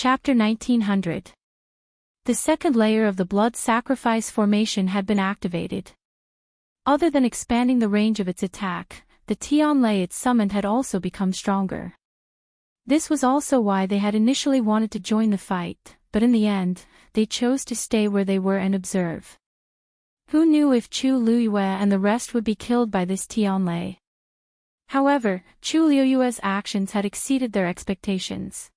Chapter 1900. The second layer of the blood sacrifice formation had been activated. Other than expanding the range of its attack, the Tianlei it summoned had also become stronger. This was also why they had initially wanted to join the fight, but in the end, they chose to stay where they were and observe. Who knew if Chu Liyue and the rest would be killed by this Tianlei? However, Chu Liyue's actions had exceeded their expectations.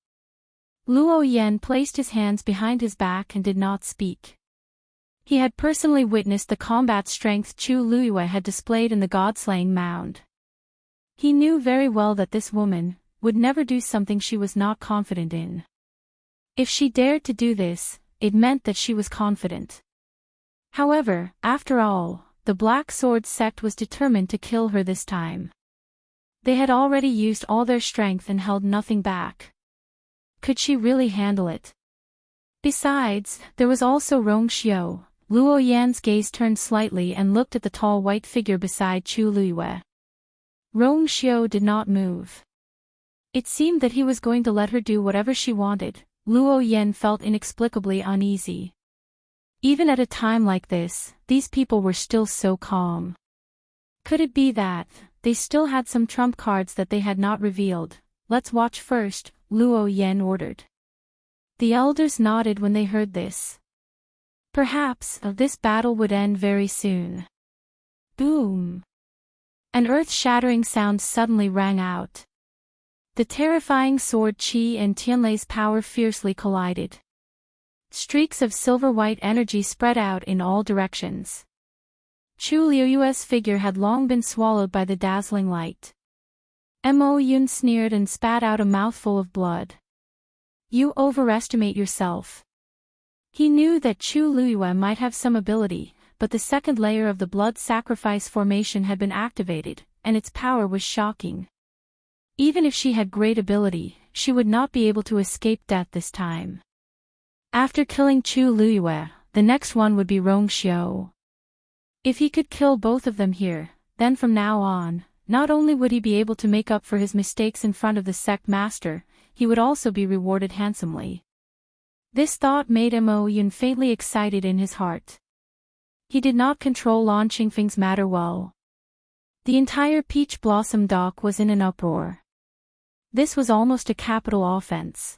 Luo Yan placed his hands behind his back and did not speak. He had personally witnessed the combat strength Chu Liyue had displayed in the god-slaying mound. He knew very well that this woman would never do something she was not confident in. If she dared to do this, it meant that she was confident. However, after all, the Black Sword sect was determined to kill her this time. They had already used all their strength and held nothing back. Could she really handle it? Besides, there was also Rong Xiu. Luo Yan's gaze turned slightly and looked at the tall white figure beside Chu Liyue. Rong Xiu did not move. It seemed that he was going to let her do whatever she wanted. Luo Yan felt inexplicably uneasy. Even at a time like this, these people were still so calm. Could it be that they still had some trump cards that they had not revealed? Let's watch first, Luo Yan ordered. The elders nodded when they heard this. Perhaps this battle would end very soon. Boom! An earth-shattering sound suddenly rang out. The terrifying sword Qi and Tianlei's power fiercely collided. Streaks of silver-white energy spread out in all directions. Chu Liyue's figure had long been swallowed by the dazzling light. Mo Yun sneered and spat out a mouthful of blood. You overestimate yourself. He knew that Chu Liyue might have some ability, but the second layer of the blood sacrifice formation had been activated, and its power was shocking. Even if she had great ability, she would not be able to escape death this time. After killing Chu Liyue, the next one would be Rong Xiu. If he could kill both of them here, then from now on, not only would he be able to make up for his mistakes in front of the sect master, he would also be rewarded handsomely. This thought made Mo Yun faintly excited in his heart. He did not control Lan Qingfeng's matter well. The entire Peach Blossom dock was in an uproar. This was almost a capital offense.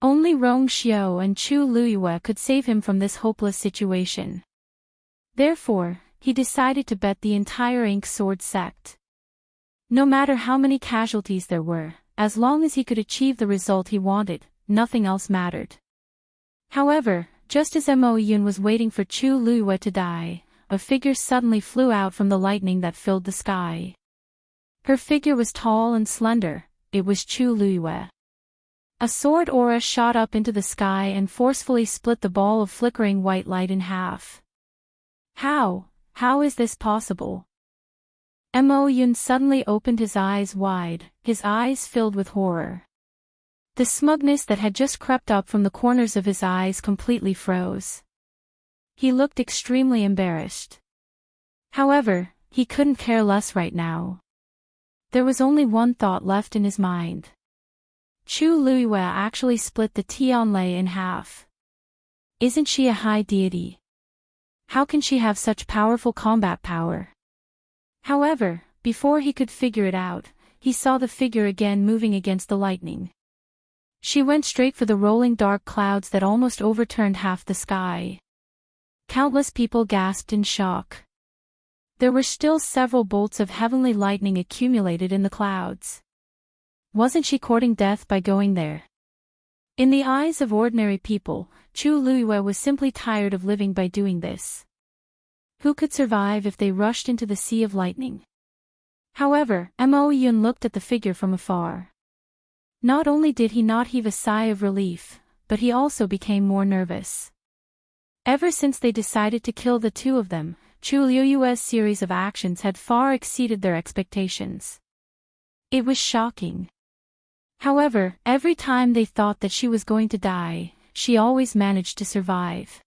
Only Rong Xiu and Chu Liyue could save him from this hopeless situation. Therefore, he decided to bet the entire Ink Sword sect. No matter how many casualties there were, as long as he could achieve the result he wanted, nothing else mattered. However, just as Mo Yun was waiting for Chu Liyue to die, a figure suddenly flew out from the lightning that filled the sky. Her figure was tall and slender. It was Chu Liyue. A sword aura shot up into the sky and forcefully split the ball of flickering white light in half. How is this possible? Mo Yun suddenly opened his eyes wide, his eyes filled with horror. The smugness that had just crept up from the corners of his eyes completely froze. He looked extremely embarrassed. However, he couldn't care less right now. There was only one thought left in his mind. Chu Liyue actually split the Tianlei in half. Isn't she a high deity? How can she have such powerful combat power? However, before he could figure it out, he saw the figure again moving against the lightning. She went straight for the rolling dark clouds that almost overturned half the sky. Countless people gasped in shock. There were still several bolts of heavenly lightning accumulated in the clouds. Wasn't she courting death by going there? In the eyes of ordinary people, Chu Liyue was simply tired of living by doing this. Who could survive if they rushed into the sea of lightning? However, Mo Yun looked at the figure from afar. Not only did he not heave a sigh of relief, but he also became more nervous. Ever since they decided to kill the two of them, Chu Liyue's series of actions had far exceeded their expectations. It was shocking. However, every time they thought that she was going to die, she always managed to survive.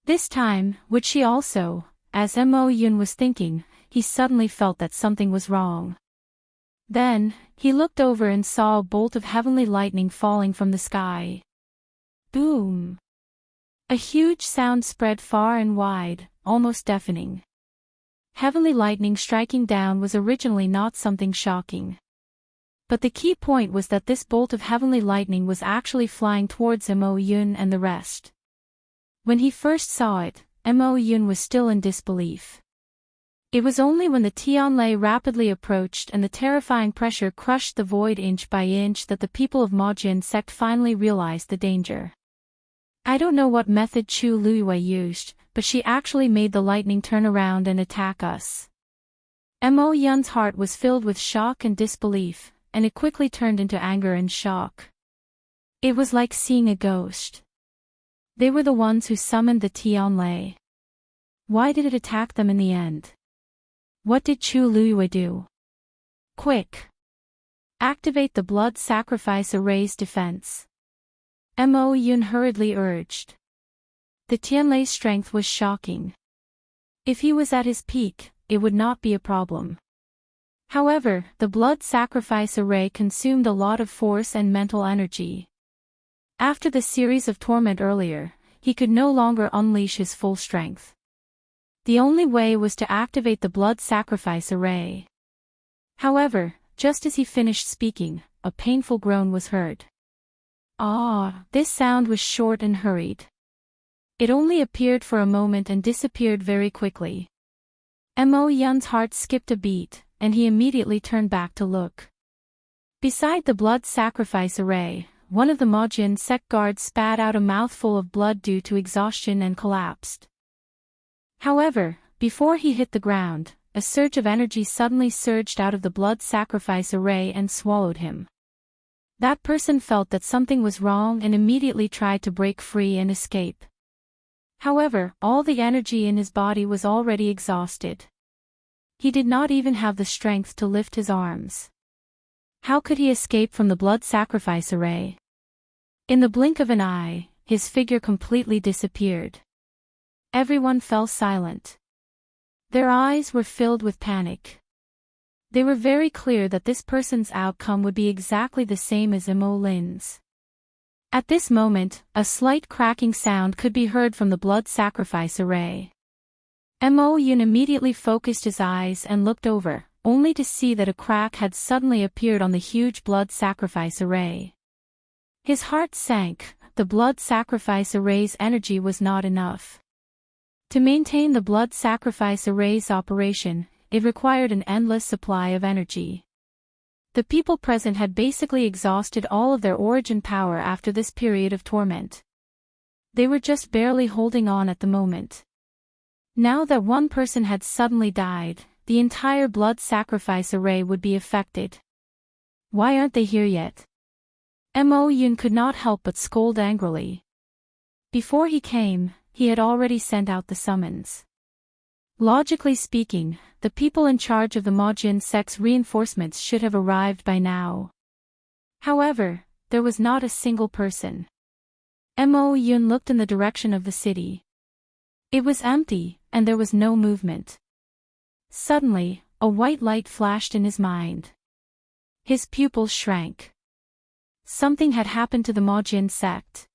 This time, would she also? As Mo Yun was thinking, he suddenly felt that something was wrong. Then, he looked over and saw a bolt of heavenly lightning falling from the sky. Boom! A huge sound spread far and wide, almost deafening. Heavenly lightning striking down was originally not something shocking. But the key point was that this bolt of heavenly lightning was actually flying towards Mo Yun and the rest. When he first saw it, Mo Yun was still in disbelief. It was only when the Tianlai rapidly approached and the terrifying pressure crushed the void inch by inch that the people of Majin sect finally realized the danger. I don't know what method Chu Luiwei used, but she actually made the lightning turn around and attack us. Mo Yun's heart was filled with shock and disbelief, and it quickly turned into anger and shock. It was like seeing a ghost. They were the ones who summoned the Tianlai. Why did it attack them in the end? What did Chu Luiwei do? Quick! Activate the blood sacrifice array's defense. Mo Yun hurriedly urged. The Tianlai's strength was shocking. If he was at his peak, it would not be a problem. However, the blood sacrifice array consumed a lot of force and mental energy. After the series of torment earlier, he could no longer unleash his full strength. The only way was to activate the blood sacrifice array. However, just as he finished speaking, a painful groan was heard. This sound was short and hurried. It only appeared for a moment and disappeared very quickly. Mo Yun's heart skipped a beat, and he immediately turned back to look. Beside the blood sacrifice array, one of the Majin sect guards spat out a mouthful of blood due to exhaustion and collapsed. However, before he hit the ground, a surge of energy suddenly surged out of the blood sacrifice array and swallowed him. That person felt that something was wrong and immediately tried to break free and escape. However, all the energy in his body was already exhausted. He did not even have the strength to lift his arms. How could he escape from the blood sacrifice array? In the blink of an eye, his figure completely disappeared. Everyone fell silent. Their eyes were filled with panic. They were very clear that this person's outcome would be exactly the same as Mo Lin's. At this moment, a slight cracking sound could be heard from the blood sacrifice array. Mo Yun immediately focused his eyes and looked over, only to see that a crack had suddenly appeared on the huge blood sacrifice array. His heart sank. The blood sacrifice array's energy was not enough. To maintain the blood sacrifice array's operation, it required an endless supply of energy. The people present had basically exhausted all of their origin power after this period of torment. They were just barely holding on at the moment. Now that one person had suddenly died, the entire blood sacrifice array would be affected. Why aren't they here yet? Mo Yun could not help but scold angrily. Before he came, he had already sent out the summons. Logically speaking, the people in charge of the Majin sect's reinforcements should have arrived by now. However, there was not a single person. Mo Yun looked in the direction of the city. It was empty, and there was no movement. Suddenly, a white light flashed in his mind. His pupils shrank. Something had happened to the Majin sect.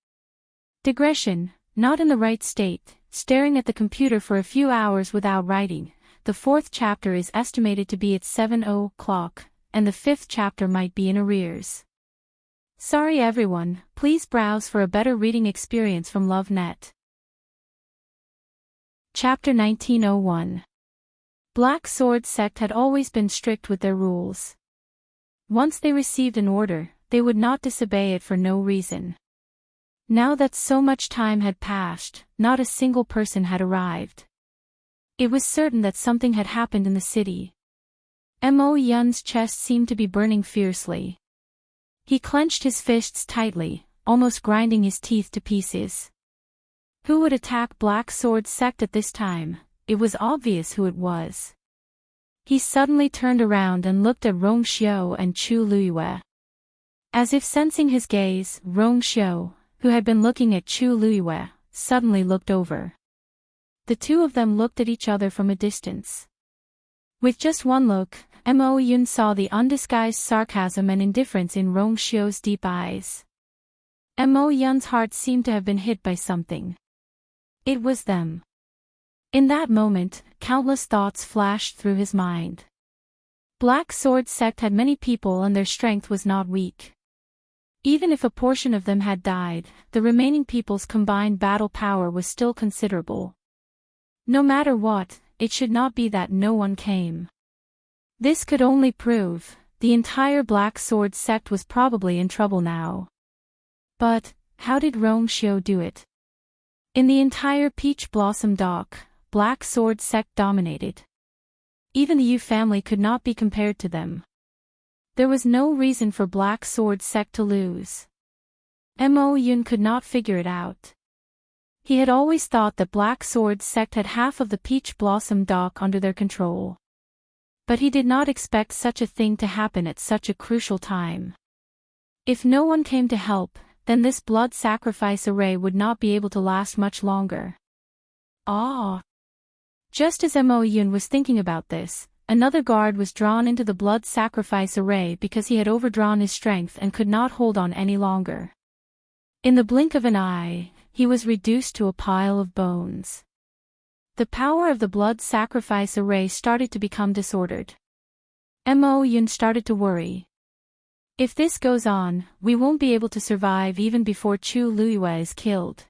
Digression, not in the right state, staring at the computer for a few hours without writing. The 4th chapter is estimated to be at 7 o'clock, and the 5th chapter might be in arrears. Sorry everyone, please browse for a better reading experience from LoveNet. Chapter 1901. Black Sword Sect had always been strict with their rules. Once they received an order, they would not disobey it for no reason. Now that so much time had passed, not a single person had arrived. It was certain that something had happened in the city. Mo Yun's chest seemed to be burning fiercely. He clenched his fists tightly, almost grinding his teeth to pieces. Who would attack Black Sword Sect at this time? It was obvious who it was. He suddenly turned around and looked at Rong Xiao and Chu Luiwei. As if sensing his gaze, Rong Xiao, who had been looking at Chu Luiwei, suddenly looked over. The two of them looked at each other from a distance. With just one look, Mo Yun saw the undisguised sarcasm and indifference in Rong Xiu's deep eyes. Mo Yun's heart seemed to have been hit by something. It was them. In that moment, countless thoughts flashed through his mind. Black Sword sect had many people and their strength was not weak. Even if a portion of them had died, the remaining people's combined battle power was still considerable. No matter what, it should not be that no one came. This could only prove, the entire Black Sword sect was probably in trouble now. But, how did Rong Xiu do it? In the entire Peach Blossom Dock, Black Sword sect dominated. Even the Yu family could not be compared to them. There was no reason for Black Sword sect to lose. Mo Yun could not figure it out. He had always thought that Black Sword sect had half of the Peach Blossom Dock under their control. But he did not expect such a thing to happen at such a crucial time. If no one came to help, then this blood sacrifice array would not be able to last much longer. Just as Mo Yun was thinking about this, another guard was drawn into the blood sacrifice array because he had overdrawn his strength and could not hold on any longer. In the blink of an eye, he was reduced to a pile of bones. The power of the blood sacrifice array started to become disordered. Mo Yun started to worry. If this goes on, we won't be able to survive even before Chu Luiyue is killed.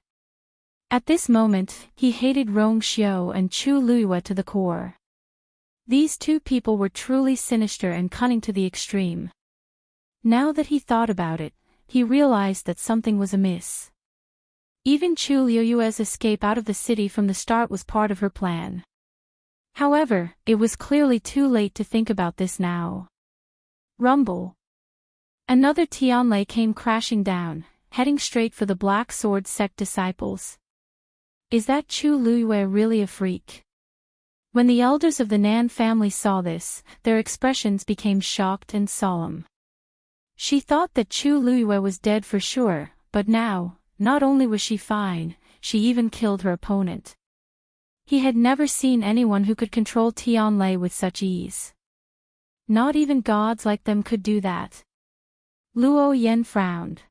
At this moment, he hated Rong Xiu and Chu Luiyue to the core. These two people were truly sinister and cunning to the extreme. Now that he thought about it, he realized that something was amiss. Even Chu Luiyue's escape out of the city from the start was part of her plan. However, it was clearly too late to think about this now. Rumble. Another Tianlei came crashing down, heading straight for the Black Sword sect disciples. Is that Chu Luiyue really a freak? When the elders of the Nan family saw this, their expressions became shocked and solemn. She thought that Chu Luiyue was dead for sure, but now, not only was she fine, she even killed her opponent. He had never seen anyone who could control Tianlei with such ease. Not even gods like them could do that. Luo Yan frowned.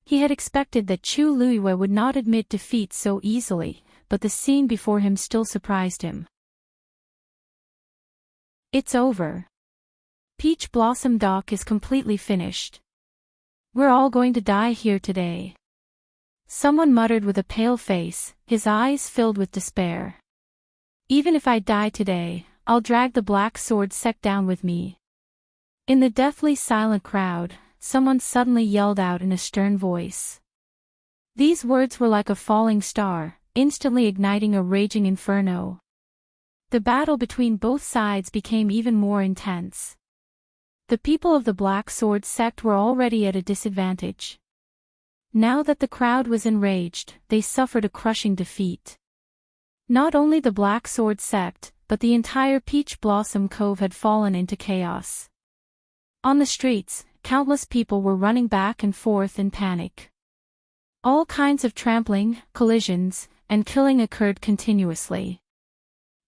He had expected that Chu Luiyue would not admit defeat so easily, but the scene before him still surprised him. It's over. Peach Blossom Dock is completely finished. We're all going to die here today. Someone muttered with a pale face, his eyes filled with despair. Even if I die today, I'll drag the Black Sword sect down with me. In the deathly silent crowd, someone suddenly yelled out in a stern voice. These words were like a falling star, instantly igniting a raging inferno. The battle between both sides became even more intense. The people of the Black Sword sect were already at a disadvantage. Now that the crowd was enraged, they suffered a crushing defeat. Not only the Black Sword sect, but the entire Peach Blossom Cove had fallen into chaos. On the streets, countless people were running back and forth in panic. All kinds of trampling, collisions, and killing occurred continuously.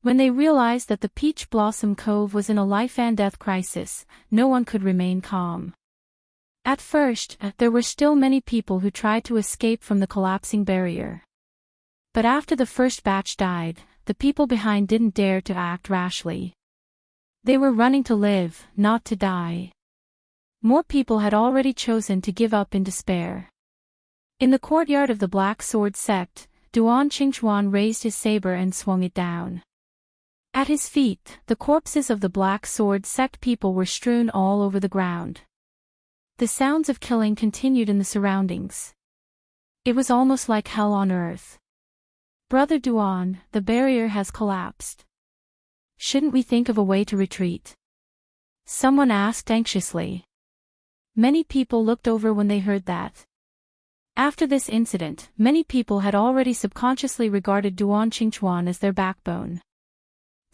When they realized that the Peach Blossom Cove was in a life-and-death crisis, no one could remain calm. At first, there were still many people who tried to escape from the collapsing barrier. But after the first batch died, the people behind didn't dare to act rashly. They were running to live, not to die. More people had already chosen to give up in despair. In the courtyard of the Black Sword sect, Duan Qingchuan raised his saber and swung it down. At his feet, the corpses of the Black Sword sect people were strewn all over the ground. The sounds of killing continued in the surroundings. It was almost like hell on earth. Brother Duan, the barrier has collapsed. Shouldn't we think of a way to retreat? Someone asked anxiously. Many people looked over when they heard that. After this incident, many people had already subconsciously regarded Duan Qingchuan as their backbone.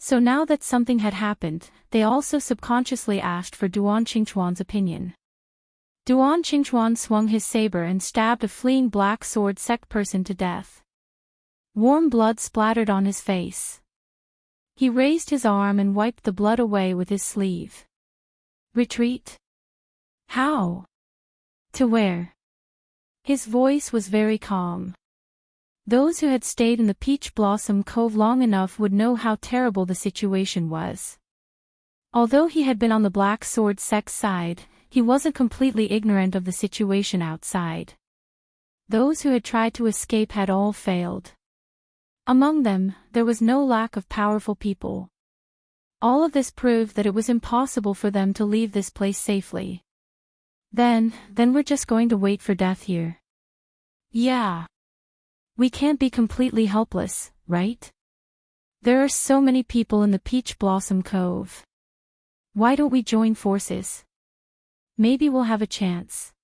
So now that something had happened, they also subconsciously asked for Duan Qingchuan's opinion. Duan Qingchuan swung his saber and stabbed a fleeing Black Sword sect person to death. Warm blood splattered on his face. He raised his arm and wiped the blood away with his sleeve. Retreat? How? To where? His voice was very calm. Those who had stayed in the Peach Blossom Cove long enough would know how terrible the situation was. Although he had been on the Black Sword sect's side, he wasn't completely ignorant of the situation outside. Those who had tried to escape had all failed. Among them, there was no lack of powerful people. All of this proved that it was impossible for them to leave this place safely. Then we're just going to wait for death here. Yeah. We can't be completely helpless, right? There are so many people in the Peach Blossom Cove. Why don't we join forces? Maybe we'll have a chance.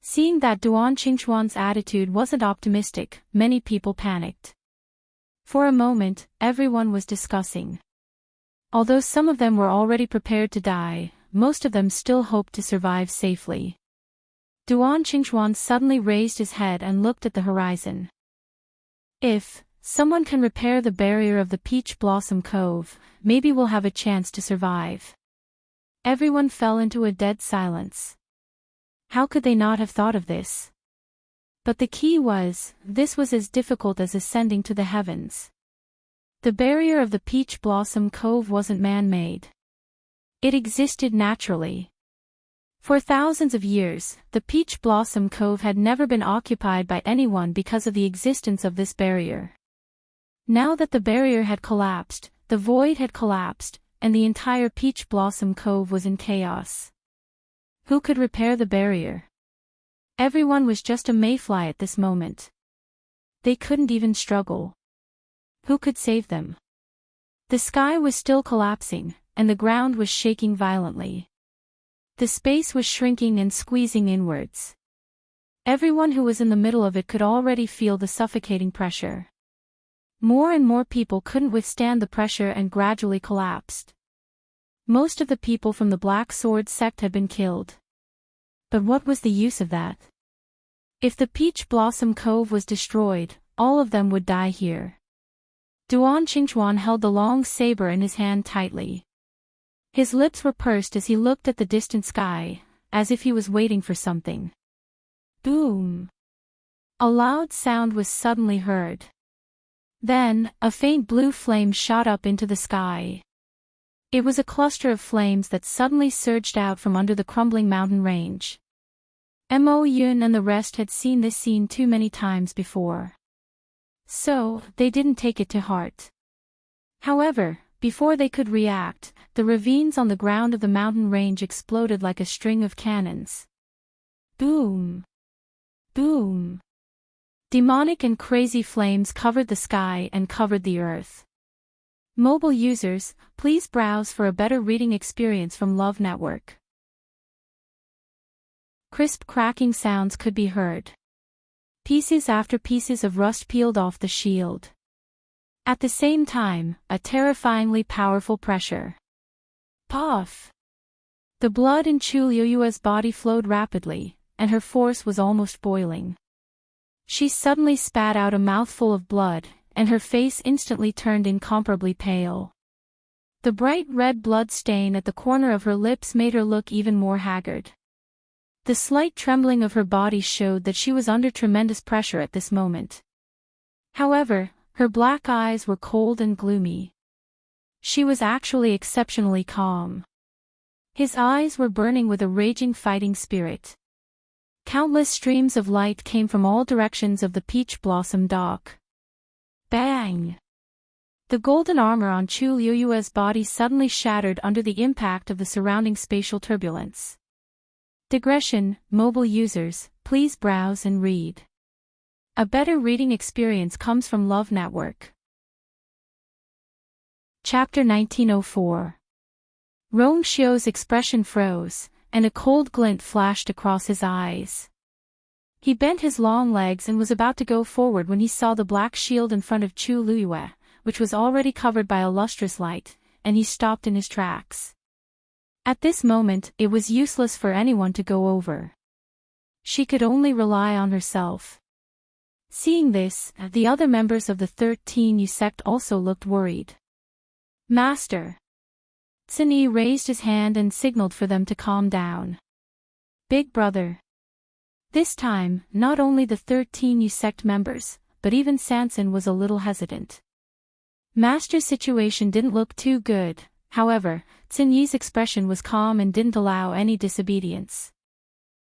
Seeing that Duan Qingchuan's attitude wasn't optimistic, many people panicked. For a moment, everyone was discussing. Although some of them were already prepared to die, most of them still hoped to survive safely. Duan Qingchuan suddenly raised his head and looked at the horizon. If someone can repair the barrier of the Peach Blossom Cove, maybe we'll have a chance to survive. Everyone fell into a dead silence. How could they not have thought of this? But the key was, this was as difficult as ascending to the heavens. The barrier of the Peach Blossom Cove wasn't man-made. It existed naturally. For thousands of years, the Peach Blossom Cove had never been occupied by anyone because of the existence of this barrier. Now that the barrier had collapsed, the void had collapsed, and the entire Peach Blossom Cove was in chaos. Who could repair the barrier? Everyone was just a mayfly at this moment. They couldn't even struggle. Who could save them? The sky was still collapsing, and the ground was shaking violently. The space was shrinking and squeezing inwards. Everyone who was in the middle of it could already feel the suffocating pressure. More and more people couldn't withstand the pressure and gradually collapsed. Most of the people from the Black Sword sect had been killed. But what was the use of that? If the Peach Blossom Cove was destroyed, all of them would die here. Duan Qingchuan held the long saber in his hand tightly. His lips were pursed as he looked at the distant sky, as if he was waiting for something. Boom! A loud sound was suddenly heard. Then, a faint blue flame shot up into the sky. It was a cluster of flames that suddenly surged out from under the crumbling mountain range. Mo Yun and the rest had seen this scene too many times before. So, they didn't take it to heart. However, before they could react, the ravines on the ground of the mountain range exploded like a string of cannons. Boom! Boom! Demonic and crazy flames covered the sky and covered the earth. Mobile users, please browse for a better reading experience from Love Network. Crisp cracking sounds could be heard. Pieces after pieces of rust peeled off the shield. At the same time, a terrifyingly powerful pressure. Puff! The blood in Chu Liuyue's body flowed rapidly, and her force was almost boiling. She suddenly spat out a mouthful of blood, and her face instantly turned incomparably pale. The bright red blood stain at the corner of her lips made her look even more haggard. The slight trembling of her body showed that she was under tremendous pressure at this moment. However, her black eyes were cold and gloomy. She was actually exceptionally calm. His eyes were burning with a raging fighting spirit. Countless streams of light came from all directions of the Peach Blossom Dock. Bang! The golden armor on Chu Liuyue's body suddenly shattered under the impact of the surrounding spatial turbulence. Digression, mobile users, please browse and read. A better reading experience comes from Love Network. Chapter 1904. Rong Xiu's expression froze, and a cold glint flashed across his eyes. He bent his long legs and was about to go forward when he saw the black shield in front of Chu Liyue, which was already covered by a lustrous light, and he stopped in his tracks. At this moment, it was useless for anyone to go over. She could only rely on herself. Seeing this, the other members of the 13U sect also looked worried. Master. Tsinyi raised his hand and signaled for them to calm down. Big brother. This time, not only the 13 sect members, but even Sanson was a little hesitant. Master's situation didn't look too good, however, Tsinyi's expression was calm and didn't allow any disobedience.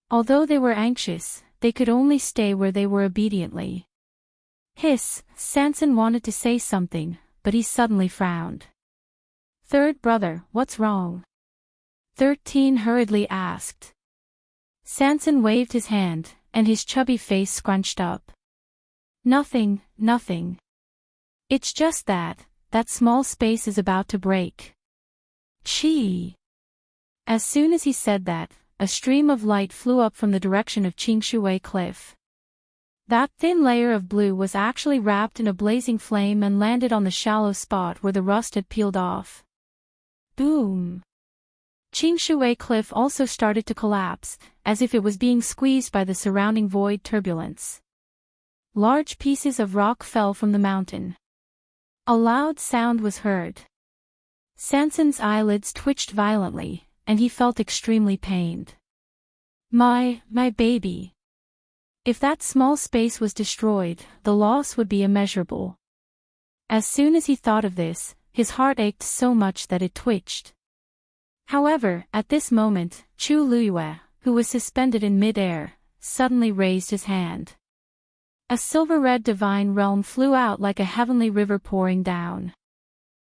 Although they were anxious, they could only stay where they were obediently. Sanson wanted to say something, but he suddenly frowned. Third brother, what's wrong? 13 hurriedly asked. Sanson waved his hand, and his chubby face scrunched up. Nothing. It's just that small space is about to break. Chi. As soon as he said that, a stream of light flew up from the direction of Qingshui Cliff. That thin layer of blue was actually wrapped in a blazing flame and landed on the shallow spot where the rust had peeled off. Boom! Qingshui Cliff also started to collapse, as if it was being squeezed by the surrounding void turbulence. Large pieces of rock fell from the mountain. A loud sound was heard. Sanson's eyelids twitched violently, and he felt extremely pained. My baby. If that small space was destroyed, the loss would be immeasurable. As soon as he thought of this, his heart ached so much that it twitched. However, at this moment, Chu Luyue, who was suspended in mid-air, suddenly raised his hand. A silver-red divine realm flew out like a heavenly river pouring down.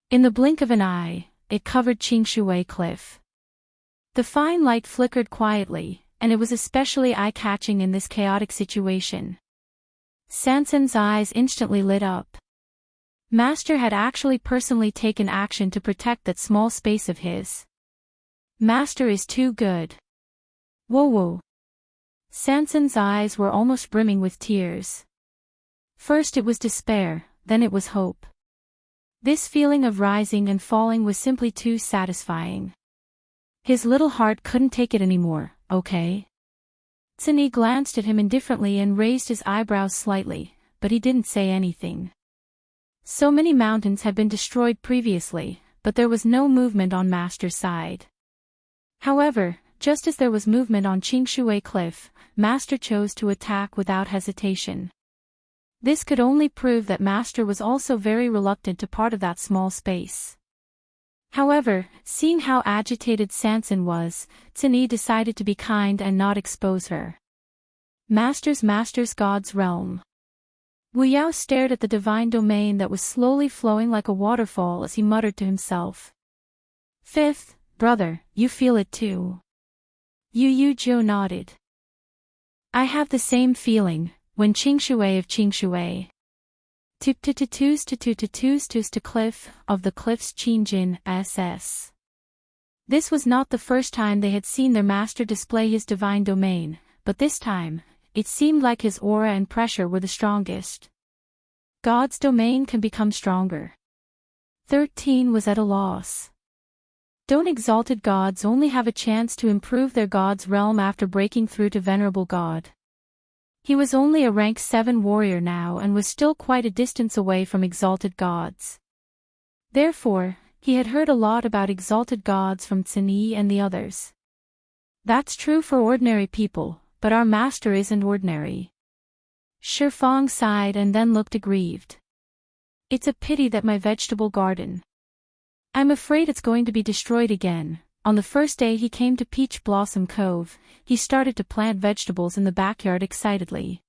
In the blink of an eye, it covered Qingshui Cliff. The fine light flickered quietly, and it was especially eye-catching in this chaotic situation. Sanson's eyes instantly lit up. Master had actually personally taken action to protect that small space of his. Master is too good. Whoa. Sanson's eyes were almost brimming with tears. First it was despair, then it was hope. This feeling of rising and falling was simply too satisfying. His little heart couldn't take it anymore, okay? Tsinyi glanced at him indifferently and raised his eyebrows slightly, but he didn't say anything. So many mountains had been destroyed previously, but there was no movement on Master's side. However, just as there was movement on Qingshui Cliff, Master chose to attack without hesitation. This could only prove that Master was also very reluctant to part of that small space. However, seeing how agitated Sanson was, Tsinyi decided to be kind and not expose her. Master's God's realm. Wu Yao stared at the divine domain that was slowly flowing like a waterfall as he muttered to himself. Fifth, brother, you feel it too. Yu Zhou nodded. I have the same feeling, when Qingshui of Qingshui. To cliff, of the cliffs Qingjin, SS. This was not the first time they had seen their master display his divine domain, but this time, it seemed like his aura and pressure were the strongest. God's domain can become stronger. 13 was at a loss. Don't exalted gods only have a chance to improve their god's realm after breaking through to venerable god? He was only a rank 7 warrior now and was still quite a distance away from exalted gods. Therefore, he had heard a lot about exalted gods from Tsinyi and the others. That's true for ordinary people, but our master isn't ordinary. Shifang sighed and then looked aggrieved. It's a pity that my vegetable garden. I'm afraid it's going to be destroyed again. On the first day he came to Peach Blossom Cove, he started to plant vegetables in the backyard excitedly.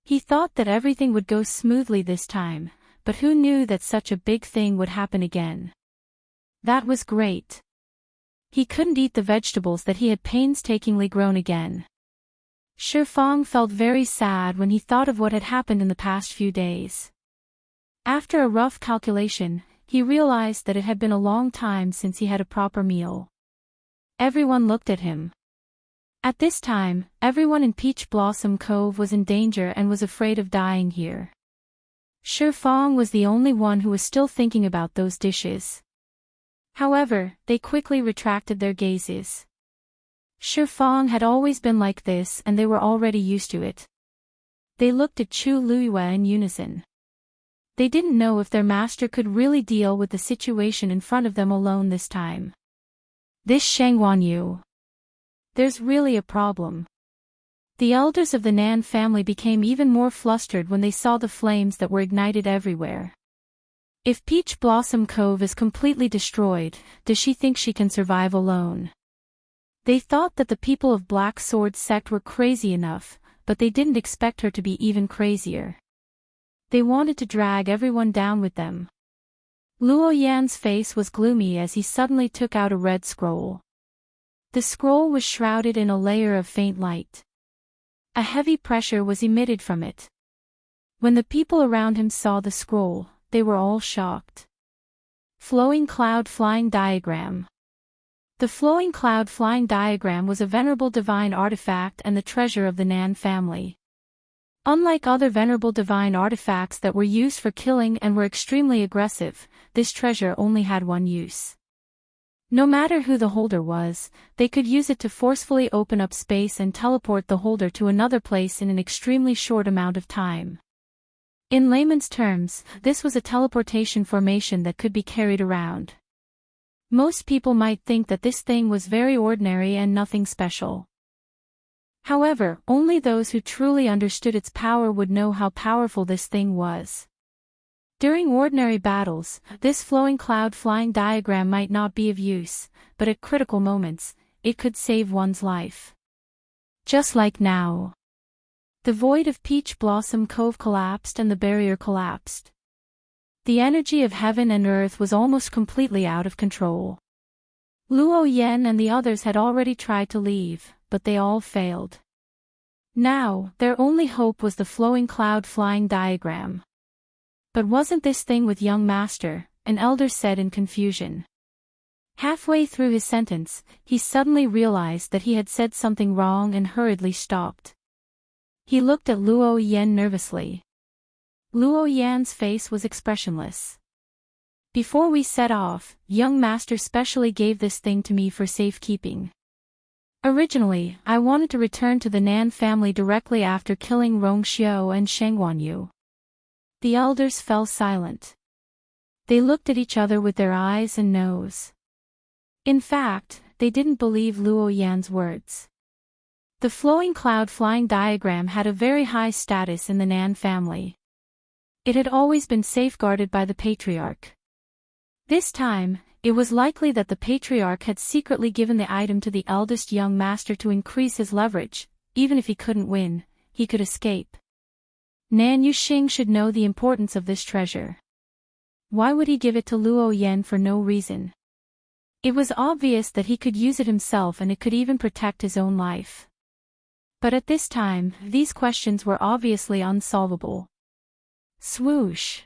He thought that everything would go smoothly this time, but who knew that such a big thing would happen again? That was great. He couldn't eat the vegetables that he had painstakingly grown again. Shifang felt very sad when he thought of what had happened in the past few days. After a rough calculation, he realized that it had been a long time since he had a proper meal. Everyone looked at him. At this time, everyone in Peach Blossom Cove was in danger and was afraid of dying here. Shifang was the only one who was still thinking about those dishes. However, they quickly retracted their gazes. Shifang had always been like this and they were already used to it. They looked at Chu Luyue in unison. They didn't know if their master could really deal with the situation in front of them alone this time. This Shangguanyu. There's really a problem. The elders of the Nan family became even more flustered when they saw the flames that were ignited everywhere. If Peach Blossom Cove is completely destroyed, does she think she can survive alone? They thought that the people of Black Sword sect were crazy enough, but they didn't expect her to be even crazier. They wanted to drag everyone down with them. Luo Yan's face was gloomy as he suddenly took out a red scroll. The scroll was shrouded in a layer of faint light. A heavy pressure was emitted from it. When the people around him saw the scroll, they were all shocked. Flowing Cloud Flying Diagram. The Flowing Cloud Flying Diagram was a venerable divine artifact and the treasure of the Nan family. Unlike other venerable divine artifacts that were used for killing and were extremely aggressive, this treasure only had one use. No matter who the holder was, they could use it to forcefully open up space and teleport the holder to another place in an extremely short amount of time. In layman's terms, this was a teleportation formation that could be carried around. Most people might think that this thing was very ordinary and nothing special. However, only those who truly understood its power would know how powerful this thing was. During ordinary battles, this flowing cloud flying diagram might not be of use, but at critical moments, it could save one's life. Just like now. The void of Peach Blossom Cove collapsed and the barrier collapsed. The energy of heaven and earth was almost completely out of control. Luo Yan and the others had already tried to leave, but they all failed. Now, their only hope was the flowing cloud flying diagram. But wasn't this thing with young master? An elder said in confusion. Halfway through his sentence, he suddenly realized that he had said something wrong and hurriedly stopped. He looked at Luo Yan nervously. Luo Yan's face was expressionless. Before we set off, young master specially gave this thing to me for safekeeping. Originally, I wanted to return to the Nan family directly after killing Rongxiu and Shangguanyu. The elders fell silent. They looked at each other with their eyes and nose. In fact, they didn't believe Luo Yan's words. The flowing cloud flying diagram had a very high status in the Nan family. It had always been safeguarded by the patriarch. This time, it was likely that the patriarch had secretly given the item to the eldest young master to increase his leverage. Even if he couldn't win, he could escape. Nan Yuxing should know the importance of this treasure. Why would he give it to Luo Yan for no reason? It was obvious that he could use it himself and it could even protect his own life. But at this time, these questions were obviously unsolvable. Swoosh!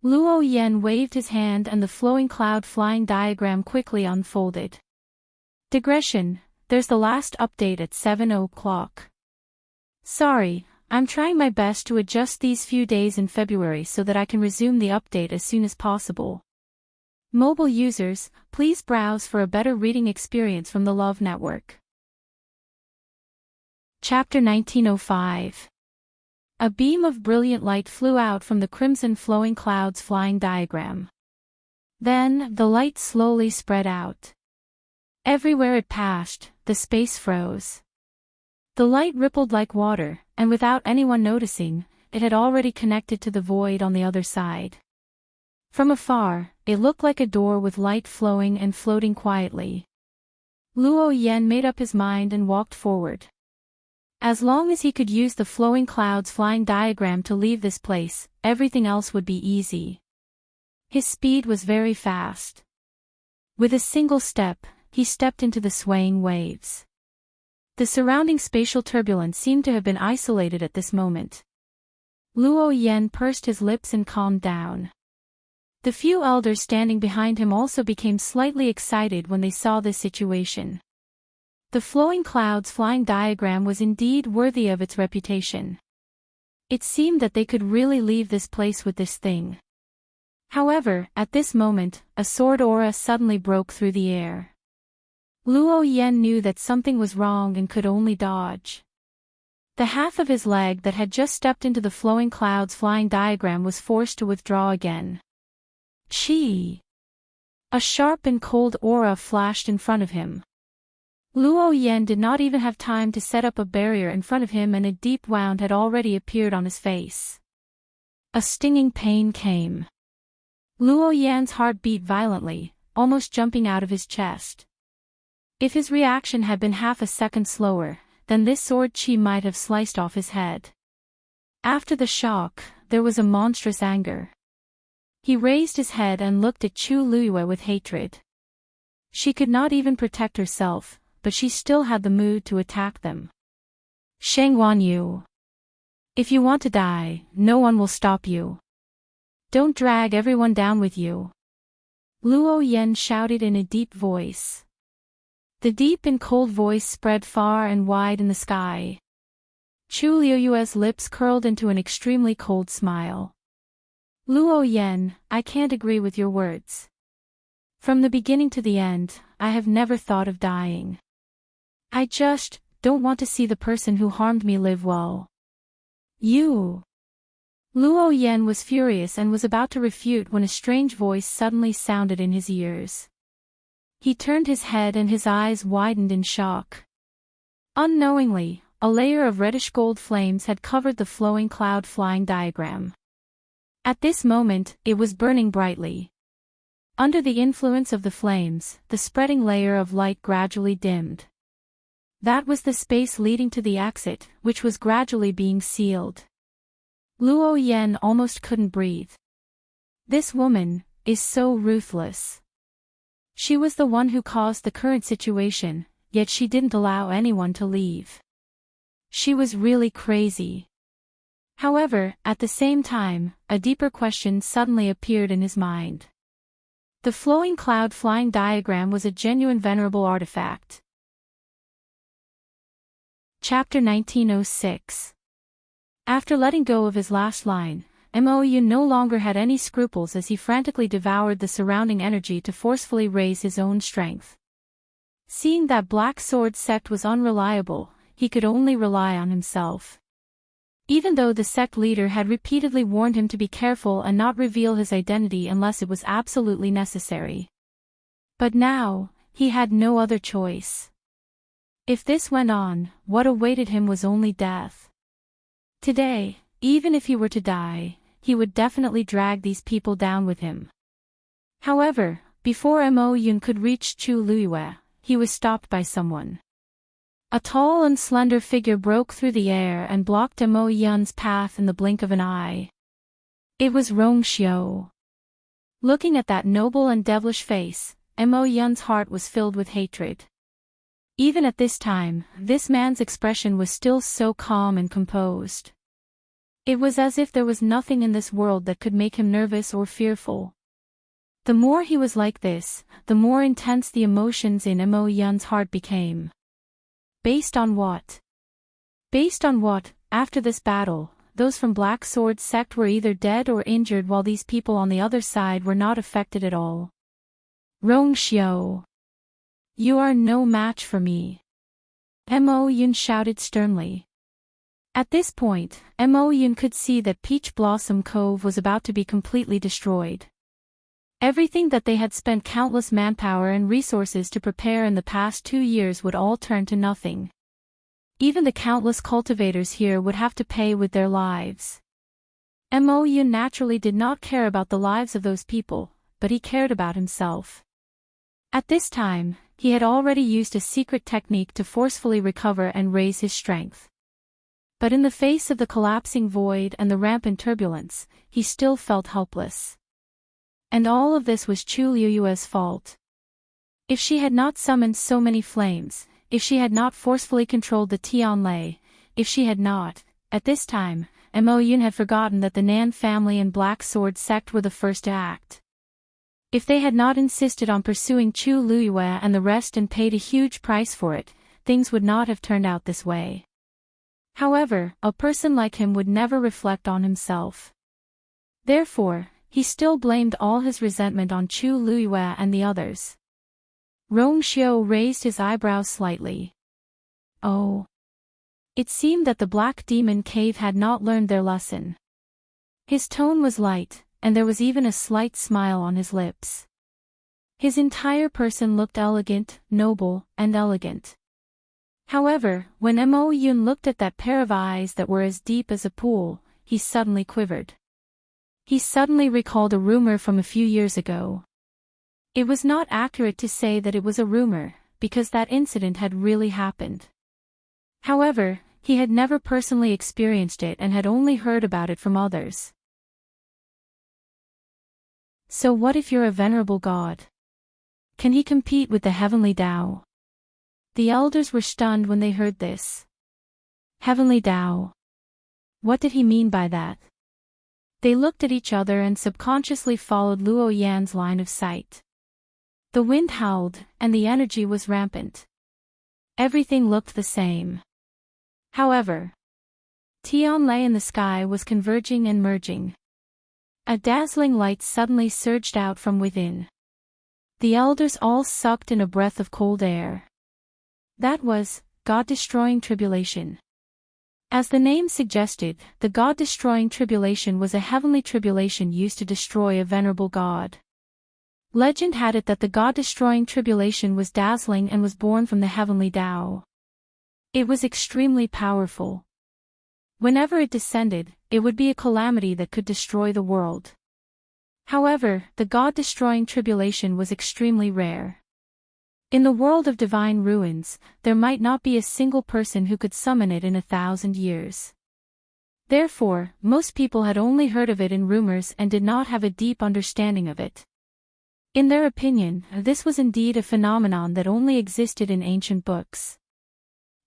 Luo Yan waved his hand and the flowing cloud flying diagram quickly unfolded. Digression, there's the last update at 7 o'clock. Sorry, I'm trying my best to adjust these few days in February so that I can resume the update as soon as possible. Mobile users, please browse for a better reading experience from the Love Network. Chapter 1905. A beam of brilliant light flew out from the crimson flowing clouds flying diagram. Then, the light slowly spread out. Everywhere it passed, the space froze. The light rippled like water, and without anyone noticing, it had already connected to the void on the other side. From afar, it looked like a door with light flowing and floating quietly. Luo Yan made up his mind and walked forward. As long as he could use the flowing clouds flying diagram to leave this place, everything else would be easy. His speed was very fast. With a single step, he stepped into the swaying waves. The surrounding spatial turbulence seemed to have been isolated at this moment. Luo Yan pursed his lips and calmed down. The few elders standing behind him also became slightly excited when they saw this situation. The flowing clouds flying diagram was indeed worthy of its reputation. It seemed that they could really leave this place with this thing. However, at this moment, a sword aura suddenly broke through the air. Luo Yan knew that something was wrong and could only dodge. The half of his leg that had just stepped into the flowing clouds flying diagram was forced to withdraw again. Chi! A sharp and cold aura flashed in front of him. Luo Yan did not even have time to set up a barrier in front of him, and a deep wound had already appeared on his face. A stinging pain came. Luo Yan's heart beat violently, almost jumping out of his chest. If his reaction had been half a second slower, then this sword chi might have sliced off his head. After the shock, there was a monstrous anger. He raised his head and looked at Chu Luiyue with hatred. She could not even protect herself, but she still had the mood to attack them. Sheng Wanyu. If you want to die, no one will stop you. Don't drag everyone down with you. Luo Yan shouted in a deep voice. The deep and cold voice spread far and wide in the sky. Chu Liuyue's lips curled into an extremely cold smile. Luo Yan, I can't agree with your words. From the beginning to the end, I have never thought of dying. I just don't want to see the person who harmed me live well. You. Luo Yan was furious and was about to refute when a strange voice suddenly sounded in his ears. He turned his head and his eyes widened in shock. Unknowingly, a layer of reddish-gold flames had covered the flowing cloud flying diagram. At this moment, it was burning brightly. Under the influence of the flames, the spreading layer of light gradually dimmed. That was the space leading to the exit, which was gradually being sealed. Luo Yan almost couldn't breathe. This woman is so ruthless. She was the one who caused the current situation, yet she didn't allow anyone to leave. She was really crazy. However, at the same time, a deeper question suddenly appeared in his mind. The flowing cloud flying diagram was a genuine venerable artifact. Chapter 1906. After letting go of his last line, Mo Yun no longer had any scruples as he frantically devoured the surrounding energy to forcefully raise his own strength. Seeing that Black Sword sect was unreliable, he could only rely on himself. Even though the sect leader had repeatedly warned him to be careful and not reveal his identity unless it was absolutely necessary. But now, he had no other choice. If this went on, what awaited him was only death. Today, even if he were to die, he would definitely drag these people down with him. However, before Mo Yun could reach Chu Luiyue, he was stopped by someone. A tall and slender figure broke through the air and blocked Mo Yun's path in the blink of an eye. It was Rong Xiu. Looking at that noble and devilish face, Mo Yun's heart was filled with hatred. Even at this time, this man's expression was still so calm and composed. It was as if there was nothing in this world that could make him nervous or fearful. The more he was like this, the more intense the emotions in Mo Yun's heart became. Based on what? Based on what, after this battle, those from Black Sword sect were either dead or injured while these people on the other side were not affected at all. Rong Xiu. You are no match for me. Mo Yun shouted sternly. At this point, Mo Yun could see that Peach Blossom Cove was about to be completely destroyed. Everything that they had spent countless manpower and resources to prepare in the past 2 years would all turn to nothing. Even the countless cultivators here would have to pay with their lives. Mo Yun naturally did not care about the lives of those people, but he cared about himself. At this time, he had already used a secret technique to forcefully recover and raise his strength. But in the face of the collapsing void and the rampant turbulence, he still felt helpless. And all of this was Chu Liuyue's fault. If she had not summoned so many flames, if she had not forcefully controlled the Tianlei, if she had not, at this time, Mo Yun had forgotten that the Nan family and Black Sword sect were the first to act. If they had not insisted on pursuing Chu Luiyue and the rest and paid a huge price for it, things would not have turned out this way. However, a person like him would never reflect on himself. Therefore, he still blamed all his resentment on Chu Luiyue and the others. Rong Xiu raised his eyebrows slightly. Oh. It seemed that the black demon cave had not learned their lesson. His tone was light, and there was even a slight smile on his lips. His entire person looked elegant, noble, and elegant. However, when Mo Yun looked at that pair of eyes that were as deep as a pool, he suddenly quivered. He suddenly recalled a rumor from a few years ago. It was not accurate to say that it was a rumor, because that incident had really happened. However, he had never personally experienced it and had only heard about it from others. So what if you're a venerable god? Can he compete with the heavenly Tao? The elders were stunned when they heard this. Heavenly Tao. What did he mean by that? They looked at each other and subconsciously followed Luo Yan's line of sight. The wind howled, and the energy was rampant. Everything looked the same. However, Tianlei in the sky was converging and merging. A dazzling light suddenly surged out from within. The elders all sucked in a breath of cold air. That was God-destroying tribulation. As the name suggested, the God-destroying tribulation was a heavenly tribulation used to destroy a venerable god. Legend had it that the God-destroying tribulation was dazzling and was born from the heavenly Tao. It was extremely powerful. Whenever it descended, it would be a calamity that could destroy the world. However, the God-destroying tribulation was extremely rare. In the world of divine ruins, there might not be a single person who could summon it in 1,000 years. Therefore, most people had only heard of it in rumors and did not have a deep understanding of it. In their opinion, this was indeed a phenomenon that only existed in ancient books.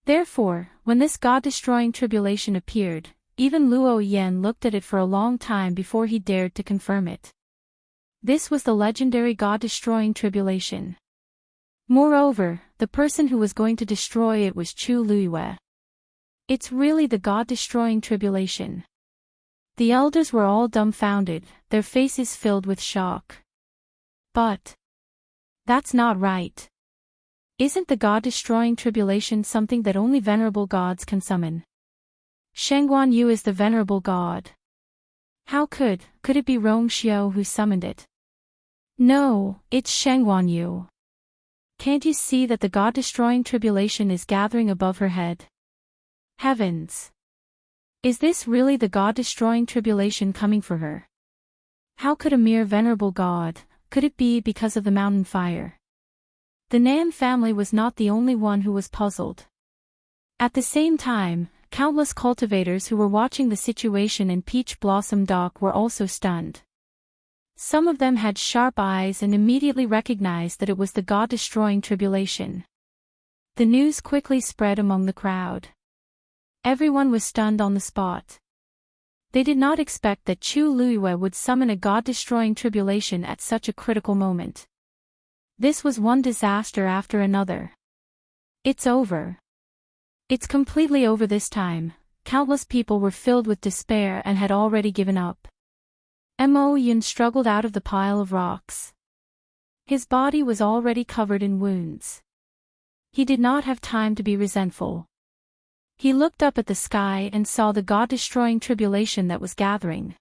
Therefore, when this God-destroying tribulation appeared, even Luo Yan looked at it for a long time before he dared to confirm it. This was the legendary God-destroying tribulation. Moreover, the person who was going to destroy it was Chu Luiyue. It's really the God-destroying tribulation. The elders were all dumbfounded, their faces filled with shock. But that's not right. Isn't the God-destroying tribulation something that only venerable gods can summon? Shengguan Yu is the venerable god. How could it be Rong Xiao who summoned it? No, it's Shengguan Yu. Can't you see that the God-destroying tribulation is gathering above her head? Heavens! Is this really the God-destroying tribulation coming for her? How could a mere venerable god, could it be because of the mountain fire? The Nan family was not the only one who was puzzled. At the same time, countless cultivators who were watching the situation in Peach Blossom Dock were also stunned. Some of them had sharp eyes and immediately recognized that it was the God-destroying tribulation. The news quickly spread among the crowd. Everyone was stunned on the spot. They did not expect that Chu Luiyue would summon a God-destroying tribulation at such a critical moment. This was one disaster after another. It's over. It's completely over this time. Countless people were filled with despair and had already given up. Mo Yun struggled out of the pile of rocks. His body was already covered in wounds. He did not have time to be resentful. He looked up at the sky and saw the God-destroying tribulation that was gathering.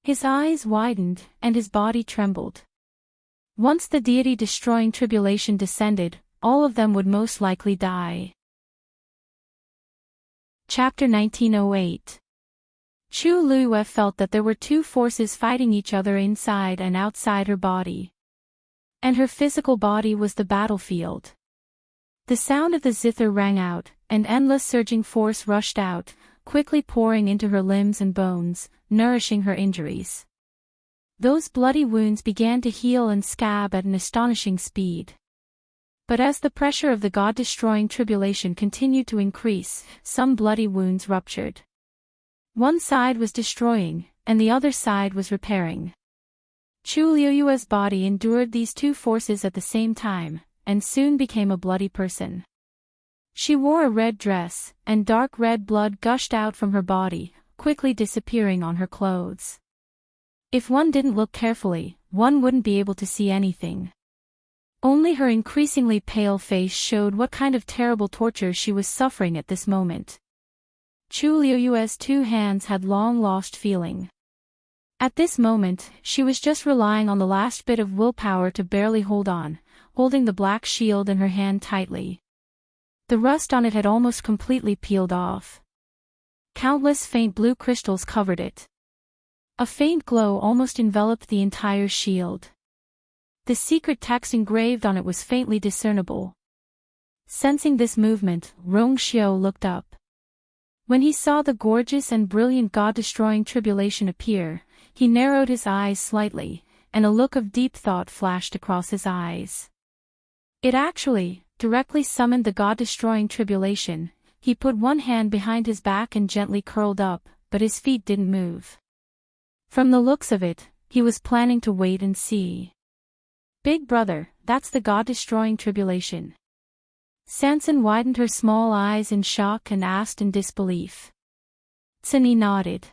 His eyes widened, and his body trembled. Once the deity-destroying tribulation descended, all of them would most likely die. Chapter 1908. Chu Luiyue felt that there were two forces fighting each other inside and outside her body. And her physical body was the battlefield. The sound of the zither rang out, and endless surging force rushed out, quickly pouring into her limbs and bones, nourishing her injuries. Those bloody wounds began to heal and scab at an astonishing speed. But as the pressure of the God-destroying tribulation continued to increase, some bloody wounds ruptured. One side was destroying, and the other side was repairing. Chu Luiyue's body endured these two forces at the same time, and soon became a bloody person. She wore a red dress, and dark red blood gushed out from her body, quickly disappearing on her clothes. If one didn't look carefully, one wouldn't be able to see anything. Only her increasingly pale face showed what kind of terrible torture she was suffering at this moment. Chu Liuyue's two hands had long lost feeling. At this moment, she was just relying on the last bit of willpower to barely hold on, holding the black shield in her hand tightly. The rust on it had almost completely peeled off. Countless faint blue crystals covered it. A faint glow almost enveloped the entire shield. The secret text engraved on it was faintly discernible. Sensing this movement, Rong Xiao looked up. When he saw the gorgeous and brilliant God-destroying tribulation appear, he narrowed his eyes slightly, and a look of deep thought flashed across his eyes. It actually, directly summoned the God-destroying tribulation. He put one hand behind his back and gently curled up, but his feet didn't move. From the looks of it, he was planning to wait and see. Big brother, that's the God-destroying tribulation. Sansan widened her small eyes in shock and asked in disbelief. Tsini nodded.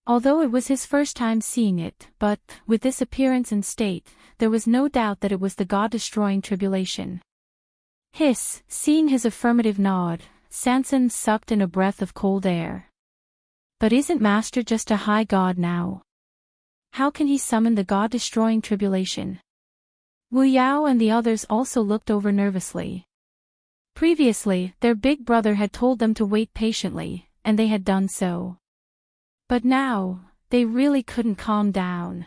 Although it was his first time seeing it, but, with this appearance and state, there was no doubt that it was the God-destroying tribulation. Seeing his affirmative nod, Sansan sucked in a breath of cold air. But isn't Master just a high god now? How can he summon the God-destroying tribulation? Wu Yao and the others also looked over nervously. Previously, their big brother had told them to wait patiently, and they had done so. But now, they really couldn't calm down.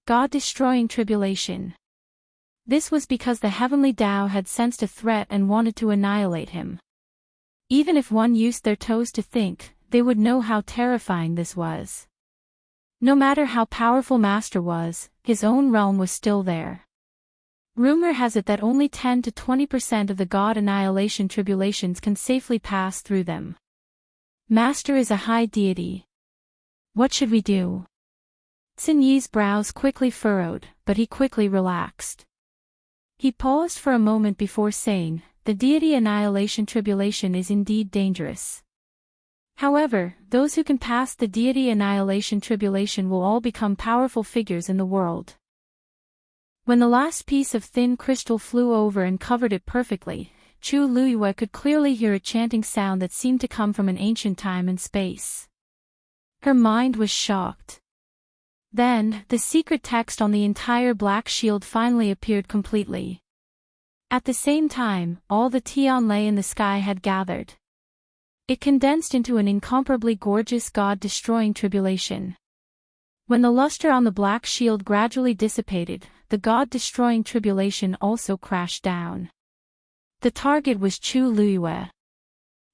God-destroying tribulation. This was because the heavenly Tao had sensed a threat and wanted to annihilate him. Even if one used their toes to think, they would know how terrifying this was. No matter how powerful Master was, his own realm was still there. Rumor has it that only 10 to 20% of the God annihilation tribulations can safely pass through them. Master is a high deity. What should we do? Xin Yi's brows quickly furrowed, but he quickly relaxed. He paused for a moment before saying, the deity annihilation tribulation is indeed dangerous. However, those who can pass the deity annihilation tribulation will all become powerful figures in the world. When the last piece of thin crystal flew over and covered it perfectly, Chu Luyue could clearly hear a chanting sound that seemed to come from an ancient time and space. Her mind was shocked. Then, the secret text on the entire black shield finally appeared completely. At the same time, all the Tianlei in the sky had gathered. It condensed into an incomparably gorgeous God-destroying tribulation. When the luster on the black shield gradually dissipated, the God-destroying tribulation also crashed down. The target was Chu Luyue.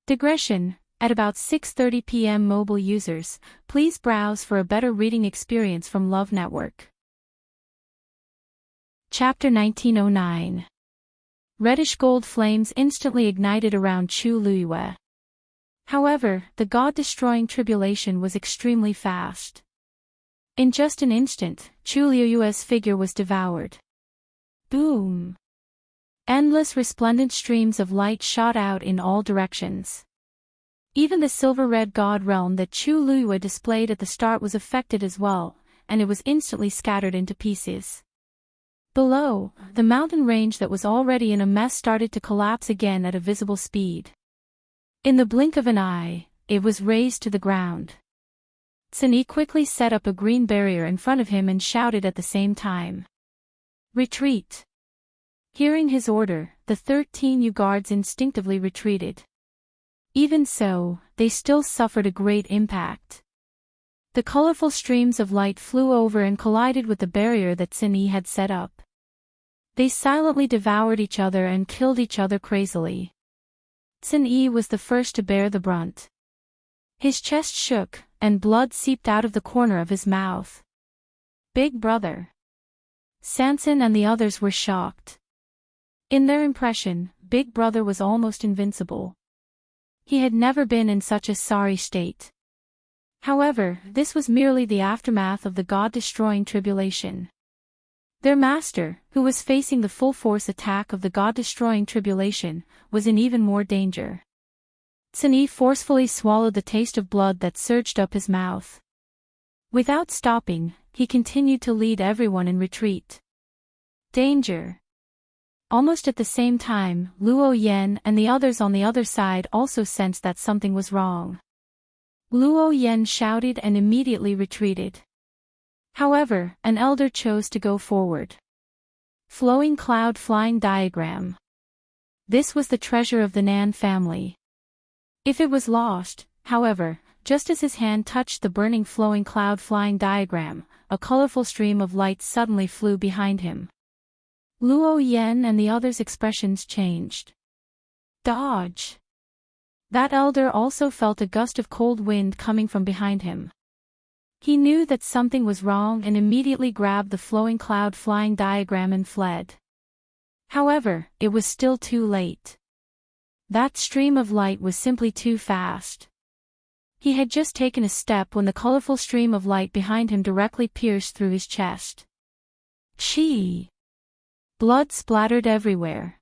Digression: at about 6:30 p.m. mobile users, please browse for a better reading experience from Love Network. Chapter 1909. Reddish gold flames instantly ignited around Chu Luyue. However, the God-destroying tribulation was extremely fast. In just an instant, Chu Luyue's figure was devoured. Boom! Endless resplendent streams of light shot out in all directions. Even the silver-red god realm that Chu Luyue displayed at the start was affected as well, and it was instantly scattered into pieces. Below, the mountain range that was already in a mess started to collapse again at a visible speed. In the blink of an eye, it was razed to the ground. Tsini quickly set up a green barrier in front of him and shouted at the same time. Retreat! Hearing his order, the 13 Yu guards instinctively retreated. Even so, they still suffered a great impact. The colorful streams of light flew over and collided with the barrier that Tsini had set up. They silently devoured each other and killed each other crazily. Tsini was the first to bear the brunt. His chest shook, and blood seeped out of the corner of his mouth. Big brother. Sansan and the others were shocked. In their impression, Big Brother was almost invincible. He had never been in such a sorry state. However, this was merely the aftermath of the God-destroying tribulation. Their master, who was facing the full-force attack of the God-destroying tribulation, was in even more danger. Tsini forcefully swallowed the taste of blood that surged up his mouth. Without stopping, he continued to lead everyone in retreat. Danger! Almost at the same time, Luo Yan and the others on the other side also sensed that something was wrong. Luo Yan shouted and immediately retreated. However, an elder chose to go forward. Flowing cloud flying diagram. This was the treasure of the Nan family. If it was lost, however, just as his hand touched the burning flowing cloud flying diagram, a colorful stream of light suddenly flew behind him. Luo Yan and the others' expressions changed. Dodge! That elder also felt a gust of cold wind coming from behind him. He knew that something was wrong and immediately grabbed the flowing cloud flying diagram and fled. However, it was still too late. That stream of light was simply too fast. He had just taken a step when the colorful stream of light behind him directly pierced through his chest. Chi! Blood splattered everywhere.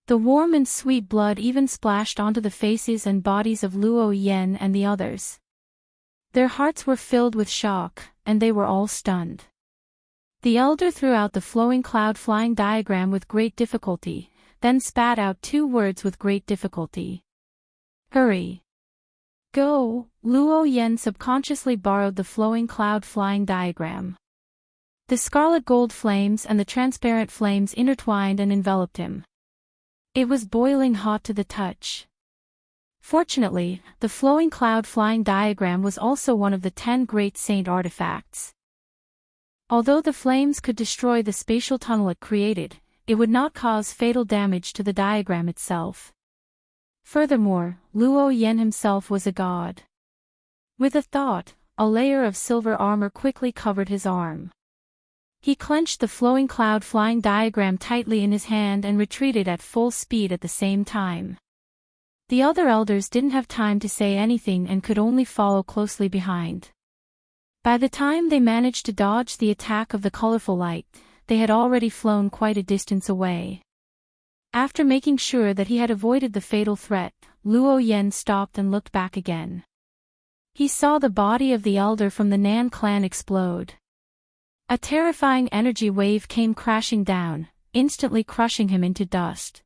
The warm and sweet blood even splashed onto the faces and bodies of Luo Yan and the others. Their hearts were filled with shock, and they were all stunned. The elder threw out the flowing cloud flying diagram with great difficulty, then spat out 2 words with great difficulty. Hurry! Go! Luo Yan subconsciously borrowed the flowing cloud flying diagram. The scarlet gold flames and the transparent flames intertwined and enveloped him. It was boiling hot to the touch. Fortunately, the flowing cloud flying diagram was also one of the 10 great saint artifacts. Although the flames could destroy the spatial tunnel it created, it would not cause fatal damage to the diagram itself. Furthermore, Luo Yan himself was a god. With a thought, a layer of silver armor quickly covered his arm. He clenched the flowing cloud flying diagram tightly in his hand and retreated at full speed at the same time. The other elders didn't have time to say anything and could only follow closely behind. By the time they managed to dodge the attack of the colorful light, they had already flown quite a distance away. After making sure that he had avoided the fatal threat, Luo Yan stopped and looked back again. He saw the body of the elder from the Nan clan explode. A terrifying energy wave came crashing down, instantly crushing him into dust.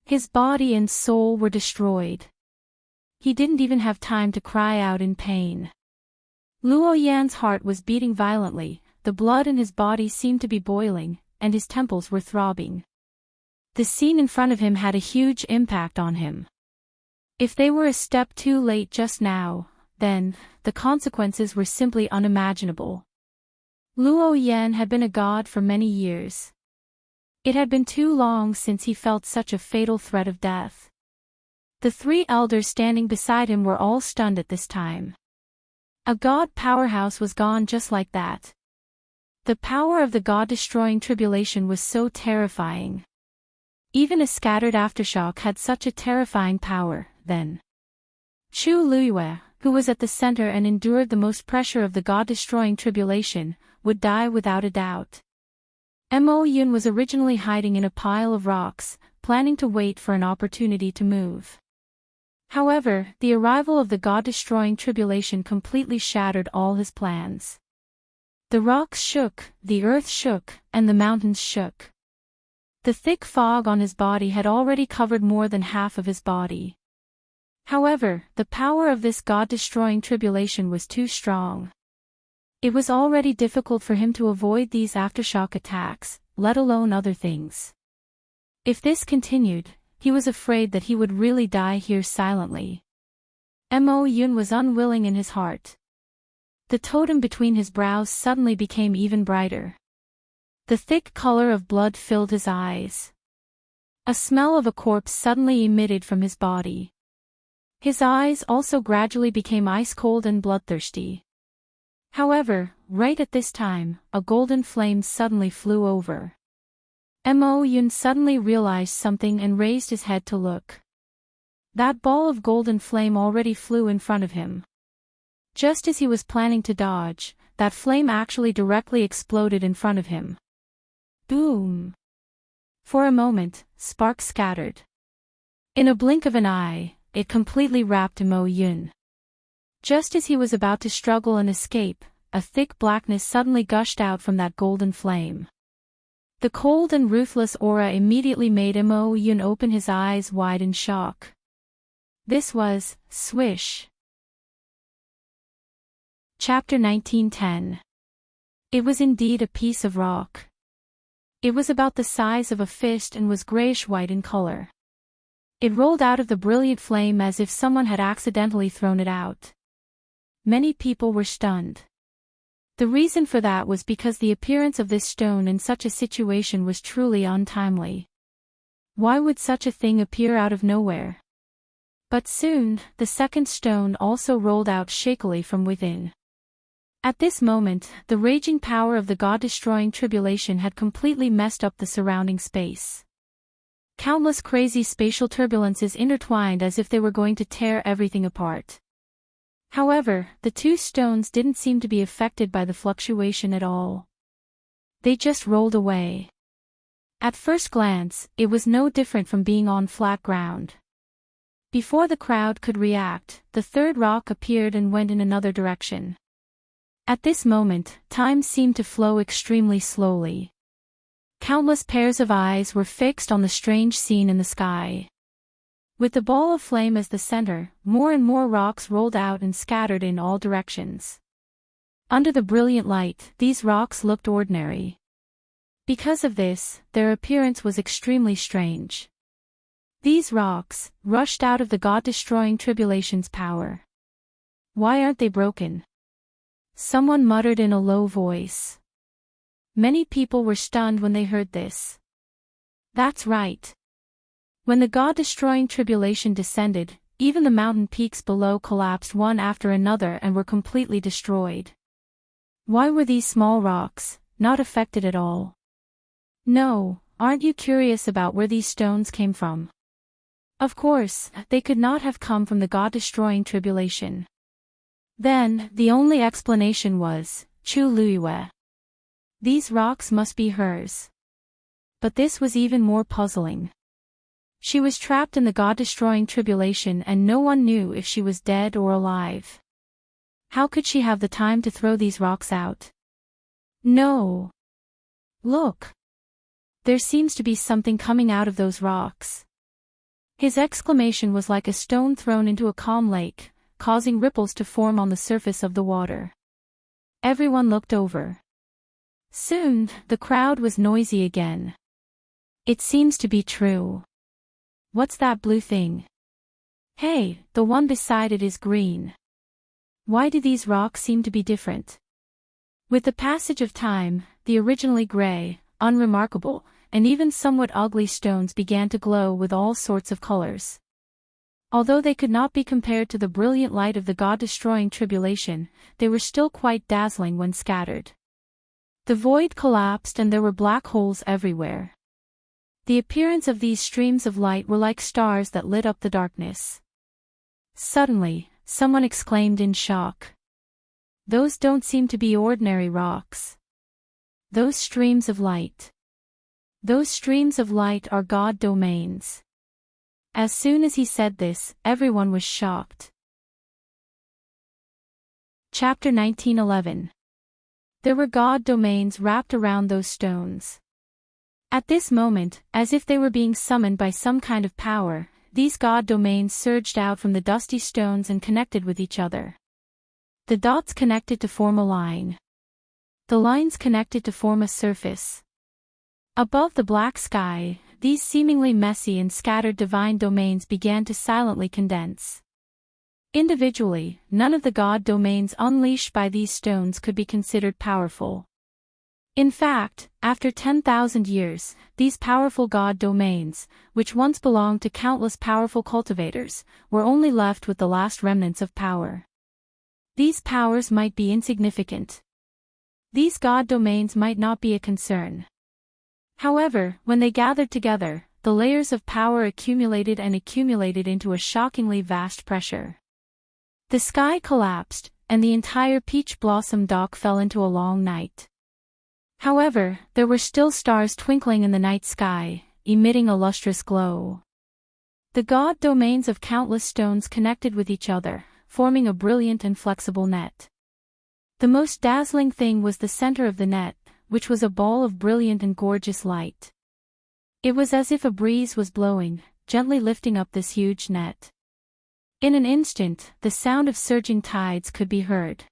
His body and soul were destroyed. He didn't even have time to cry out in pain. Luo Yan's heart was beating violently, the blood in his body seemed to be boiling, and his temples were throbbing. The scene in front of him had a huge impact on him. If they were a step too late just now, then, the consequences were simply unimaginable. Luo Yan had been a god for many years. It had been too long since he felt such a fatal threat of death. The 3 elders standing beside him were all stunned at this time. A god powerhouse was gone just like that. The power of the god-destroying tribulation was so terrifying. Even a scattered aftershock had such a terrifying power, then. Chu Luiyue, who was at the center and endured the most pressure of the god-destroying tribulation, would die without a doubt. Mo Yun was originally hiding in a pile of rocks, planning to wait for an opportunity to move. However, the arrival of the god-destroying tribulation completely shattered all his plans. The rocks shook, the earth shook, and the mountains shook. The thick fog on his body had already covered more than half of his body. However, the power of this god-destroying tribulation was too strong. It was already difficult for him to avoid these aftershock attacks, let alone other things. If this continued, he was afraid that he would really die here silently. Mo Yun was unwilling in his heart. The totem between his brows suddenly became even brighter. The thick color of blood filled his eyes. A smell of a corpse suddenly emitted from his body. His eyes also gradually became ice-cold and bloodthirsty. However, right at this time, a golden flame suddenly flew over. Mo Yun suddenly realized something and raised his head to look. That ball of golden flame already flew in front of him. Just as he was planning to dodge, that flame actually directly exploded in front of him. Boom! For a moment, sparks scattered. In a blink of an eye, it completely wrapped Mo Yun. Just as he was about to struggle and escape, a thick blackness suddenly gushed out from that golden flame. The cold and ruthless aura immediately made Mo Yun open his eyes wide in shock. This was, swish. Chapter 1910. It was indeed a piece of rock. It was about the size of a fist and was grayish-white in color. It rolled out of the brilliant flame as if someone had accidentally thrown it out. Many people were stunned. The reason for that was because the appearance of this stone in such a situation was truly untimely. Why would such a thing appear out of nowhere? But soon, the second stone also rolled out shakily from within. At this moment, the raging power of the God-destroying tribulation had completely messed up the surrounding space. Countless crazy spatial turbulences intertwined as if they were going to tear everything apart. However, the two stones didn't seem to be affected by the fluctuation at all. They just rolled away. At first glance, it was no different from being on flat ground. Before the crowd could react, the third rock appeared and went in another direction. At this moment, time seemed to flow extremely slowly. Countless pairs of eyes were fixed on the strange scene in the sky. With the ball of flame as the center, more and more rocks rolled out and scattered in all directions. Under the brilliant light, these rocks looked ordinary. Because of this, their appearance was extremely strange. These rocks, rushed out of the God-destroying tribulation's power. Why aren't they broken? Someone muttered in a low voice. Many people were stunned when they heard this. That's right. When the God-destroying tribulation descended, even the mountain peaks below collapsed one after another and were completely destroyed. Why were these small rocks not affected at all? No, aren't you curious about where these stones came from? Of course, they could not have come from the God-destroying tribulation. Then, the only explanation was, Chu Luiyue. These rocks must be hers. But this was even more puzzling. She was trapped in the God-destroying tribulation and no one knew if she was dead or alive. How could she have the time to throw these rocks out? No. Look. There seems to be something coming out of those rocks. His exclamation was like a stone thrown into a calm lake, causing ripples to form on the surface of the water. Everyone looked over. Soon, the crowd was noisy again. It seems to be true. What's that blue thing? Hey, the one beside it is green. Why do these rocks seem to be different? With the passage of time, the originally gray, unremarkable, and even somewhat ugly stones began to glow with all sorts of colors. Although they could not be compared to the brilliant light of the God-destroying tribulation, they were still quite dazzling when scattered. The void collapsed and there were black holes everywhere. The appearance of these streams of light were like stars that lit up the darkness. Suddenly, someone exclaimed in shock. Those don't seem to be ordinary rocks. Those streams of light. Those streams of light are God domains. As soon as he said this, everyone was shocked. Chapter 1911. There were God domains wrapped around those stones. At this moment, as if they were being summoned by some kind of power, these God domains surged out from the dusty stones and connected with each other. The dots connected to form a line. The lines connected to form a surface. Above the black sky, these seemingly messy and scattered divine domains began to silently condense. Individually, none of the God domains unleashed by these stones could be considered powerful. In fact, after 10,000 years, these powerful God domains, which once belonged to countless powerful cultivators, were only left with the last remnants of power. These powers might be insignificant. These God domains might not be a concern. However, when they gathered together, the layers of power accumulated and accumulated into a shockingly vast pressure. The sky collapsed, and the entire peach blossom dock fell into a long night. However, there were still stars twinkling in the night sky, emitting a lustrous glow. The God domains of countless stones connected with each other, forming a brilliant and flexible net. The most dazzling thing was the center of the net, which was a ball of brilliant and gorgeous light. It was as if a breeze was blowing, gently lifting up this huge net. In an instant, the sound of surging tides could be heard.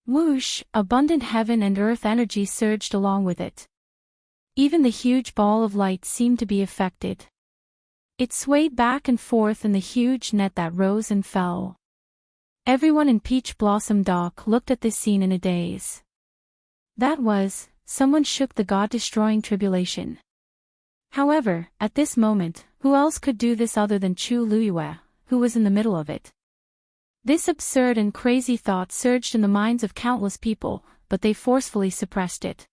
Whoosh, abundant heaven and earth energy surged along with it. Even the huge ball of light seemed to be affected. It swayed back and forth in the huge net that rose and fell. Everyone in Peach Blossom Dock looked at this scene in a daze. That was, someone shook the God-destroying tribulation. However, at this moment, who else could do this other than Chu Luyue, who was in the middle of it? This absurd and crazy thought surged in the minds of countless people, but they forcefully suppressed it.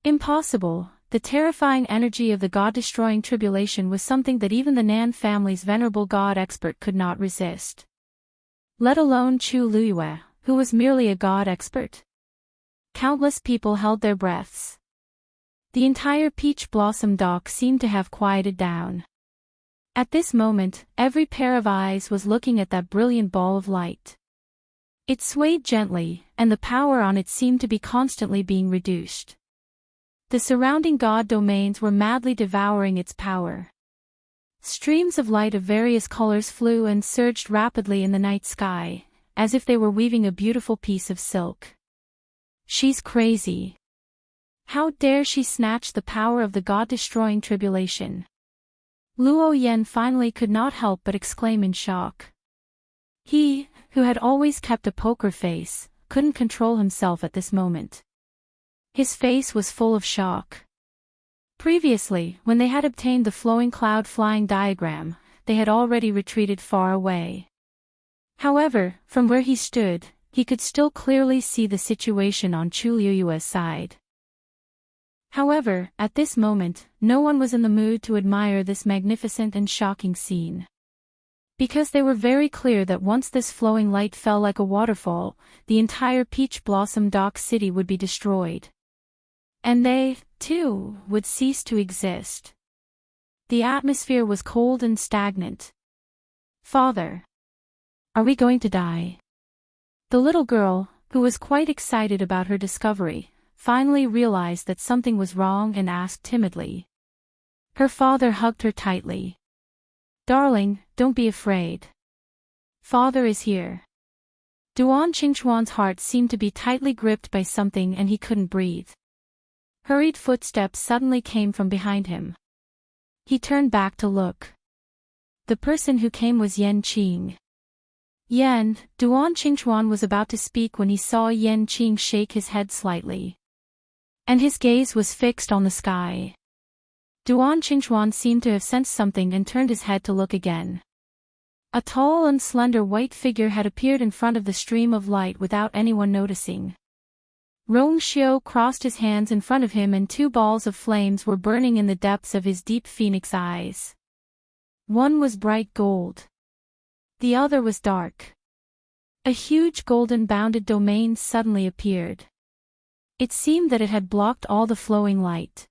Impossible. The terrifying energy of the God-destroying tribulation was something that even the Nan family's venerable God expert could not resist. Let alone Chu Luyue, who was merely a God expert. Countless people held their breaths. The entire Peach Blossom Dock seemed to have quieted down. At this moment, every pair of eyes was looking at that brilliant ball of light. It swayed gently, and the power on it seemed to be constantly being reduced. The surrounding God domains were madly devouring its power. Streams of light of various colors flew and surged rapidly in the night sky, as if they were weaving a beautiful piece of silk. She's crazy. How dare she snatch the power of the God-destroying tribulation? Luo Yan finally could not help but exclaim in shock. He, who had always kept a poker face, couldn't control himself at this moment. His face was full of shock. Previously, when they had obtained the flowing cloud flying diagram, they had already retreated far away. However, from where he stood, he could still clearly see the situation on Chu Luyue's side. However, at this moment, no one was in the mood to admire this magnificent and shocking scene. Because they were very clear that once this flowing light fell like a waterfall, the entire Peach Blossom Dock city would be destroyed. And they, too, would cease to exist. The atmosphere was cold and stagnant. Father. Are we going to die? The little girl, who was quite excited about her discovery, finally realized that something was wrong and asked timidly. Her father hugged her tightly. Darling, don't be afraid. Father is here. Duan Qingchuan's heart seemed to be tightly gripped by something and he couldn't breathe. Hurried footsteps suddenly came from behind him. He turned back to look. The person who came was Yan Qing. Yan, Duan Qingchuan was about to speak when he saw Yan Qing shake his head slightly. And his gaze was fixed on the sky. Duan Qingchuan seemed to have sensed something and turned his head to look again. A tall and slender white figure had appeared in front of the stream of light without anyone noticing. Rong Xiu crossed his hands in front of him and two balls of flames were burning in the depths of his deep phoenix eyes. One was bright gold. The other was dark. A huge golden bounded domain suddenly appeared. It seemed that it had blocked all the flowing light.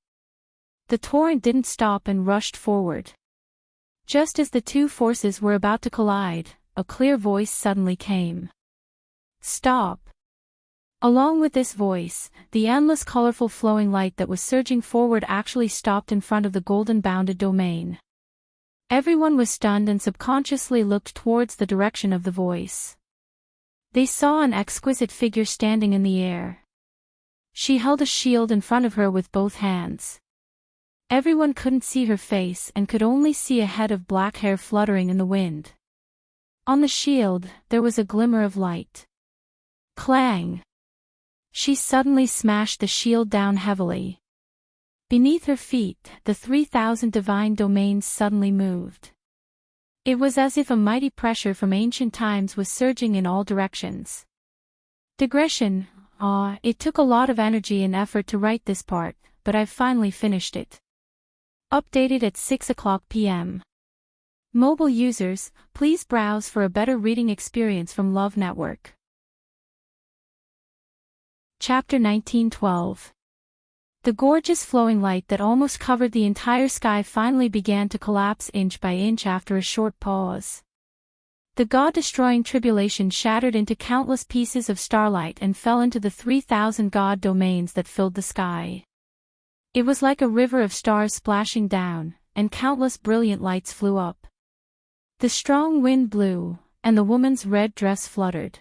The torrent didn't stop and rushed forward. Just as the two forces were about to collide, a clear voice suddenly came. Stop. Along with this voice, the endless colorful flowing light that was surging forward actually stopped in front of the golden bounded domain. Everyone was stunned and subconsciously looked towards the direction of the voice. They saw an exquisite figure standing in the air. She held a shield in front of her with both hands. Everyone couldn't see her face and could only see a head of black hair fluttering in the wind. On the shield, there was a glimmer of light. Clang! She suddenly smashed the shield down heavily. Beneath her feet, the 3,000 divine domains suddenly moved. It was as if a mighty pressure from ancient times was surging in all directions. Digression. It took a lot of energy and effort to write this part, but I've finally finished it. Updated at 6:00 p.m. Mobile users, please browse for a better reading experience from Love Network. Chapter 1912. The gorgeous flowing light that almost covered the entire sky finally began to collapse inch by inch after a short pause. The god-destroying tribulation shattered into countless pieces of starlight and fell into the 3,000 god domains that filled the sky. It was like a river of stars splashing down, and countless brilliant lights flew up. The strong wind blew, and the woman's red dress fluttered.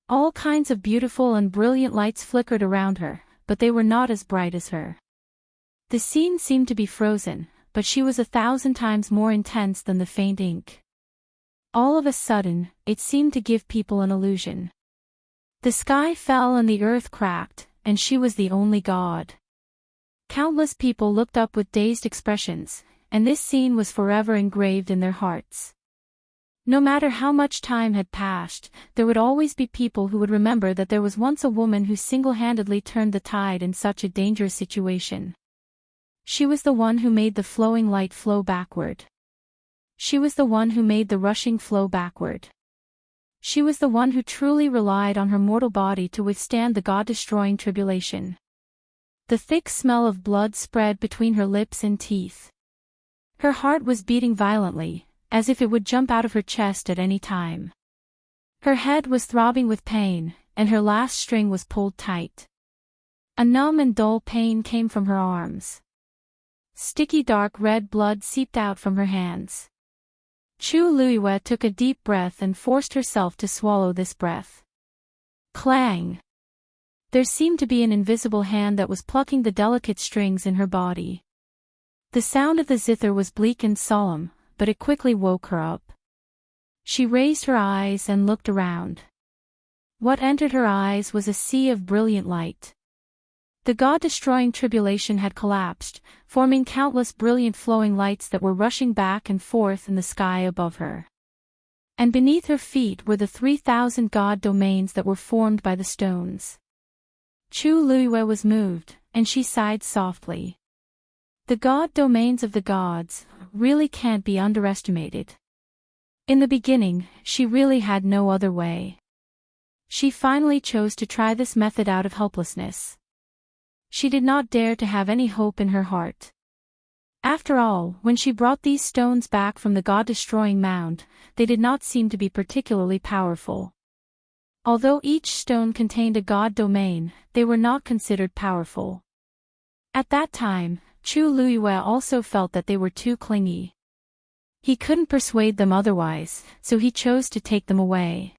All kinds of beautiful and brilliant lights flickered around her, but they were not as bright as her. The scene seemed to be frozen, but she was 1,000 times more intense than the faint ink. All of a sudden, it seemed to give people an illusion. The sky fell and the earth cracked, and she was the only god. Countless people looked up with dazed expressions, and this scene was forever engraved in their hearts. No matter how much time had passed, there would always be people who would remember that there was once a woman who single-handedly turned the tide in such a dangerous situation. She was the one who made the flowing light flow backward. She was the one who made the rushing flow backward. She was the one who truly relied on her mortal body to withstand the god-destroying tribulation. The thick smell of blood spread between her lips and teeth. Her heart was beating violently, as if it would jump out of her chest at any time. Her head was throbbing with pain, and her last string was pulled tight. A numb and dull pain came from her arms. Sticky dark red blood seeped out from her hands. Chu Luiyue took a deep breath and forced herself to swallow this breath. Clang! There seemed to be an invisible hand that was plucking the delicate strings in her body. The sound of the zither was bleak and solemn, but it quickly woke her up. She raised her eyes and looked around. What entered her eyes was a sea of brilliant light. The god-destroying tribulation had collapsed, forming countless brilliant flowing lights that were rushing back and forth in the sky above her. And beneath her feet were the 3,000 god domains that were formed by the stones. Chu Luiyue was moved, and she sighed softly. The god domains of the gods really can't be underestimated. In the beginning, she really had no other way. She finally chose to try this method out of helplessness. She did not dare to have any hope in her heart. After all, when she brought these stones back from the god-destroying mound, they did not seem to be particularly powerful. Although each stone contained a god domain, they were not considered powerful. At that time, Chu Luiyue also felt that they were too clingy. He couldn't persuade them otherwise, so he chose to take them away.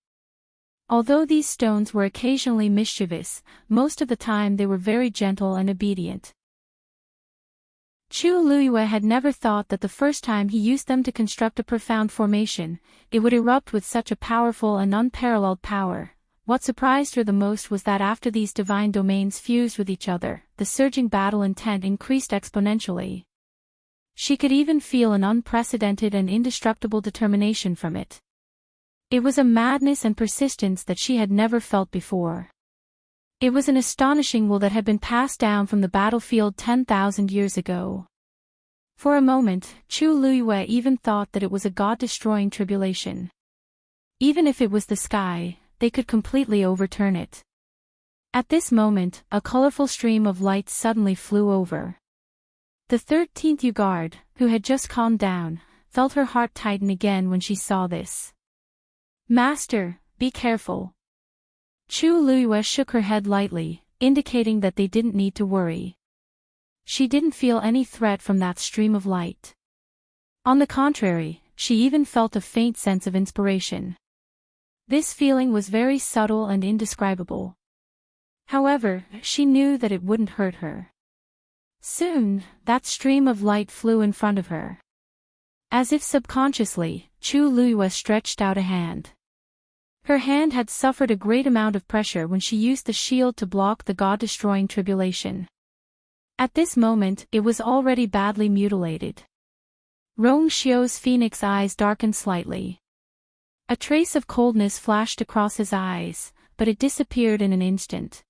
Although these stones were occasionally mischievous, most of the time they were very gentle and obedient. Chu Luiyue had never thought that the first time he used them to construct a profound formation, it would erupt with such a powerful and unparalleled power. What surprised her the most was that after these divine domains fused with each other, the surging battle intent increased exponentially. She could even feel an unprecedented and indestructible determination from it. It was a madness and persistence that she had never felt before. It was an astonishing will that had been passed down from the battlefield 10,000 years ago. For a moment, Chu Luiyue even thought that it was a god-destroying tribulation. Even if it was the sky, they could completely overturn it. At this moment, a colorful stream of light suddenly flew over. The 13th Yu-guard, who had just calmed down, felt her heart tighten again when she saw this. Master, be careful. Chu Luiyue shook her head lightly, indicating that they didn't need to worry. She didn't feel any threat from that stream of light. On the contrary, she even felt a faint sense of inspiration. This feeling was very subtle and indescribable. However, she knew that it wouldn't hurt her. Soon, that stream of light flew in front of her. As if subconsciously, Chu Luiyue stretched out a hand. Her hand had suffered a great amount of pressure when she used the shield to block the god-destroying tribulation. At this moment, it was already badly mutilated. Rong Xiu's phoenix eyes darkened slightly. A trace of coldness flashed across his eyes, but it disappeared in an instant.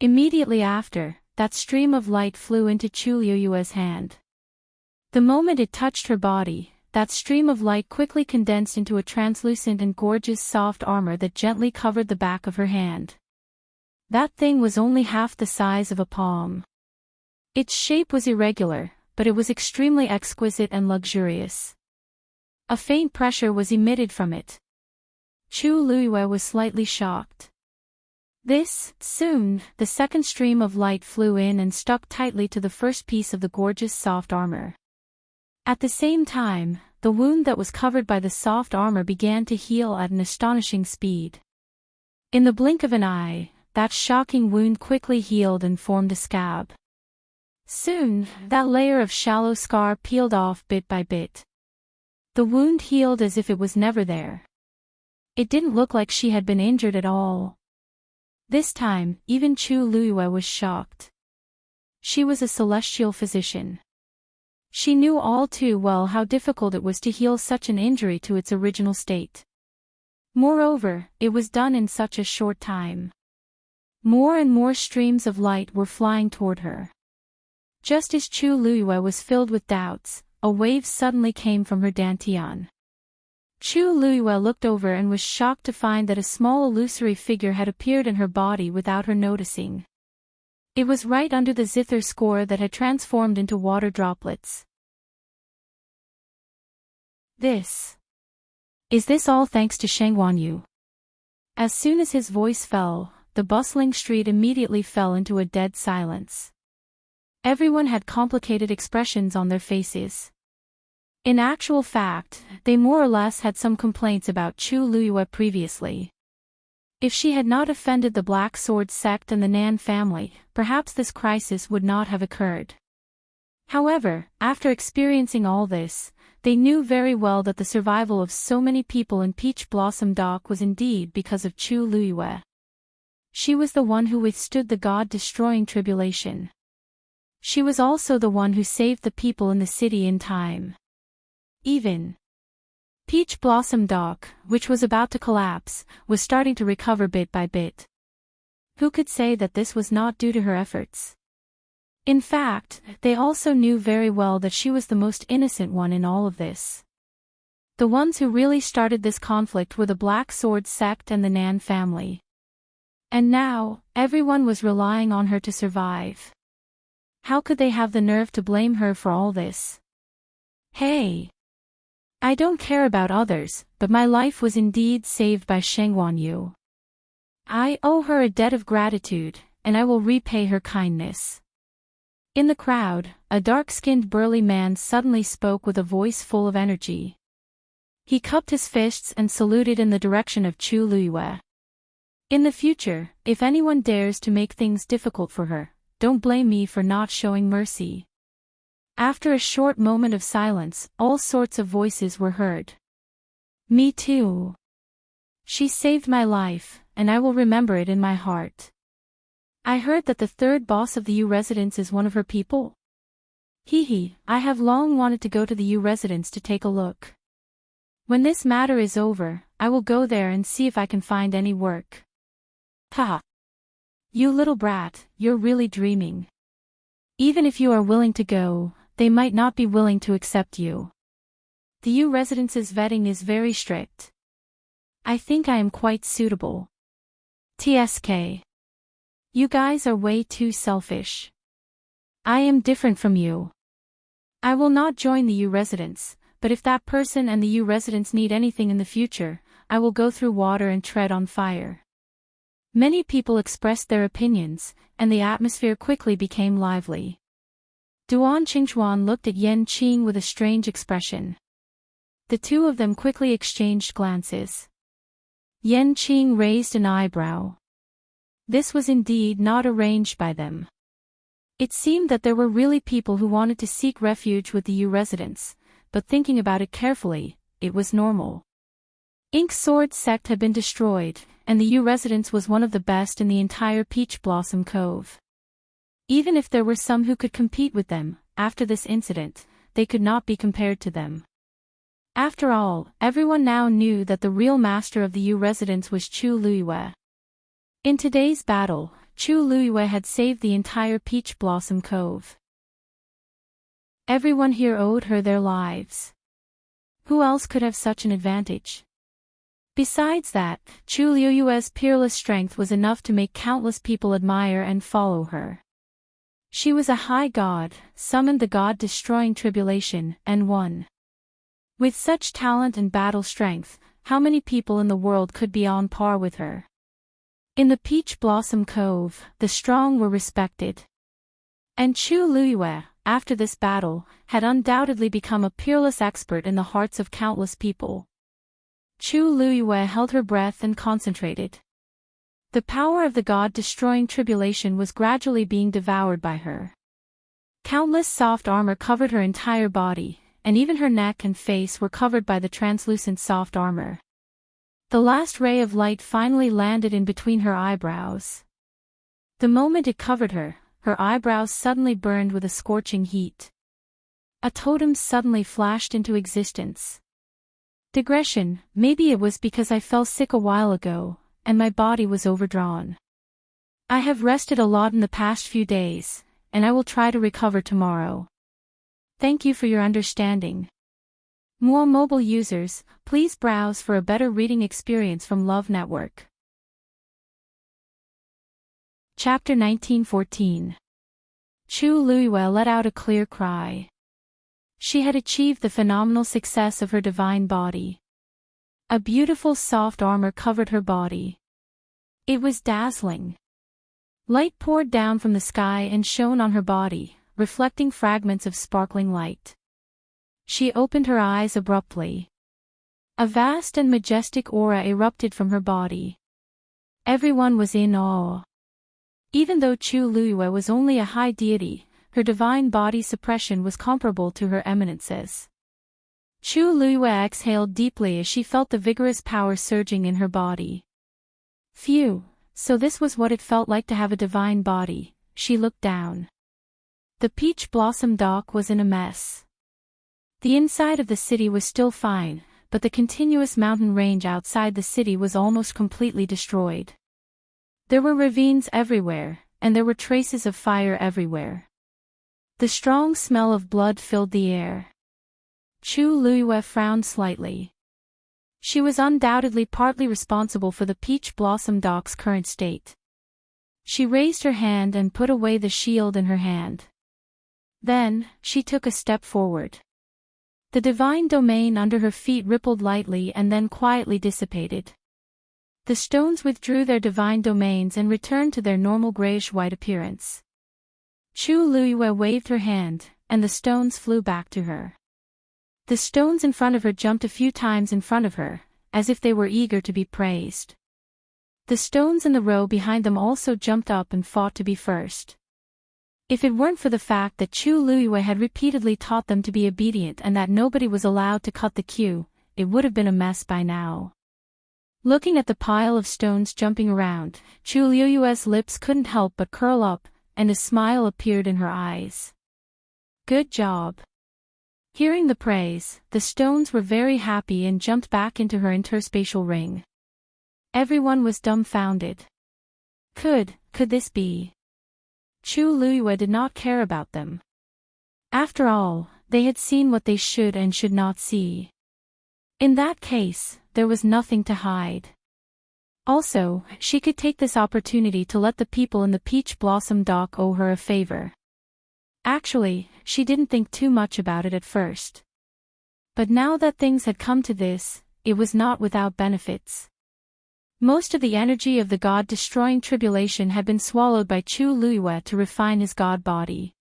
Immediately after, that stream of light flew into Chu Luiyue's hand. The moment it touched her body, that stream of light quickly condensed into a translucent and gorgeous soft armor that gently covered the back of her hand. That thing was only half the size of a palm. Its shape was irregular, but it was extremely exquisite and luxurious. A faint pressure was emitted from it. Chu Luiyue was slightly shocked. Soon, the second stream of light flew in and stuck tightly to the first piece of the gorgeous soft armor. At the same time, the wound that was covered by the soft armor began to heal at an astonishing speed. In the blink of an eye, that shocking wound quickly healed and formed a scab. Soon, that layer of shallow scar peeled off bit by bit. The wound healed as if it was never there. It didn't look like she had been injured at all. This time, even Chu Luiyue was shocked. She was a celestial physician. She knew all too well how difficult it was to heal such an injury to its original state. Moreover, it was done in such a short time. More and more streams of light were flying toward her. Just as Chu Luiyue was filled with doubts, a wave suddenly came from her dantian. Chu Luiyue looked over and was shocked to find that a small illusory figure had appeared in her body without her noticing. It was right under the zither score that had transformed into water droplets. Is this all thanks to Sheng Wanyu? As soon as his voice fell, the bustling street immediately fell into a dead silence. Everyone had complicated expressions on their faces. In actual fact, they more or less had some complaints about Chu Luiyue previously. If she had not offended the Black Sword sect and the Nan family, perhaps this crisis would not have occurred. However, after experiencing all this, they knew very well that the survival of so many people in Peach Blossom Dock was indeed because of Chu Luiyue. She was the one who withstood the God-destroying tribulation. She was also the one who saved the people in the city in time. Even Peach Blossom Dock, which was about to collapse, was starting to recover bit by bit. Who could say that this was not due to her efforts? In fact, they also knew very well that she was the most innocent one in all of this. The ones who really started this conflict were the Black Sword sect and the Nan family. And now, everyone was relying on her to survive. How could they have the nerve to blame her for all this? Hey! I don't care about others, but my life was indeed saved by Sheng Wanyu. I owe her a debt of gratitude, and I will repay her kindness. In the crowd, a dark-skinned burly man suddenly spoke with a voice full of energy. He cupped his fists and saluted in the direction of Chu Luiyue. In the future, if anyone dares to make things difficult for her, don't blame me for not showing mercy. After a short moment of silence, all sorts of voices were heard. Me too. She saved my life, and I will remember it in my heart. I heard that the third boss of the U residence is one of her people. I have long wanted to go to the U residence to take a look. When this matter is over, I will go there and see if I can find any work. Ha! You little brat, you're really dreaming. Even if you are willing to go, they might not be willing to accept you. The U residence's vetting is very strict. I think I am quite suitable. TSK. You guys are way too selfish. I am different from you. I will not join the U residence, but if that person and the U residence need anything in the future, I will go through water and tread on fire. Many people expressed their opinions, and the atmosphere quickly became lively. Duan Qingchuan looked at Yan Qing with a strange expression. The two of them quickly exchanged glances. Yan Qing raised an eyebrow. This was indeed not arranged by them. It seemed that there were really people who wanted to seek refuge with the U residents, but thinking about it carefully, it was normal. Ink Sword sect had been destroyed, and the U residence was one of the best in the entire Peach Blossom Cove. Even if there were some who could compete with them, after this incident, they could not be compared to them. After all, everyone now knew that the real master of the U residence was Chu Luiyue. In today's battle, Chu Luiyue had saved the entire Peach Blossom Cove. Everyone here owed her their lives. Who else could have such an advantage? Besides that, Chu Luiyue's peerless strength was enough to make countless people admire and follow her. She was a high god, summoned the god-destroying tribulation, and won. With such talent and battle strength, how many people in the world could be on par with her? In the Peach Blossom Cove, the strong were respected. And Chu Luiyue, after this battle, had undoubtedly become a peerless expert in the hearts of countless people. Chu Luiyue held her breath and concentrated. The power of the God-destroying tribulation was gradually being devoured by her. Countless soft armor covered her entire body, and even her neck and face were covered by the translucent soft armor. The last ray of light finally landed in between her eyebrows. The moment it covered her, her eyebrows suddenly burned with a scorching heat. A totem suddenly flashed into existence. Digression, maybe it was because I fell sick a while ago, and my body was overdrawn. I have rested a lot in the past few days, and I will try to recover tomorrow. Thank you for your understanding. More mobile users, please browse for a better reading experience from Love Network. Chapter 1914. Chu Luiyue let out a clear cry. She had achieved the phenomenal success of her divine body. A beautiful soft armor covered her body. It was dazzling. Light poured down from the sky and shone on her body, reflecting fragments of sparkling light. She opened her eyes abruptly. A vast and majestic aura erupted from her body. Everyone was in awe. Even though Chu Luiyue was only a high deity, her divine body suppression was comparable to her eminence's. Chu Luiyue exhaled deeply as she felt the vigorous power surging in her body. Phew, so this was what it felt like to have a divine body. She looked down. The Peach Blossom Dock was in a mess. The inside of the city was still fine, but the continuous mountain range outside the city was almost completely destroyed. There were ravines everywhere, and there were traces of fire everywhere. The strong smell of blood filled the air. Chu Luiyue frowned slightly. She was undoubtedly partly responsible for the Peach Blossom Dock's current state. She raised her hand and put away the shield in her hand. Then, she took a step forward. The divine domain under her feet rippled lightly and then quietly dissipated. The stones withdrew their divine domains and returned to their normal grayish-white appearance. Chu Luiyue waved her hand, and the stones flew back to her. The stones in front of her jumped a few times in front of her, as if they were eager to be praised. The stones in the row behind them also jumped up and fought to be first. If it weren't for the fact that Chu Luiyue had repeatedly taught them to be obedient and that nobody was allowed to cut the queue, it would have been a mess by now. Looking at the pile of stones jumping around, Chu Luiyue's lips couldn't help but curl up, and a smile appeared in her eyes. Good job. Hearing the praise, the stones were very happy and jumped back into her interspatial ring. Everyone was dumbfounded. Could this be? Chu Luiyue did not care about them. After all, they had seen what they should and should not see. In that case, there was nothing to hide. Also, she could take this opportunity to let the people in the Peach Blossom Dock owe her a favor. Actually, she didn't think too much about it at first. But now that things had come to this, it was not without benefits. Most of the energy of the God-destroying tribulation had been swallowed by Chu Luiyue to refine his god body.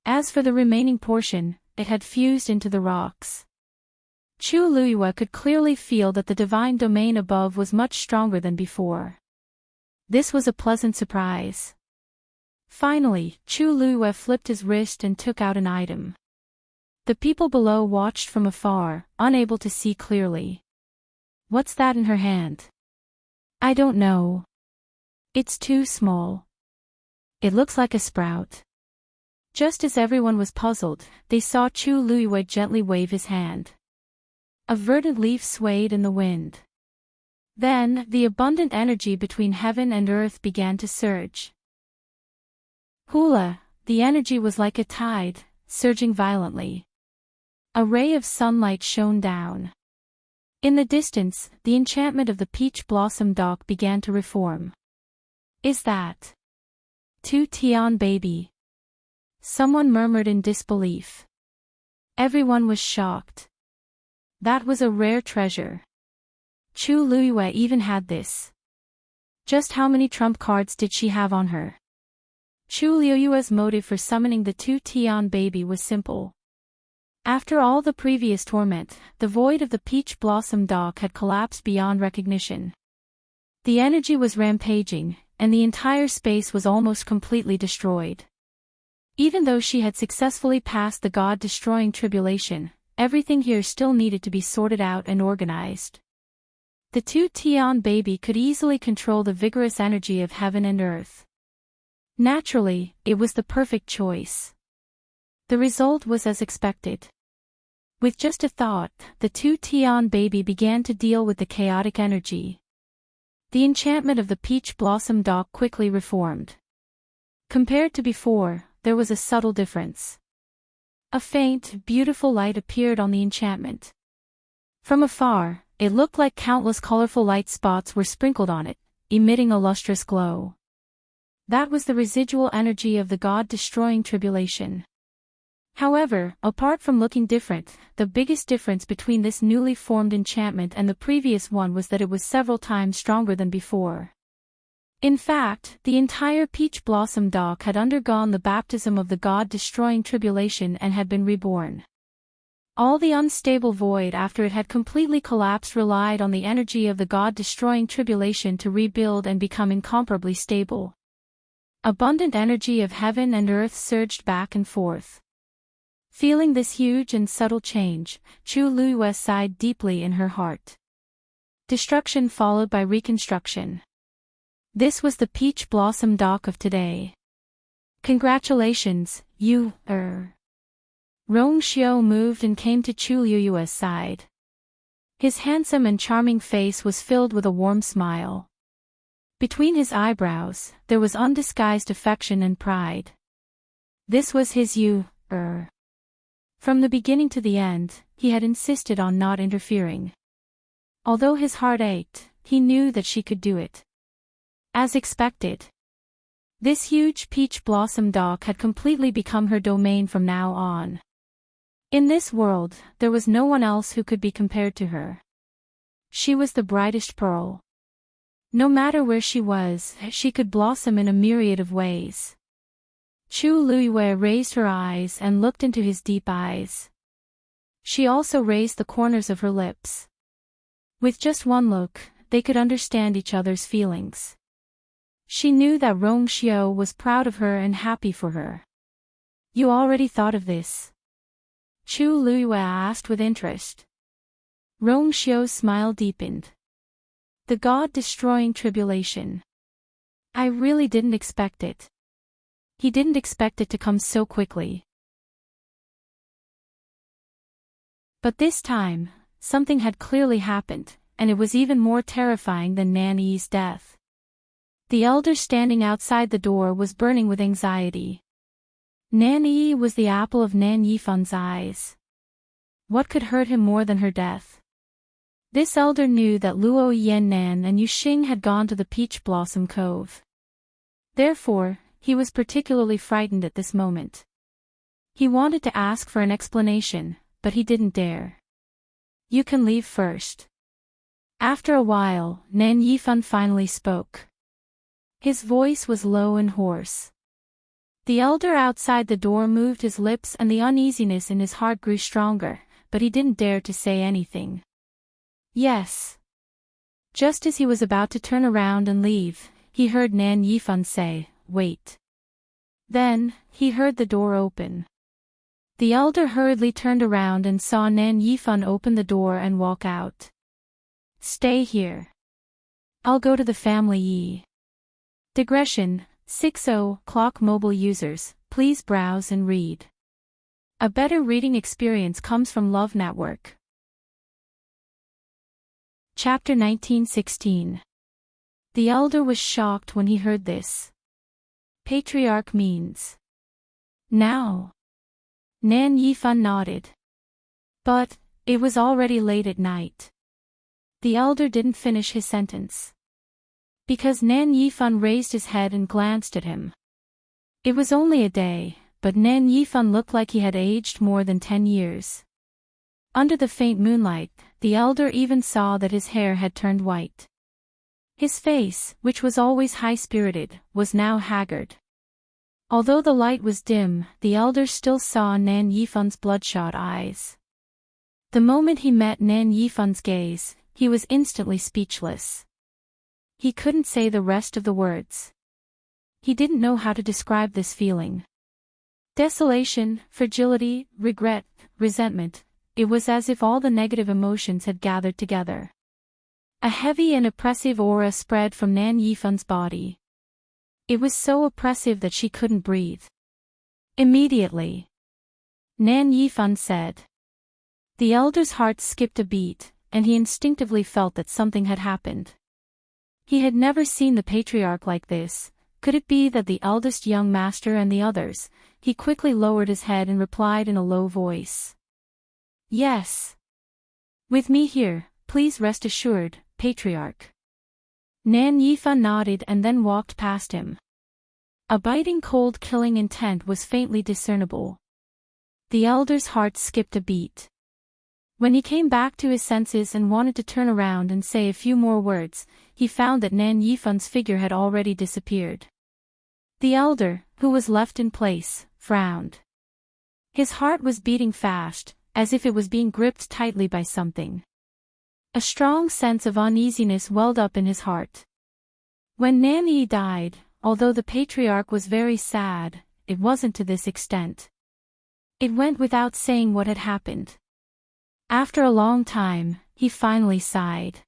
As for the remaining portion, it had fused into the rocks. Chu Luiyue could clearly feel that the divine domain above was much stronger than before. This was a pleasant surprise. Finally, Chu Luiyue flipped his wrist and took out an item. The people below watched from afar, unable to see clearly. What's that in her hand? I don't know. It's too small. It looks like a sprout. Just as everyone was puzzled, they saw Chu Luiyue gently wave his hand. A verdant leaf swayed in the wind. Then, the abundant energy between heaven and earth began to surge. Hula, the energy was like a tide, surging violently. A ray of sunlight shone down. In the distance, the enchantment of the Peach Blossom Dock began to reform. Is that Tu Tian baby? Someone murmured in disbelief. Everyone was shocked. That was a rare treasure. Chu Luiyue even had this. Just how many trump cards did she have on her? Chu Luiyue's motive for summoning the two Tian baby was simple. After all the previous torment, the void of the peach blossom dock had collapsed beyond recognition. The energy was rampaging, and the entire space was almost completely destroyed. Even though she had successfully passed the God-destroying tribulation, everything here still needed to be sorted out and organized. The two Tian baby could easily control the vigorous energy of heaven and earth. Naturally, it was the perfect choice. The result was as expected. With just a thought, the two Tian baby began to deal with the chaotic energy. The enchantment of the peach blossom dock quickly reformed. Compared to before, there was a subtle difference. A faint, beautiful light appeared on the enchantment. From afar, it looked like countless colorful light spots were sprinkled on it, emitting a lustrous glow. That was the residual energy of the God-destroying tribulation. However, apart from looking different, the biggest difference between this newly formed enchantment and the previous one was that it was several times stronger than before. In fact, the entire peach blossom dock had undergone the baptism of the God-destroying tribulation and had been reborn. All the unstable void after it had completely collapsed relied on the energy of the God-destroying tribulation to rebuild and become incomparably stable. Abundant energy of heaven and earth surged back and forth. Feeling this huge and subtle change, Chu Luiyue sighed deeply in her heart. Destruction followed by reconstruction. This was the peach blossom dock of today. Congratulations, you, Rong Xiao moved and came to Chu Luiyue's side. His handsome and charming face was filled with a warm smile. Between his eyebrows, there was undisguised affection and pride. This was his From the beginning to the end, he had insisted on not interfering. Although his heart ached, he knew that she could do it. As expected. This huge peach blossom dock had completely become her domain from now on. In this world, there was no one else who could be compared to her. She was the brightest pearl. No matter where she was, she could blossom in a myriad of ways. Chu Luiyue raised her eyes and looked into his deep eyes. She also raised the corners of her lips. With just one look, they could understand each other's feelings. She knew that Rong Xiao was proud of her and happy for her. You already thought of this? Chu Luiyue asked with interest. Rong Xiao's smile deepened. The God-destroying tribulation. I really didn't expect it. He didn't expect it to come so quickly. But this time, something had clearly happened, and it was even more terrifying than Nan Yi's death. The elder standing outside the door was burning with anxiety. Nan Yi was the apple of Nan Yifan's eyes. What could hurt him more than her death? This elder knew that Luo Yannan and Yu Xing had gone to the Peach Blossom Cove. Therefore, he was particularly frightened at this moment. He wanted to ask for an explanation, but he didn't dare. You can leave first. After a while, Nan Yifan finally spoke. His voice was low and hoarse. The elder outside the door moved his lips and the uneasiness in his heart grew stronger, but he didn't dare to say anything. Yes. Just as he was about to turn around and leave, he heard Nan Yifan say, wait. Then, he heard the door open. The elder hurriedly turned around and saw Nan Yifan open the door and walk out. Stay here. I'll go to the family Yi. Digression, 60 Clock mobile users, please browse and read. A better reading experience comes from Love Network. Chapter 1916. The elder was shocked when he heard this. Patriarch means. Now. Nan Yifan nodded. But, it was already late at night. The elder didn't finish his sentence. Because Nan Yifan raised his head and glanced at him. It was only a day, but Nan Yifan looked like he had aged more than 10 years. Under the faint moonlight, the elder even saw that his hair had turned white. His face, which was always high-spirited, was now haggard. Although the light was dim, the elder still saw Nan Yifun's bloodshot eyes. The moment he met Nan Yifun's gaze, he was instantly speechless. He couldn't say the rest of the words. He didn't know how to describe this feeling. Desolation, fragility, regret, resentment. It was as if all the negative emotions had gathered together. A heavy and oppressive aura spread from Nan Yifun's body. It was so oppressive that she couldn't breathe. Immediately, Nan Yifun said. The elder's heart skipped a beat, and he instinctively felt that something had happened. He had never seen the patriarch like this. Could it be that the eldest young master and the others? He quickly lowered his head and replied in a low voice. Yes. With me here, please rest assured, patriarch. Nan Yifun nodded and then walked past him. A biting cold killing intent was faintly discernible. The elder's heart skipped a beat. When he came back to his senses and wanted to turn around and say a few more words, he found that Nan Yifun's figure had already disappeared. The elder, who was left in place, frowned. His heart was beating fast, as if it was being gripped tightly by something. A strong sense of uneasiness welled up in his heart. When Nan Yi died, although the patriarch was very sad, it wasn't to this extent. It went without saying what had happened. After a long time, he finally sighed.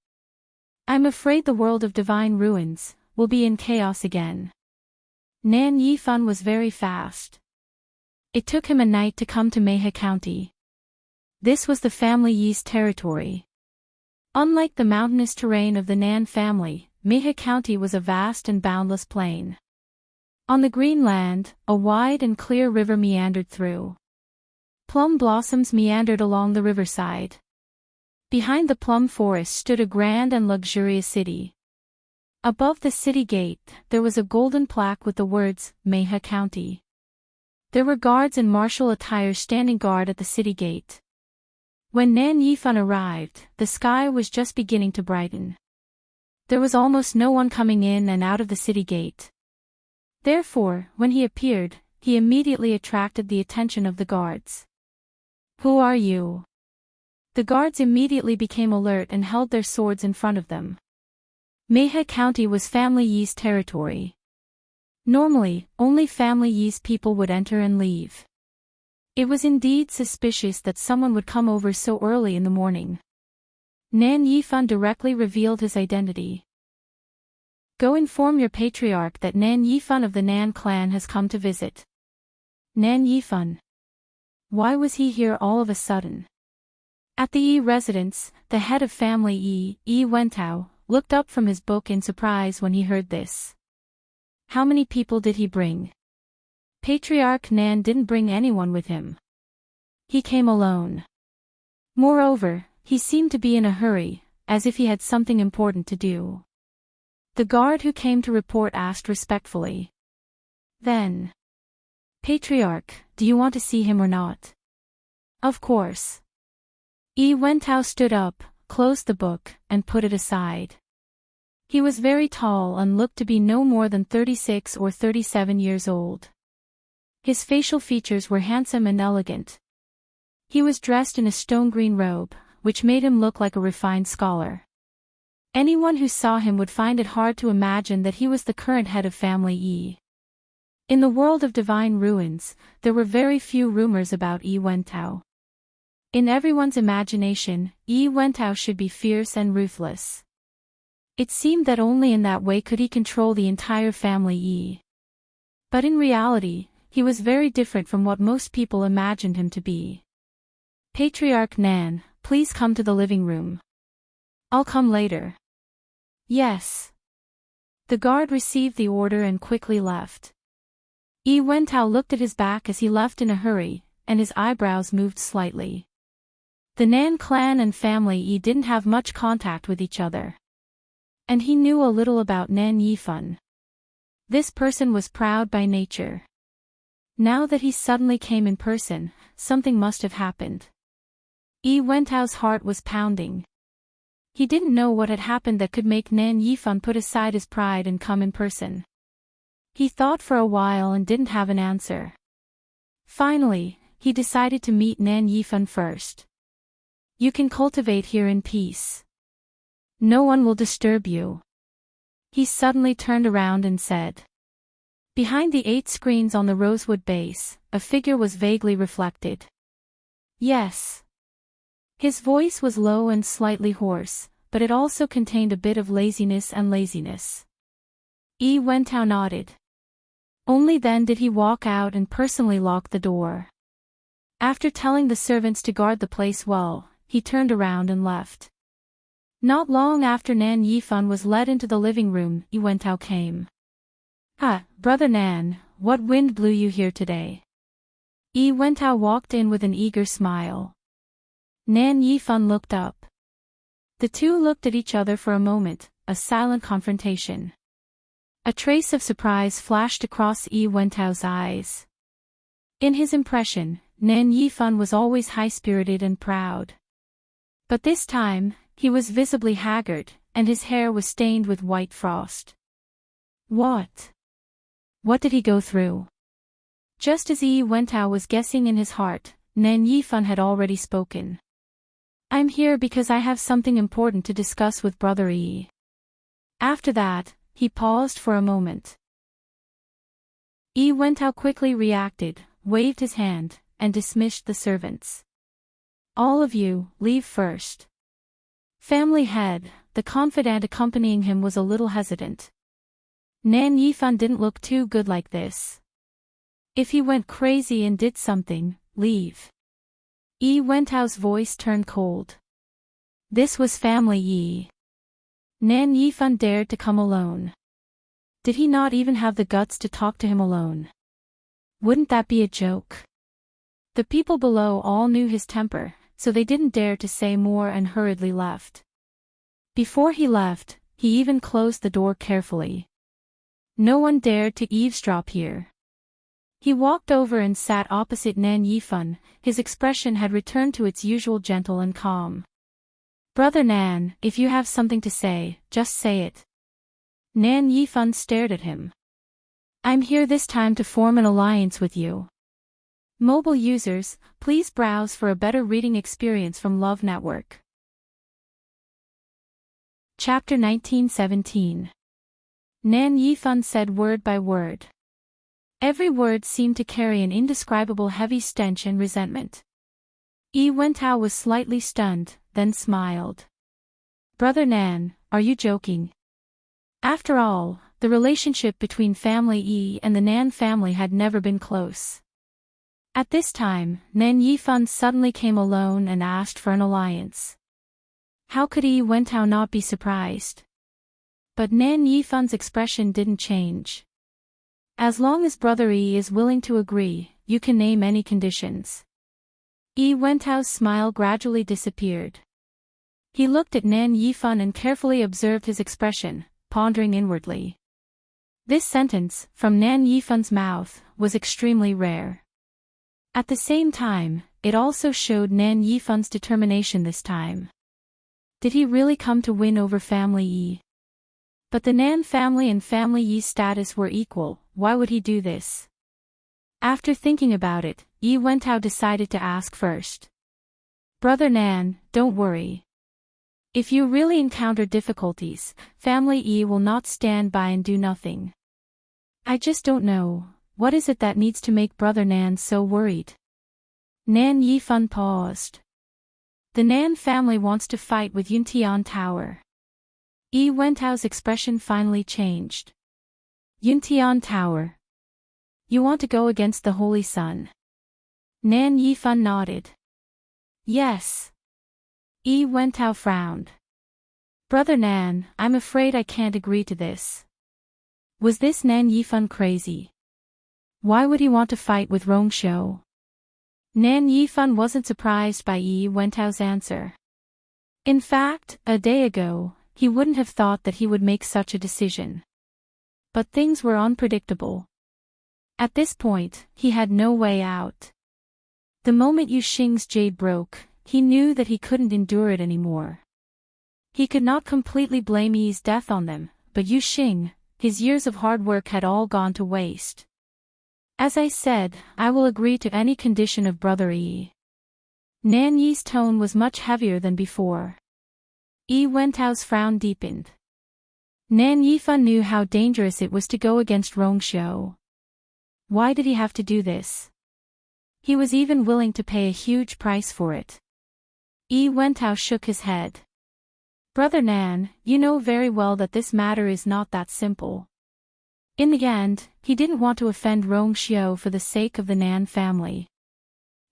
I'm afraid the world of divine ruins will be in chaos again. Nan Yifun was very fast. It took him a night to come to Meihe County. This was the family Yi's territory. Unlike the mountainous terrain of the Nan family, Meihe County was a vast and boundless plain. On the green land, a wide and clear river meandered through. Plum blossoms meandered along the riverside. Behind the plum forest stood a grand and luxurious city. Above the city gate, there was a golden plaque with the words, Meihe County. There were guards in martial attire standing guard at the city gate. When Nan Yifun arrived, the sky was just beginning to brighten. There was almost no one coming in and out of the city gate. Therefore, when he appeared, he immediately attracted the attention of the guards. Who are you? The guards immediately became alert and held their swords in front of them. Meihe County was Family Yi's territory. Normally, only Family Yi's people would enter and leave. It was indeed suspicious that someone would come over so early in the morning. Nan Yifun directly revealed his identity. Go inform your patriarch that Nan Yifun of the Nan clan has come to visit. Nan Yifun. Why was he here all of a sudden? At the Yi residence, the head of family Yi Wentao, looked up from his book in surprise when he heard this. How many people did he bring? Patriarch Nan didn't bring anyone with him. He came alone. Moreover, he seemed to be in a hurry, as if he had something important to do. The guard who came to report asked respectfully. Then, Patriarch, do you want to see him or not? Of course. Yi Wentao stood up, closed the book, and put it aside. He was very tall and looked to be no more than 36 or 37 years old. His facial features were handsome and elegant. He was dressed in a stone-green robe, which made him look like a refined scholar. Anyone who saw him would find it hard to imagine that he was the current head of family Yi. In the world of divine ruins, there were very few rumors about Yi Wentao. In everyone's imagination, Yi Wentao should be fierce and ruthless. It seemed that only in that way could he control the entire family Yi. But in reality, he was very different from what most people imagined him to be. Patriarch Nan, please come to the living room. I'll come later. Yes. The guard received the order and quickly left. Yi Wentao looked at his back as he left in a hurry, and his eyebrows moved slightly. The Nan clan and family Yi didn't have much contact with each other. And he knew a little about Nan Yifun. This person was proud by nature. Now that he suddenly came in person, something must have happened. Yi Wentao's heart was pounding. He didn't know what had happened that could make Nan Yifan put aside his pride and come in person. He thought for a while and didn't have an answer. Finally, he decided to meet Nan Yifan first. You can cultivate here in peace. No one will disturb you. He suddenly turned around and said. Behind the 8 screens on the rosewood base, a figure was vaguely reflected. Yes. His voice was low and slightly hoarse, but it also contained a bit of laziness. Yi Wentao nodded. Only then did he walk out and personally lock the door. After telling the servants to guard the place well, he turned around and left. Not long after Nan Yifan was led into the living room, Yi Wentao came. Brother Nan, what wind blew you here today? Yi Wentao walked in with an eager smile. Nan Yifan looked up. The two looked at each other for a moment, a silent confrontation. A trace of surprise flashed across Yi Wentao's eyes. In his impression, Nan Yifan was always high-spirited and proud. But this time, he was visibly haggard, and his hair was stained with white frost. What? What did he go through? Just as Yi Wentao was guessing in his heart, Nan Yifan had already spoken. I'm here because I have something important to discuss with Brother Yi. After that, he paused for a moment. Yi Wentao quickly reacted, waved his hand, and dismissed the servants. All of you, leave first. Family head, the confidant accompanying him was a little hesitant. Nan Yifan didn't look too good like this. If he went crazy and did something, leave. Yi Wentao's voice turned cold. This was family Yi. Nan Yifan dared to come alone. Did he not even have the guts to talk to him alone? Wouldn't that be a joke? The people below all knew his temper, so they didn't dare to say more and hurriedly left. Before he left, he even closed the door carefully. No one dared to eavesdrop here. He walked over and sat opposite Nan Yifan. His expression had returned to its usual gentle and calm. Brother Nan, if you have something to say, just say it. Nan Yifan stared at him. I'm here this time to form an alliance with you. Mobile users, please browse for a better reading experience from Love Network. Chapter 1917. Nan Yifan said word by word. Every word seemed to carry an indescribable heavy stench and resentment. Yi Wentao was slightly stunned, then smiled. Brother Nan, are you joking? After all, the relationship between family Yi and the Nan family had never been close. At this time, Nan Yifan suddenly came alone and asked for an alliance. How could Yi Wentao not be surprised? But Nan Yifan's expression didn't change. As long as Brother Yi is willing to agree, you can name any conditions. Yi Wentao's smile gradually disappeared. He looked at Nan Yifan and carefully observed his expression, pondering inwardly. This sentence, from Nan Yifan's mouth, was extremely rare. At the same time, it also showed Nan Yifan's determination this time. Did he really come to win over family Yi? But the Nan family and family Yi's status were equal, why would he do this? After thinking about it, Yi Wentao decided to ask first. Brother Nan, don't worry. If you really encounter difficulties, family Yi will not stand by and do nothing. I just don't know, what is it that needs to make Brother Nan so worried? Nan Yifan paused. The Nan family wants to fight with Yuntian Tower. Yi Wentao's expression finally changed. Yuntian Tower. You want to go against the Holy Sun? Nan Yifan nodded. Yes. Yi Wentao frowned. Brother Nan, I'm afraid I can't agree to this. Was this Nan Yifan crazy? Why would he want to fight with Rongshou? Nan Yifan wasn't surprised by Yi Wentao's answer. In fact, a day ago, he wouldn't have thought that he would make such a decision. But things were unpredictable. At this point, he had no way out. The moment Yu Xing's jade broke, he knew that he couldn't endure it anymore. He could not completely blame Yi's death on them, but Yu Xing, his years of hard work had all gone to waste. As I said, I will agree to any condition of Brother Yi. Nan Yi's tone was much heavier than before. Yi Wentao's frown deepened. Nan Yifan knew how dangerous it was to go against Rongxiu. Why did he have to do this? He was even willing to pay a huge price for it. Yi Wentao shook his head. Brother Nan, you know very well that this matter is not that simple. In the end, he didn't want to offend Rongxiu for the sake of the Nan family.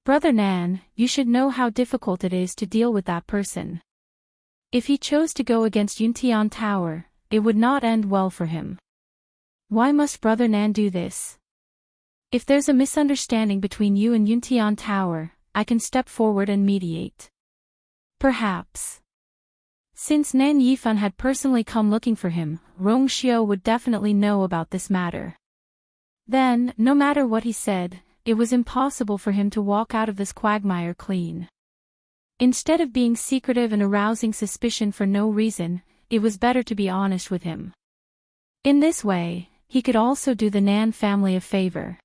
Brother Nan, you should know how difficult it is to deal with that person. If he chose to go against Yuntian Tower, it would not end well for him. Why must Brother Nan do this? If there's a misunderstanding between you and Yuntian Tower, I can step forward and mediate. Perhaps. Since Nan Yifan had personally come looking for him, Rongxiu would definitely know about this matter. Then, no matter what he said, it was impossible for him to walk out of this quagmire clean. Instead of being secretive and arousing suspicion for no reason, it was better to be honest with him. In this way, he could also do the Nan family a favor.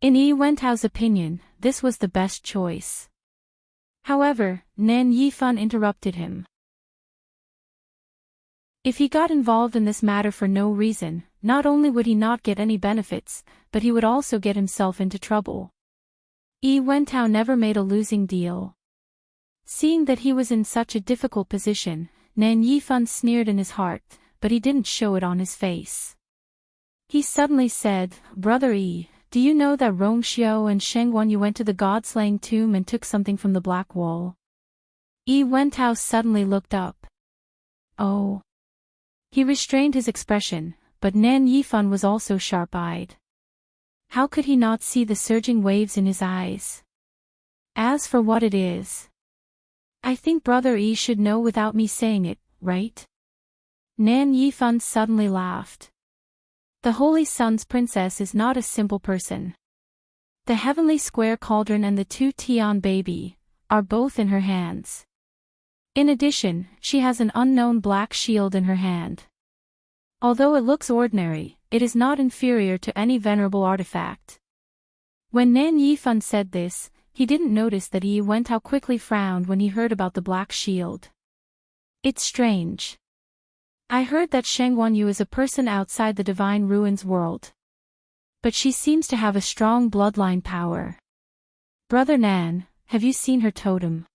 In Yi Wentao's opinion, this was the best choice. However, Nan Yifan interrupted him. If he got involved in this matter for no reason, not only would he not get any benefits, but he would also get himself into trouble. Yi Wentao never made a losing deal. Seeing that he was in such a difficult position, Nan Yifan sneered in his heart, but he didn't show it on his face. He suddenly said, Brother Yi, do you know that Rongxiu and Sheng Wanyu went to the god-slaying tomb and took something from the black wall? Yi Wentao suddenly looked up. Oh. He restrained his expression, but Nan Yifan was also sharp-eyed. How could he not see the surging waves in his eyes? As for what it is, I think Brother Yi should know without me saying it, right? Nan Yifan suddenly laughed. The Holy Sun's princess is not a simple person. The heavenly square cauldron and the 2 Tian baby are both in her hands. In addition, she has an unknown black shield in her hand. Although it looks ordinary, it is not inferior to any venerable artifact. When Nan Yifan said this, he didn't notice that Yi Wentao quickly frowned when he heard about the black shield. It's strange. I heard that Sheng Wanyu is a person outside the Divine Ruins world. But she seems to have a strong bloodline power. Brother Nan, have you seen her totem?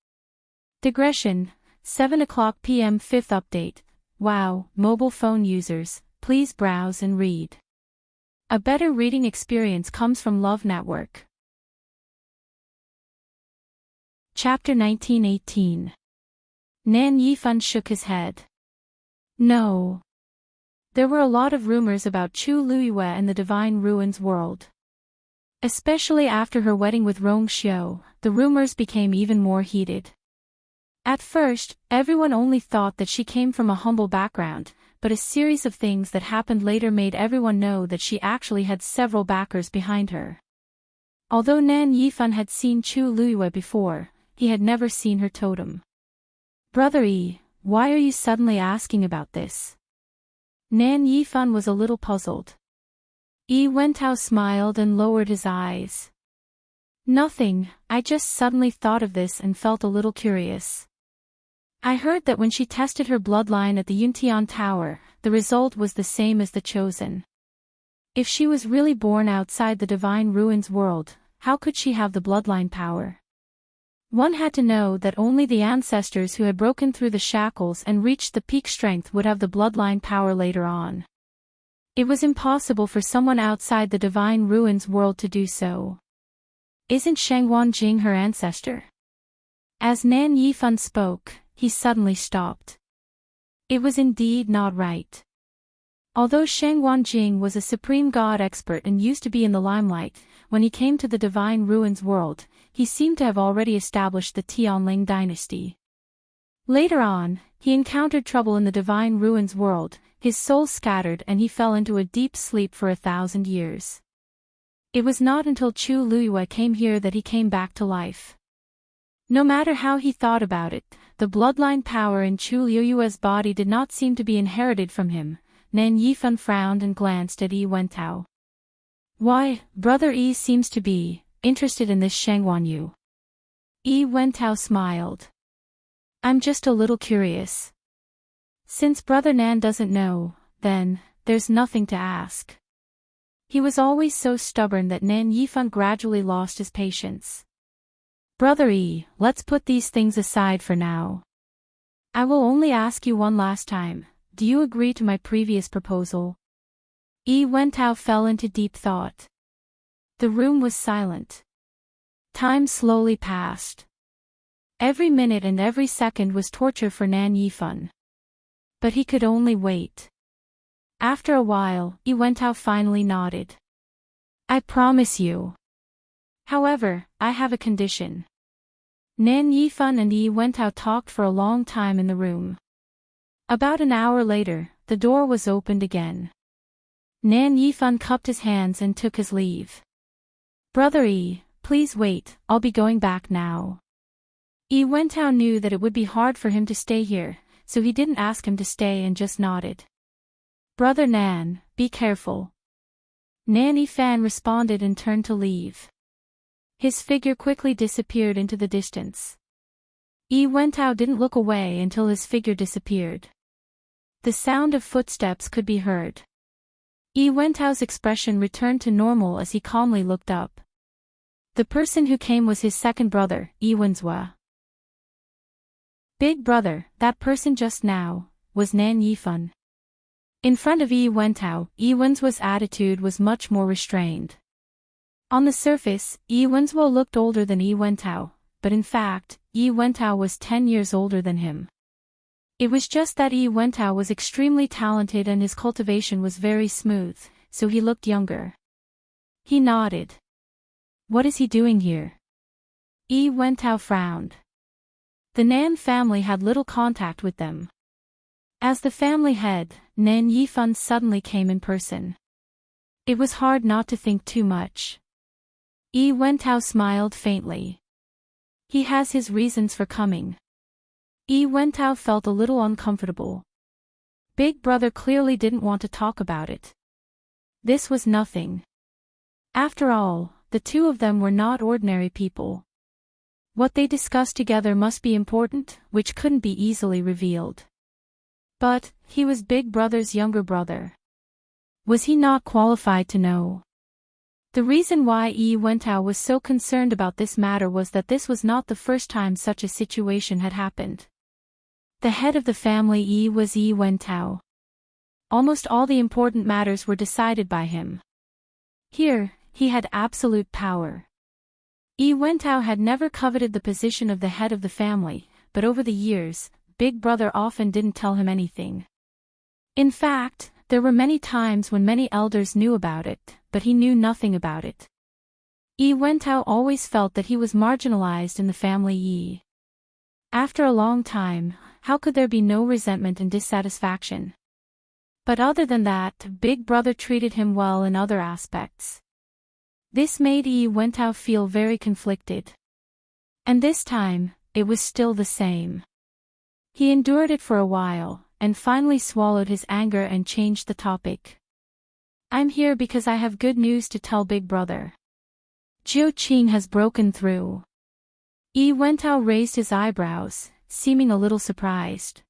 Digression, 7:00 p.m. 5th update. Wow, mobile phone users, please browse and read. A better reading experience comes from Love Network. Chapter 1918. Nan Yifan shook his head. No. There were a lot of rumors about Chu Luiyue and the Divine Ruins world. Especially after her wedding with Rongxiu, the rumors became even more heated. At first, everyone only thought that she came from a humble background, but a series of things that happened later made everyone know that she actually had several backers behind her. Although Nan Yifan had seen Chu Luiyue before, he had never seen her totem. Brother Yi, why are you suddenly asking about this? Nan Yifan was a little puzzled. Yi Wentao smiled and lowered his eyes. Nothing, I just suddenly thought of this and felt a little curious. I heard that when she tested her bloodline at the Yuntian Tower, the result was the same as the chosen. If she was really born outside the Divine Ruins world, how could she have the bloodline power? One had to know that only the ancestors who had broken through the shackles and reached the peak strength would have the bloodline power later on. It was impossible for someone outside the Divine Ruins world to do so. Isn't Sheng Wanjing her ancestor? As Nan Yifan spoke, he suddenly stopped. It was indeed not right. Although Sheng Wanjing was a supreme god expert and used to be in the limelight, when he came to the Divine Ruins world, he seemed to have already established the Tianling dynasty. Later on, he encountered trouble in the Divine Ruins world, his soul scattered and he fell into a deep sleep for 1,000 years. It was not until Chu Luiyue came here that he came back to life. No matter how he thought about it, the bloodline power in Chu Liuyue's body did not seem to be inherited from him. Nan Yifan frowned and glanced at Yi Wentao. Why, Brother Yi seems to be interested in this Shangwan Yu. Yi Wentao smiled. I'm just a little curious. Since Brother Nan doesn't know, then, there's nothing to ask. He was always so stubborn that Nan Yifan gradually lost his patience. Brother Yi, let's put these things aside for now. I will only ask you one last time, do you agree to my previous proposal? Yi Wentao fell into deep thought. The room was silent. Time slowly passed. Every minute and every second was torture for Nan Yifan. But he could only wait. After a while, Yi Wentao finally nodded. I promise you. However, I have a condition. Nan Yifan and Yi Wentao talked for a long time in the room. About an hour later, the door was opened again. Nan Yifan cupped his hands and took his leave. Brother Yi, please wait, I'll be going back now. Yi Wentao knew that it would be hard for him to stay here, so he didn't ask him to stay and just nodded. Brother Nan, be careful. Nan Yifan responded and turned to leave. His figure quickly disappeared into the distance. Yi Wentao didn't look away until his figure disappeared. The sound of footsteps could be heard. Yi Wentao's expression returned to normal as he calmly looked up. The person who came was his second brother, Yi Wenzhua. Big brother, that person just now, was Nan Yifan. In front of Yi Wentao, Yi Wenzhua's attitude was much more restrained. On the surface, Yi Wenzhua looked older than Yi Wentao, but in fact, Yi Wentao was 10 years older than him. It was just that Yi Wentao was extremely talented and his cultivation was very smooth, so he looked younger. He nodded. What is he doing here? Yi Wentao frowned. The Nan family had little contact with them. As the family head, Nan Yifan suddenly came in person. It was hard not to think too much. Yi Wentao smiled faintly. He has his reasons for coming. Yi Wentao felt a little uncomfortable. Big brother clearly didn't want to talk about it. This was nothing. After all, the two of them were not ordinary people. What they discussed together must be important, which couldn't be easily revealed. But, he was Big Brother's younger brother. Was he not qualified to know? The reason why Yi Wentao was so concerned about this matter was that this was not the first time such a situation had happened. The head of the family Yi was Yi Wentao. Almost all the important matters were decided by him. Here, he had absolute power. Yi Wentao had never coveted the position of the head of the family, but over the years, Big Brother often didn't tell him anything. In fact, there were many times when many elders knew about it, but he knew nothing about it. Yi Wentao always felt that he was marginalized in the family Yi. After a long time, how could there be no resentment and dissatisfaction? But other than that, Big Brother treated him well in other aspects. This made Yi Wentao feel very conflicted. And this time, it was still the same. He endured it for a while, and finally swallowed his anger and changed the topic. I'm here because I have good news to tell Big Brother. Jiu Qing has broken through. Yi Wentao raised his eyebrows, seeming a little surprised.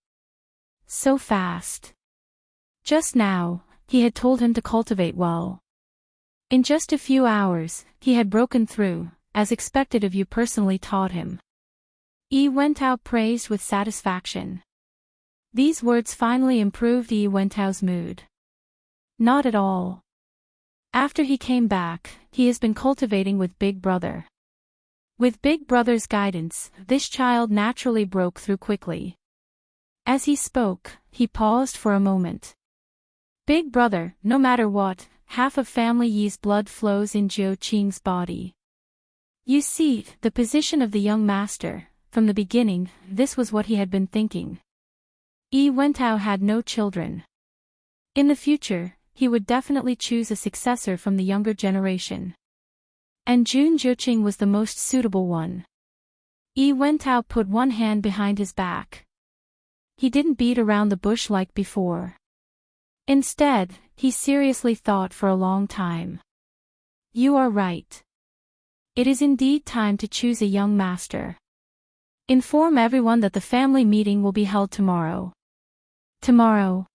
So fast. Just now, he had told him to cultivate well. In just a few hours, he had broken through, as expected of you personally taught him. Yi Wentao praised with satisfaction. These words finally improved Yi Wentao's mood. Not at all. After he came back, he has been cultivating with Big Brother. With Big Brother's guidance, this child naturally broke through quickly. As he spoke, he paused for a moment. Big Brother, no matter what, half of family Yi's blood flows in Jiu Qing's body. You see, the position of the young master, from the beginning, this was what he had been thinking. Yi Wentao had no children. In the future, he would definitely choose a successor from the younger generation. And Jun Jiuqing was the most suitable one. Yi Wentao put one hand behind his back. He didn't beat around the bush like before. Instead, he seriously thought for a long time. You are right. It is indeed time to choose a young master. Inform everyone that the family meeting will be held tomorrow. Tomorrow.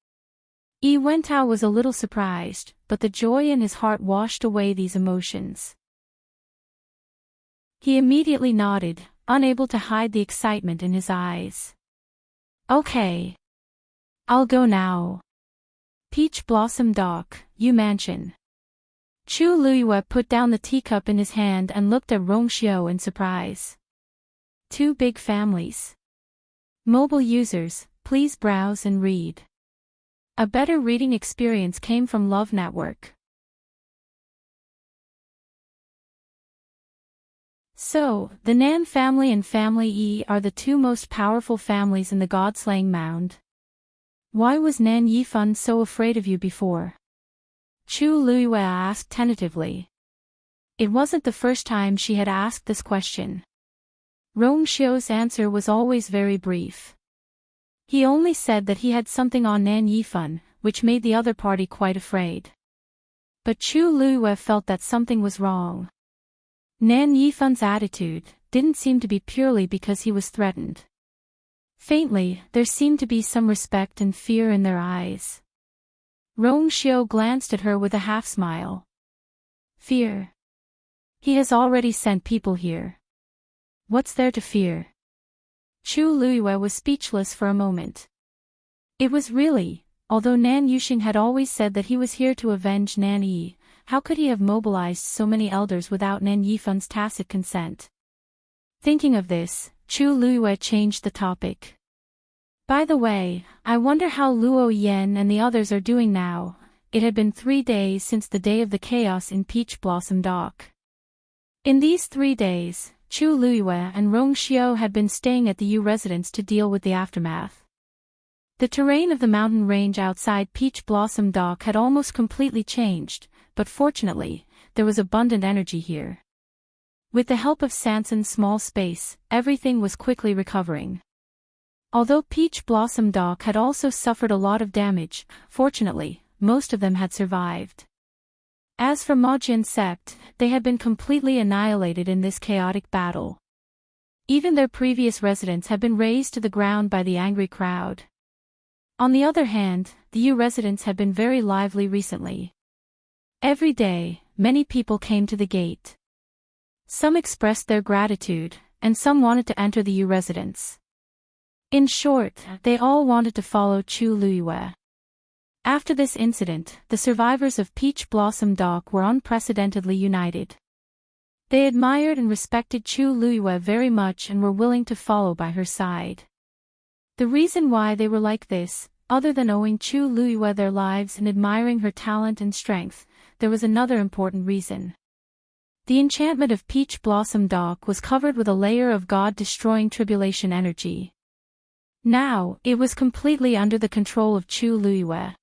Yi Wentao was a little surprised, but the joy in his heart washed away these emotions. He immediately nodded, unable to hide the excitement in his eyes. Okay. I'll go now. Peach Blossom Dock, Yu Mansion. Chu Luiyue put down the teacup in his hand and looked at Rongxiu in surprise. Two big families. Mobile users, please browse and read. A better reading experience came from Love Network. So, the Nan family and Family Yi are the two most powerful families in the God-slaying mound. Why was Nan Yifan so afraid of you before? Chu Luiyue asked tentatively. It wasn't the first time she had asked this question. Rongxiu's answer was always very brief. He only said that he had something on Nan Yifan, which made the other party quite afraid. But Chu Luiyue felt that something was wrong. Nan Yifan's attitude didn't seem to be purely because he was threatened. Faintly, there seemed to be some respect and fear in their eyes. Rongxiu glanced at her with a half-smile. Fear? He has already sent people here. What's there to fear? Chu Luiyue was speechless for a moment. It was really, although Nan Yuxing had always said that he was here to avenge Nan Yi, how could he have mobilized so many elders without Nan Yifan's tacit consent? Thinking of this, Chu Luiyue changed the topic. By the way, I wonder how Luo Yan and the others are doing now. It had been 3 days since the day of the chaos in Peach Blossom Dock. In these 3 days, Chu Luiyue and Rongxiu had been staying at the Yu residence to deal with the aftermath. The terrain of the mountain range outside Peach Blossom Dock had almost completely changed, but fortunately, there was abundant energy here. With the help of Sanson's small space, everything was quickly recovering. Although Peach Blossom Dock had also suffered a lot of damage, fortunately, most of them had survived. As for Majian Sept, they had been completely annihilated in this chaotic battle. Even their previous residence had been razed to the ground by the angry crowd. On the other hand, the Yu residence had been very lively recently. Every day, many people came to the gate. Some expressed their gratitude, and some wanted to enter the Yu residence. In short, they all wanted to follow Chu Luiyue. After this incident, the survivors of Peach Blossom Dock were unprecedentedly united. They admired and respected Chu Luiyue very much and were willing to follow by her side. The reason why they were like this, other than owing Chu Luiyue their lives and admiring her talent and strength, there was another important reason. The enchantment of Peach Blossom Dock was covered with a layer of God-destroying tribulation energy. Now, it was completely under the control of Chu Luiyue.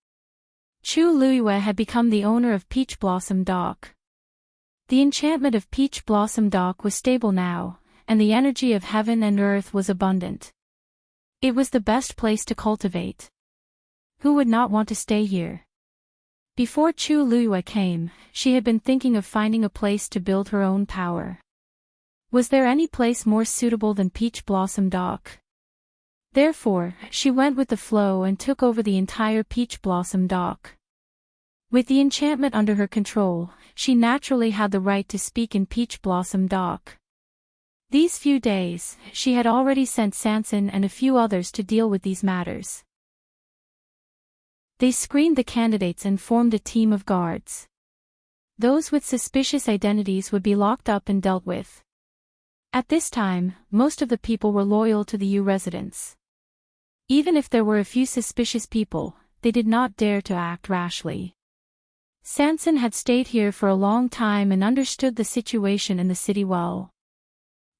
Chu Luiyue had become the owner of Peach Blossom Dock. The enchantment of Peach Blossom Dock was stable now, and the energy of heaven and earth was abundant. It was the best place to cultivate. Who would not want to stay here? Before Chu Luiyue came, she had been thinking of finding a place to build her own power. Was there any place more suitable than Peach Blossom Dock? Therefore, she went with the flow and took over the entire Peach Blossom Dock. With the enchantment under her control, she naturally had the right to speak in Peach Blossom Dock. These few days, she had already sent Sanson and a few others to deal with these matters. They screened the candidates and formed a team of guards. Those with suspicious identities would be locked up and dealt with. At this time, most of the people were loyal to the Yu residents. Even if there were a few suspicious people, they did not dare to act rashly. Sanson had stayed here for a long time and understood the situation in the city well.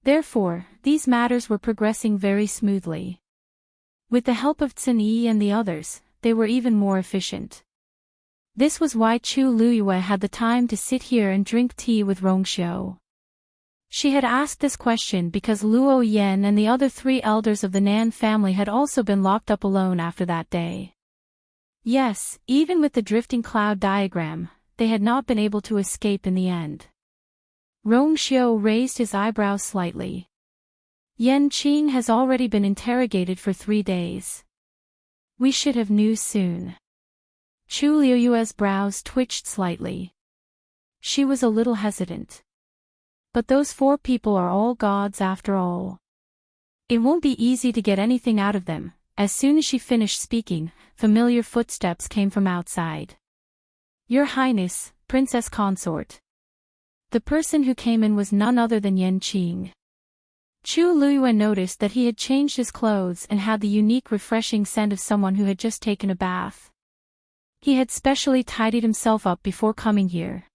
Therefore, these matters were progressing very smoothly. With the help of Tsun Yi and the others, they were even more efficient. This was why Chu Luiyue had the time to sit here and drink tea with Rongxiu. She had asked this question because Luo Yen and the other 3 elders of the Nan family had also been locked up alone after that day. Yes, even with the drifting cloud diagram, they had not been able to escape in the end. Rongxiu raised his eyebrows slightly. Yan Qing has already been interrogated for 3 days. We should have news soon. Chu Liuyue's brows twitched slightly. She was a little hesitant. But those 4 people are all gods after all. It won't be easy to get anything out of them. As soon as she finished speaking, familiar footsteps came from outside. Your Highness, Princess Consort. The person who came in was none other than Yan Qing. Chu Luyue noticed that he had changed his clothes and had the unique refreshing scent of someone who had just taken a bath. He had specially tidied himself up before coming here.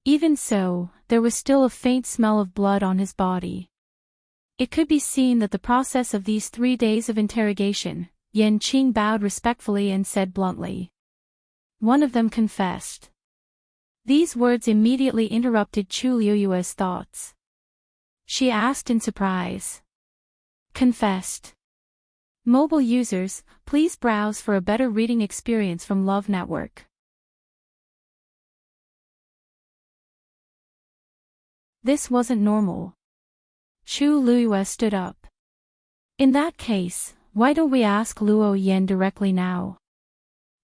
Even so, there was still a faint smell of blood on his body. It could be seen that the process of these 3 days of interrogation, Yan Qing bowed respectfully and said bluntly. One of them confessed. These words immediately interrupted Chu Liuyue's thoughts. She asked in surprise. Confessed. Mobile users, please browse for a better reading experience from Love Network. This wasn't normal. Chu Luyue stood up. In that case, why don't we ask Luo Yen directly now?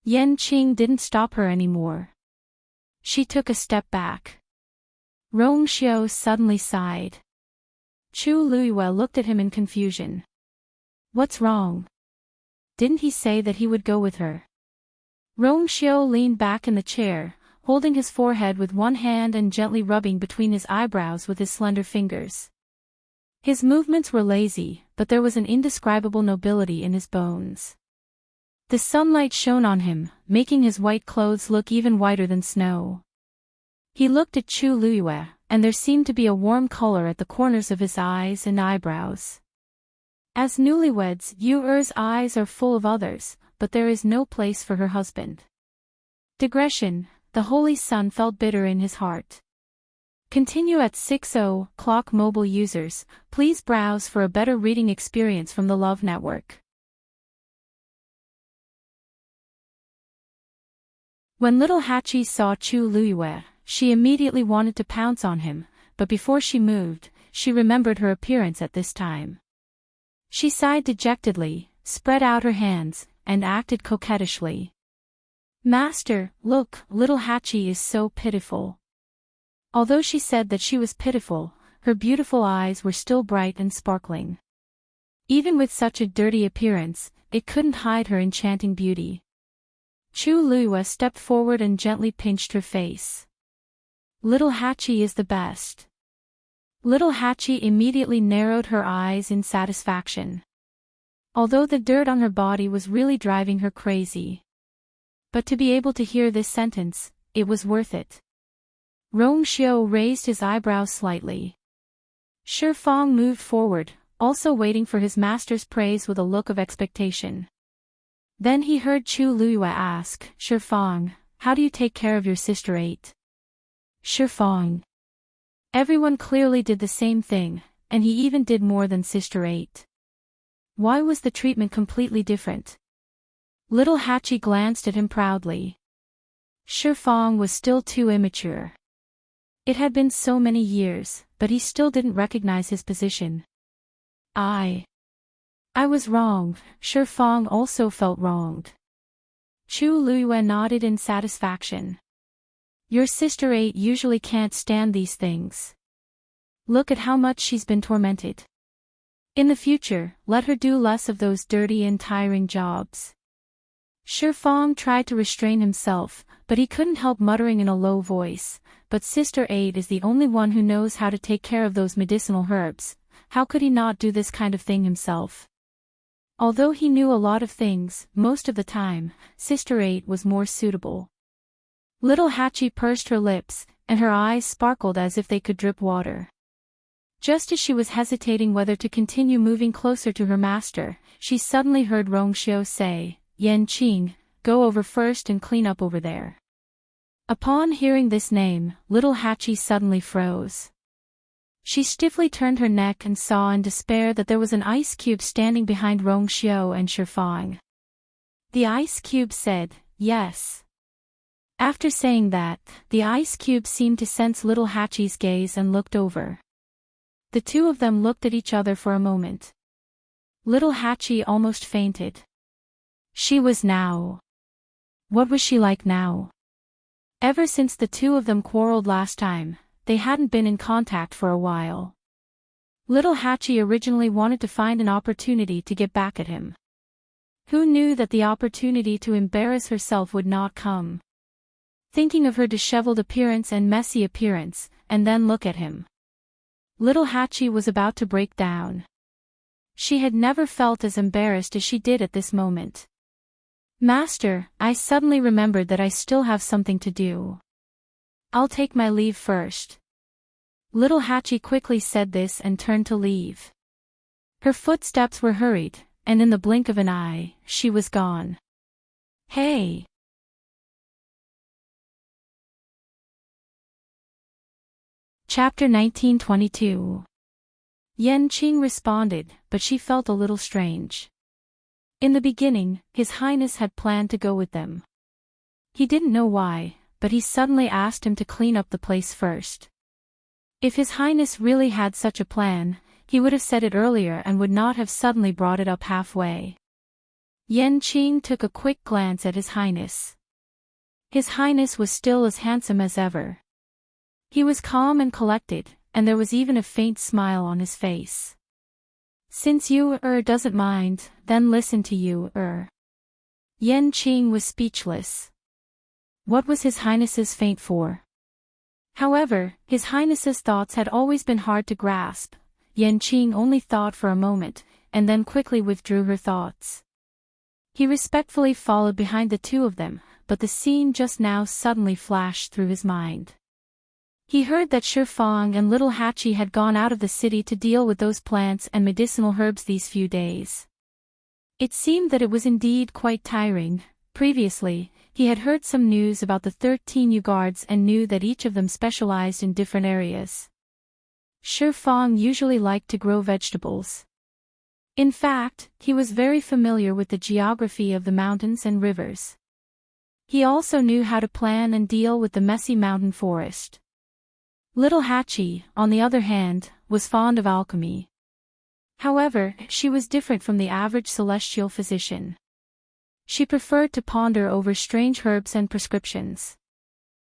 Yan Qing didn't stop her anymore. She took a step back. Rongxiu suddenly sighed. Chu Luyue looked at him in confusion. What's wrong? Didn't he say that he would go with her? Rongxiu leaned back in the chair, holding his forehead with one hand and gently rubbing between his eyebrows with his slender fingers. His movements were lazy, but there was an indescribable nobility in his bones. The sunlight shone on him, making his white clothes look even whiter than snow. He looked at Chu Luyue, and there seemed to be a warm color at the corners of his eyes and eyebrows. As newlyweds, Yu-Er's eyes are full of others, but there is no place for her husband. Digression. The Holy Sun felt bitter in his heart. Continue at 6:00 mobile users, please browse for a better reading experience from the Love Network. When little Hachi saw Chu Luyue, she immediately wanted to pounce on him, but before she moved, she remembered her appearance at this time. She sighed dejectedly, spread out her hands, and acted coquettishly. Master, look, little Hachi is so pitiful. Although she said that she was pitiful, her beautiful eyes were still bright and sparkling. Even with such a dirty appearance, it couldn't hide her enchanting beauty. Chu Luyue stepped forward and gently pinched her face. Little Hachi is the best. Little Hachi immediately narrowed her eyes in satisfaction. Although the dirt on her body was really driving her crazy. But to be able to hear this sentence, it was worth it. Rongxiu raised his eyebrows slightly. Shifang moved forward, also waiting for his master's praise with a look of expectation. Then he heard Chu Luyue ask, Shifang, how do you take care of your sister 8? Shifang. Everyone clearly did the same thing, and he even did more than Sister 8. Why was the treatment completely different? Little Hachi glanced at him proudly. Shifang was still too immature. It had been so many years, but he still didn't recognize his position. I was wrong. Shifang also felt wronged. Chu Luyue nodded in satisfaction. Your sister 8 usually can't stand these things. Look at how much she's been tormented. In the future, let her do less of those dirty and tiring jobs. Shifang tried to restrain himself, but he couldn't help muttering in a low voice, but Sister 8 is the only one who knows how to take care of those medicinal herbs. How could he not do this kind of thing himself? Although he knew a lot of things, most of the time, Sister 8 was more suitable. Little Hachi pursed her lips, and her eyes sparkled as if they could drip water. Just as she was hesitating whether to continue moving closer to her master, she suddenly heard Rongxiu say, Yan Qing, go over first and clean up over there. Upon hearing this name, little Hachi suddenly froze. She stiffly turned her neck and saw in despair that there was an ice cube standing behind Rong Xiao and Shifang. The ice cube said, "Yes." After saying that, the ice cube seemed to sense little Hachi's gaze and looked over. The two of them looked at each other for a moment. Little Hachi almost fainted. She was now. What was she like now? Ever since the two of them quarreled last time, they hadn't been in contact for a while. Little Hachi originally wanted to find an opportunity to get back at him. Who knew that the opportunity to embarrass herself would not come? Thinking of her disheveled appearance and messy appearance, and then look at him. Little Hachi was about to break down. She had never felt as embarrassed as she did at this moment. "Master, I suddenly remembered that I still have something to do. I'll take my leave first." Little Hachi quickly said this and turned to leave. Her footsteps were hurried, and in the blink of an eye, she was gone. "Hey!" Chapter 1922. Yan Qing responded, but she felt a little strange. In the beginning, His Highness had planned to go with them. He didn't know why, but he suddenly asked him to clean up the place first. If His Highness really had such a plan, he would have said it earlier and would not have suddenly brought it up halfway. Yan Qing took a quick glance at His Highness. His Highness was still as handsome as ever. He was calm and collected, and there was even a faint smile on his face. "Since you doesn't mind, then listen to you Yan Qing was speechless. What was His Highness's faint for? However, His Highness's thoughts had always been hard to grasp. Yan Qing only thought for a moment, and then quickly withdrew her thoughts. He respectfully followed behind the two of them, but the scene just now suddenly flashed through his mind. He heard that Shifang and little Hachi had gone out of the city to deal with those plants and medicinal herbs these few days. It seemed that it was indeed quite tiring. Previously, he had heard some news about the 13 Yu guards and knew that each of them specialized in different areas. Shifang usually liked to grow vegetables. In fact, he was very familiar with the geography of the mountains and rivers. He also knew how to plan and deal with the messy mountain forest. Little Hachi, on the other hand, was fond of alchemy. However, she was different from the average celestial physician. She preferred to ponder over strange herbs and prescriptions.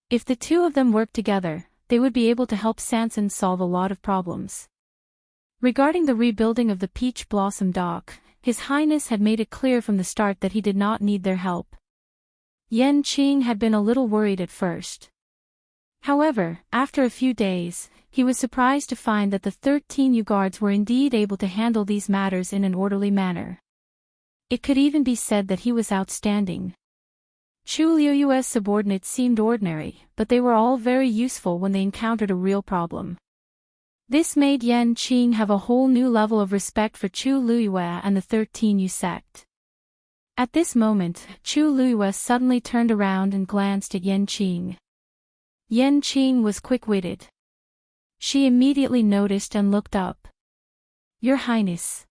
If the two of them worked together, they would be able to help Sanson solve a lot of problems. Regarding the rebuilding of the Peach Blossom Dock, His Highness had made it clear from the start that he did not need their help. Yan Qing had been a little worried at first. However, after a few days, he was surprised to find that the 13 Yu guards were indeed able to handle these matters in an orderly manner. It could even be said that he was outstanding. Chu Liuyue's subordinates seemed ordinary, but they were all very useful when they encountered a real problem. This made Yan Qing have a whole new level of respect for Chu Liyue and the 13 Yu sect. At this moment, Chu Liyue suddenly turned around and glanced at Yan Qing. Yan Qing was quick-witted. She immediately noticed and looked up. "Your Highness."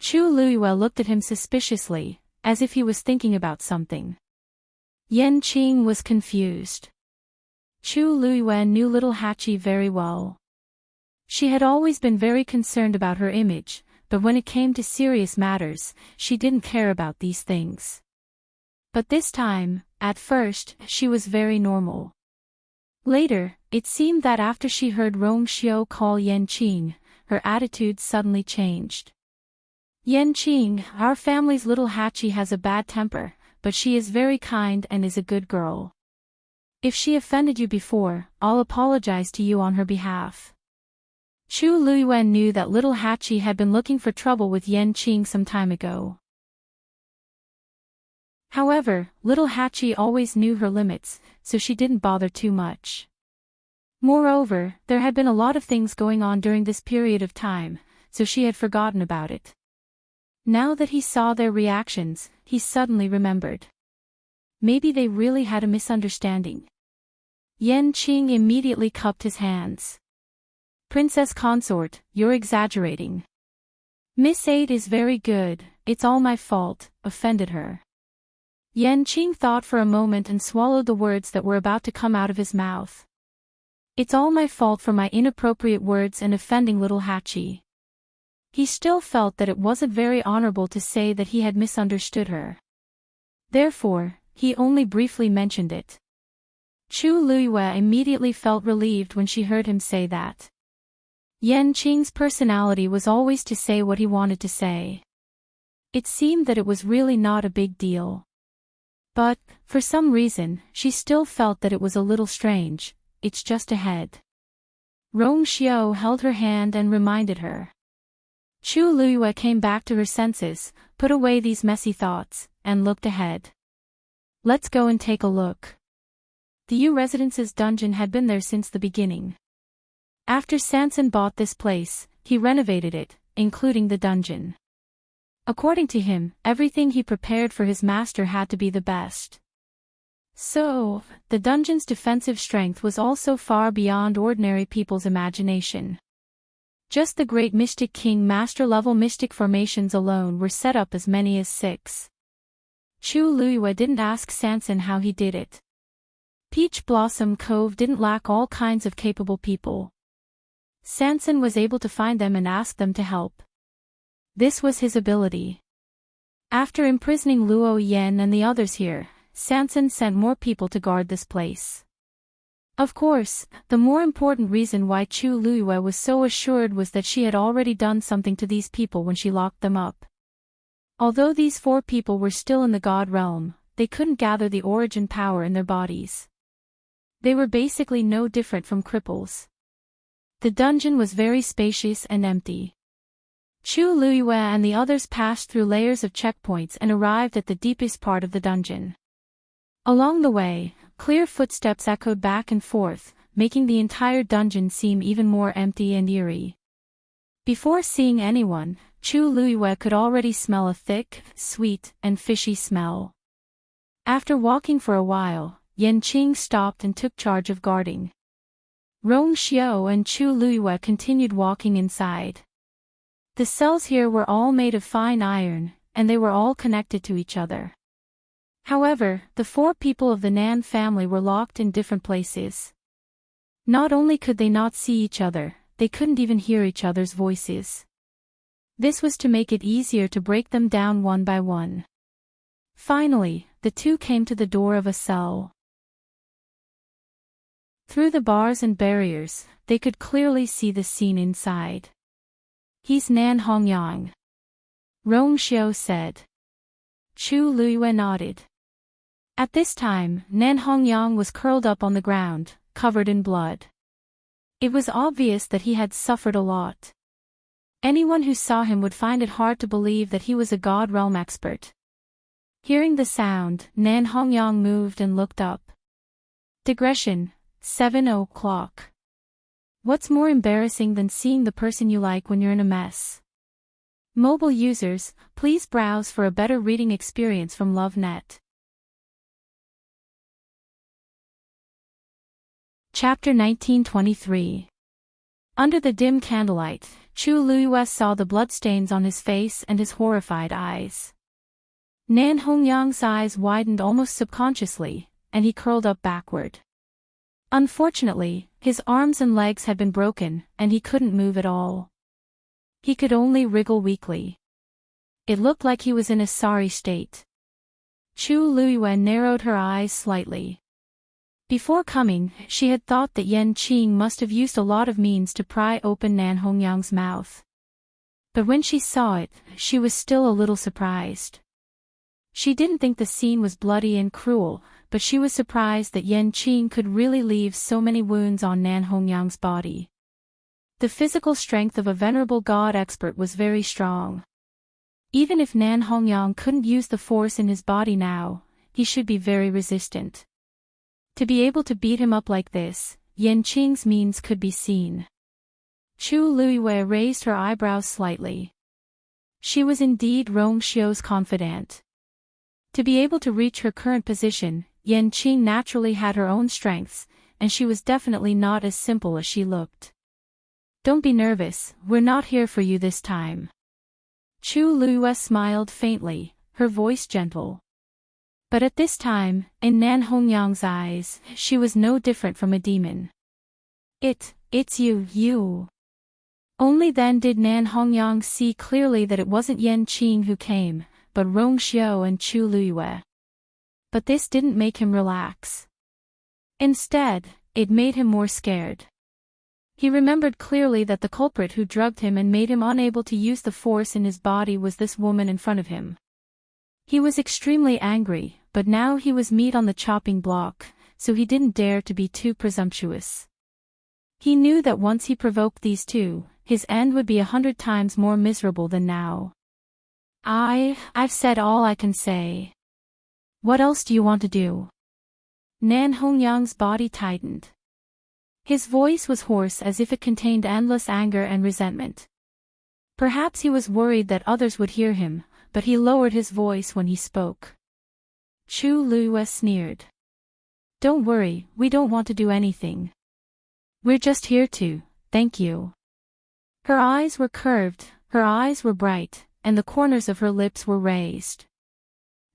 Chu Liyue looked at him suspiciously, as if he was thinking about something. Yan Qing was confused. Chu Liyue knew little Hachi very well. She had always been very concerned about her image, but when it came to serious matters, she didn't care about these things. But this time, at first, she was very normal. Later, it seemed that after she heard Rong Xiao call Yan Qing, her attitude suddenly changed. "Yan Qing, our family's little Hachi has a bad temper, but she is very kind and is a good girl. If she offended you before, I'll apologize to you on her behalf." Chu Liyue knew that little Hachi had been looking for trouble with Yan Qing some time ago. However, little Hachi always knew her limits, so she didn't bother too much. Moreover, there had been a lot of things going on during this period of time, so she had forgotten about it. Now that he saw their reactions, he suddenly remembered. Maybe they really had a misunderstanding. Yan Qing immediately cupped his hands. Princess consort, you're exaggerating. Miss 8 is very good, it's all my fault, offended her. Yan Qing thought for a moment and swallowed the words that were about to come out of his mouth. It's all my fault for my inappropriate words and offending little Hachi. He still felt that it wasn't very honorable to say that he had misunderstood her. Therefore, he only briefly mentioned it. Chu Luiyue immediately felt relieved when she heard him say that. Yan Qing's personality was always to say what he wanted to say. It seemed that it was really not a big deal. But, for some reason, she still felt that it was a little strange. It's just ahead. Rong Xiao held her hand and reminded her. Chu Luiyue came back to her senses, put away these messy thoughts, and looked ahead. Let's go and take a look. The Yu Residence's dungeon had been there since the beginning. After Sanson bought this place, he renovated it, including the dungeon. According to him, everything he prepared for his master had to be the best. So, the dungeon's defensive strength was also far beyond ordinary people's imagination. Just the great Mystic King master-level mystic formations alone were set up as many as 6. Chu Luiyue didn't ask Sanson how he did it. Peach Blossom Cove didn't lack all kinds of capable people. Sanson was able to find them and ask them to help. This was his ability. After imprisoning Luo Yen and the others here, Sanson sent more people to guard this place. Of course, the more important reason why Chu Luiyue was so assured was that she had already done something to these people when she locked them up. Although these 4 people were still in the God realm, they couldn't gather the origin power in their bodies. They were basically no different from cripples. The dungeon was very spacious and empty. Chu Luiyue and the others passed through layers of checkpoints and arrived at the deepest part of the dungeon. Along the way, clear footsteps echoed back and forth, making the entire dungeon seem even more empty and eerie. Before seeing anyone, Chu Luiyue could already smell a thick, sweet, and fishy smell. After walking for a while, Yan Qing stopped and took charge of guarding. Rong Xiao and Chu Luiyue continued walking inside. The cells here were all made of fine iron, and they were all connected to each other. However, the 4 people of the Nan family were locked in different places. Not only could they not see each other, they couldn't even hear each other's voices. This was to make it easier to break them down one by one. Finally, the 2 came to the door of a cell. Through the bars and barriers, they could clearly see the scene inside. He's Nan Hongyang. Rong Xiao said. Chu Luiyue nodded. At this time, Nan Hongyang was curled up on the ground, covered in blood. It was obvious that he had suffered a lot. Anyone who saw him would find it hard to believe that he was a God realm expert. Hearing the sound, Nan Hongyang moved and looked up. Digression, 7 o'clock. What's more embarrassing than seeing the person you like when you're in a mess? Mobile users, please browse for a better reading experience from LoveNet. Chapter 1923. Under the dim candlelight, Chu Luiyue saw the bloodstains on his face and his horrified eyes. Nan Hongyang's eyes widened almost subconsciously, and he curled up backward. Unfortunately, his arms and legs had been broken, and he couldn't move at all. He could only wriggle weakly. It looked like he was in a sorry state. Chu Luiyue narrowed her eyes slightly. Before coming, she had thought that Yan Qing must have used a lot of means to pry open Nan Hongyang's mouth. But when she saw it, she was still a little surprised. She didn't think the scene was bloody and cruel, but she was surprised that Yan Qing could really leave so many wounds on Nan Hongyang's body. The physical strength of a venerable god expert was very strong. Even if Nan Hongyang couldn't use the force in his body now, he should be very resistant. To be able to beat him up like this, Yan Qing's means could be seen. Chu Luiyue raised her eyebrows slightly. She was indeed Rong Xiao's confidant. To be able to reach her current position, Yan Qing naturally had her own strengths, and she was definitely not as simple as she looked. Don't be nervous, we're not here for you this time. Chu Luiyue smiled faintly, her voice gentle. But at this time, in Nan Hongyang's eyes, she was no different from a demon. It's you. Only then did Nan Hongyang see clearly that it wasn't Yan Qing who came, but Rong Xiao and Chu Luiyue. But this didn't make him relax. Instead, it made him more scared. He remembered clearly that the culprit who drugged him and made him unable to use the force in his body was this woman in front of him. He was extremely angry, but now he was meat on the chopping block, so he didn't dare to be too presumptuous. He knew that once he provoked these two, his end would be 100 times more miserable than now. I've said all I can say. What else do you want to do? Nan Hongyang's body tightened. His voice was hoarse as if it contained endless anger and resentment. Perhaps he was worried that others would hear him, but he lowered his voice when he spoke. Chu Luiyue sneered. Don't worry, we don't want to do anything. We're just here to, thank you. Her eyes were curved, her eyes were bright, and the corners of her lips were raised.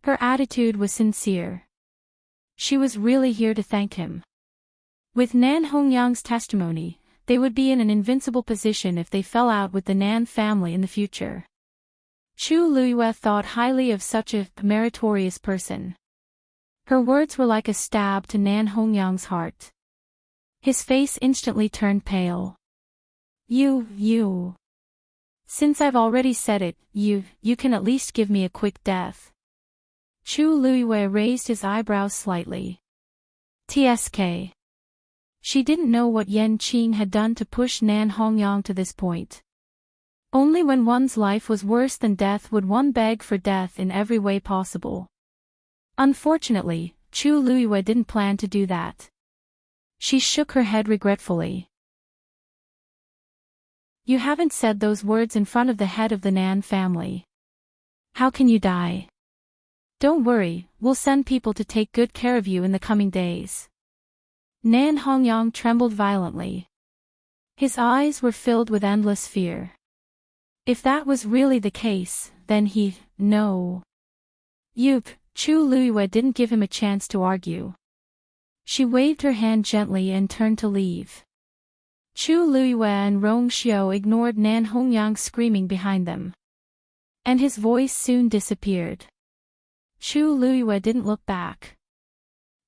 Her attitude was sincere. She was really here to thank him. With Nan Hongyang's testimony, they would be in an invincible position if they fell out with the Nan family in the future. Chu Luiyue thought highly of such a meritorious person. Her words were like a stab to Nan Hongyang's heart. His face instantly turned pale. You. Since I've already said it, you can at least give me a quick death. Chu Luiyue raised his eyebrows slightly. TSK. She didn't know what Yan Qing had done to push Nan Hongyang to this point. Only when one's life was worse than death would one beg for death in every way possible. Unfortunately, Chu Luiyue didn't plan to do that. She shook her head regretfully. You haven't said those words in front of the head of the Nan family. How can you die? Don't worry, we'll send people to take good care of you in the coming days. Nan Hongyang trembled violently. His eyes were filled with endless fear. If that was really the case, then no. Chu Luiyue didn't give him a chance to argue. She waved her hand gently and turned to leave. Chu Luiyue and Rong Xiao ignored Nan Hongyang screaming behind them. And his voice soon disappeared. Chu Luiyue didn't look back.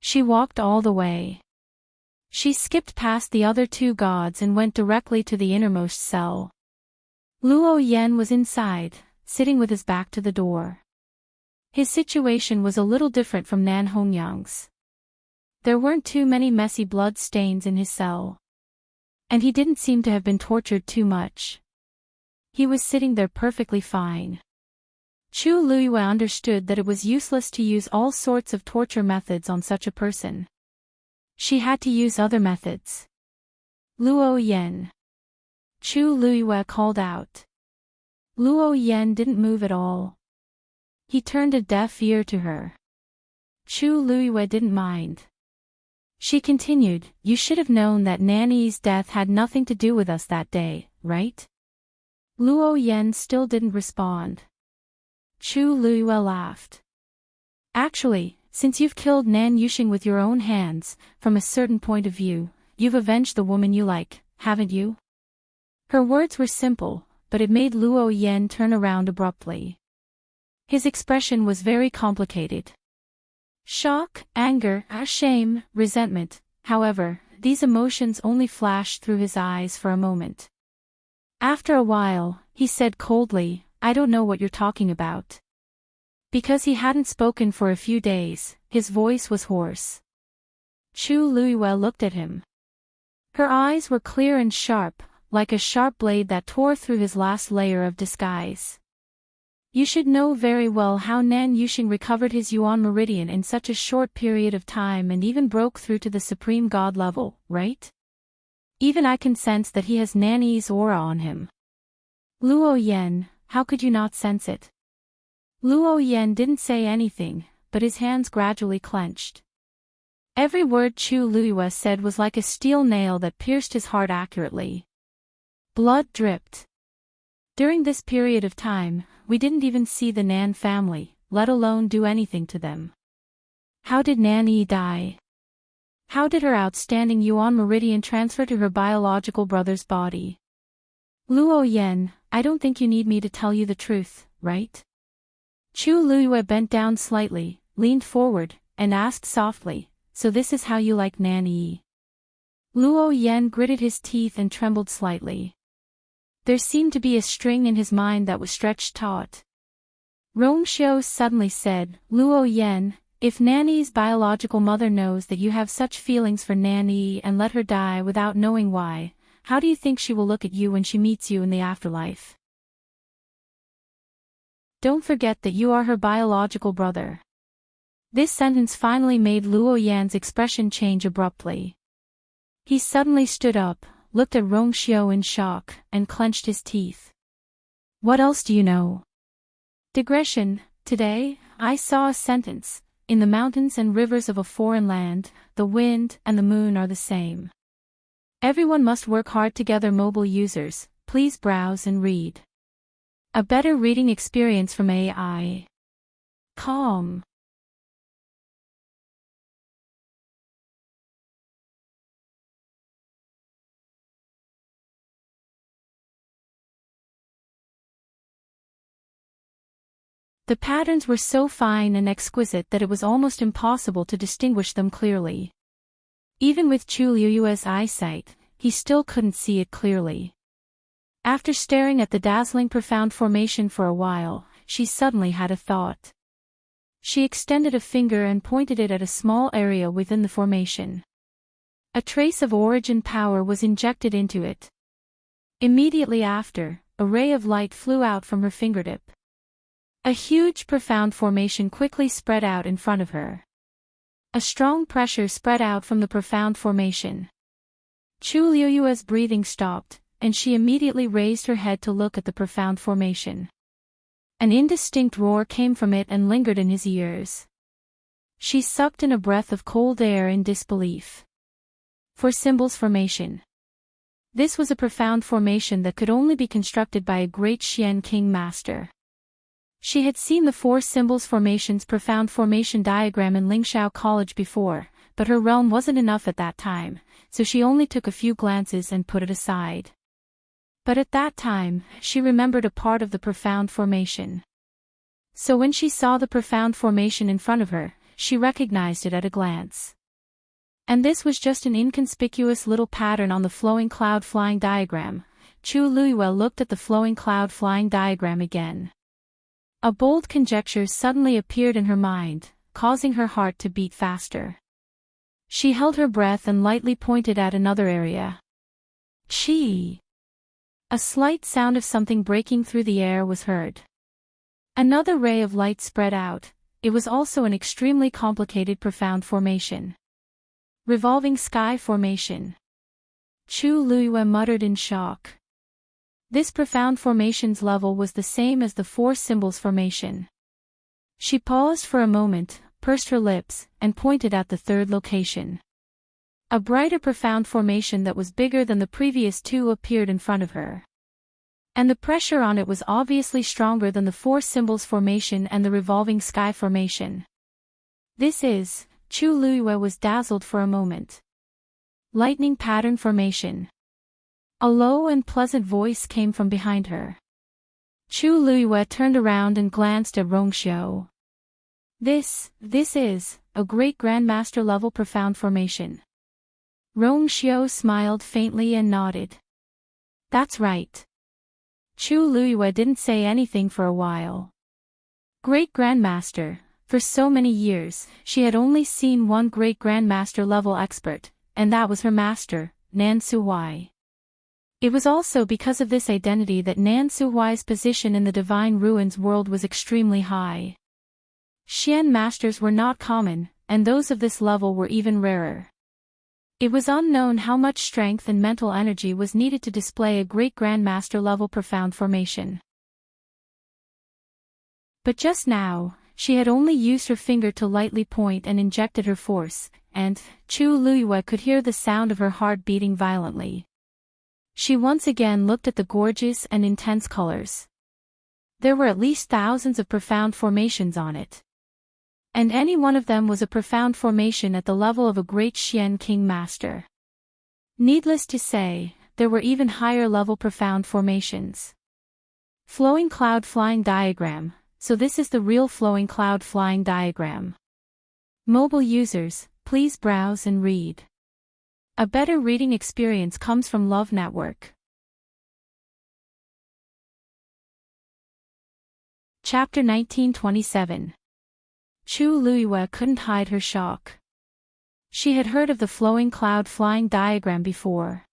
She walked all the way. She skipped past the other two gods and went directly to the innermost cell. Luo Yan was inside, sitting with his back to the door. His situation was a little different from Nan Hongyang's. There weren't too many messy blood stains in his cell. And he didn't seem to have been tortured too much. He was sitting there perfectly fine. Chu Luiyue understood that it was useless to use all sorts of torture methods on such a person. She had to use other methods. Luo Yan. Chu Luiyue called out. Luo Yan didn't move at all. He turned a deaf ear to her. Chu Luiyue didn't mind. She continued, you should have known that Nanny's death had nothing to do with us that day, right? Luo Yan still didn't respond. Chu Luiyue laughed. Actually, since you've killed Nan Yuxing with your own hands, from a certain point of view, you've avenged the woman you like, haven't you? Her words were simple, but it made Luo Yan turn around abruptly. His expression was very complicated. Shock, anger, shame, resentment. However, these emotions only flashed through his eyes for a moment. After a while, he said coldly, I don't know what you're talking about. Because he hadn't spoken for a few days, his voice was hoarse. Chu Luiyue looked at him. Her eyes were clear and sharp, like a sharp blade that tore through his last layer of disguise. You should know very well how Nan Yuxing recovered his Yuan meridian in such a short period of time and even broke through to the supreme god level, right? Even I can sense that he has Nanny's aura on him. Luo Yan, how could you not sense it? Luo Yan didn't say anything, but his hands gradually clenched. Every word Chu Luiyue said was like a steel nail that pierced his heart accurately. Blood dripped. During this period of time, we didn't even see the Nan family, let alone do anything to them. How did Nan Yi die? How did her outstanding Yuan meridian transfer to her biological brother's body? Luo Yan, I don't think you need me to tell you the truth, right? Chu Luyue bent down slightly, leaned forward, and asked softly, so this is how you like Nan Yi? Luo Yan gritted his teeth and trembled slightly. There seemed to be a string in his mind that was stretched taut. Rong Xiu suddenly said, Luo Yan, if Nan Yi's biological mother knows that you have such feelings for Nan Yi and let her die without knowing why, how do you think she will look at you when she meets you in the afterlife? Don't forget that you are her biological brother. This sentence finally made Luo Yan's expression change abruptly. He suddenly stood up, looked at Rong Xiu in shock, and clenched his teeth. What else do you know? Digression, today, I saw a sentence, in the mountains and rivers of a foreign land, the wind and the moon are the same. Everyone must work hard together. Mobile users, please browse and read. A better reading experience from AI. Calm. The patterns were so fine and exquisite that it was almost impossible to distinguish them clearly. Even with Chu Liyue's eyesight, he still couldn't see it clearly. After staring at the dazzling profound formation for a while, she suddenly had a thought. She extended a finger and pointed it at a small area within the formation. A trace of origin power was injected into it. Immediately after, a ray of light flew out from her fingertip. A huge profound formation quickly spread out in front of her. A strong pressure spread out from the profound formation. Chu Liyue's breathing stopped, and she immediately raised her head to look at the profound formation. An indistinct roar came from it and lingered in his ears. She sucked in a breath of cold air in disbelief. For symbols formation. This was a profound formation that could only be constructed by a great Xian King master. She had seen the four symbols formations profound formation diagram in Lingxiao College before, but her realm wasn't enough at that time, so she only took a few glances and put it aside. But at that time, she remembered a part of the profound formation. So when she saw the profound formation in front of her, she recognized it at a glance. And this was just an inconspicuous little pattern on the flowing cloud flying diagram. Chu Liyue looked at the flowing cloud flying diagram again. A bold conjecture suddenly appeared in her mind, causing her heart to beat faster. She held her breath and lightly pointed at another area. Chi! A slight sound of something breaking through the air was heard. Another ray of light spread out. It was also an extremely complicated profound formation. Revolving sky formation. Chu Liyue muttered in shock. This profound formation's level was the same as the four symbols formation. She paused for a moment, pursed her lips, and pointed at the third location. A brighter profound formation that was bigger than the previous two appeared in front of her. And the pressure on it was obviously stronger than the four symbols formation and the revolving sky formation. Chu Liyue was dazzled for a moment. Lightning pattern formation. A low and pleasant voice came from behind her. Chu Liyue turned around and glanced at Rong Xiu. This is a great grandmaster level profound formation. Rong Xiu smiled faintly and nodded. That's right. Chu Liyue didn't say anything for a while. Great grandmaster, for so many years, she had only seen one great grandmaster level expert, and that was her master, Nan Suhuai. It was also because of this identity that Nan Suhuai's position in the Divine Ruins world was extremely high. Xian masters were not common, and those of this level were even rarer. It was unknown how much strength and mental energy was needed to display a great grandmaster level profound formation. But just now, she had only used her finger to lightly point and injected her force, and Chu Liyue could hear the sound of her heart beating violently. She once again looked at the gorgeous and intense colors. There were at least thousands of profound formations on it. And any one of them was a profound formation at the level of a great Xian King master. Needless to say, there were even higher level profound formations. Flowing cloud flying diagram. So this is the real flowing cloud flying diagram. Mobile users, please browse and read. A better reading experience comes from Love Network. Chapter 1927. Chu Luiyue couldn't hide her shock. She had heard of the flowing cloud flying diagram before.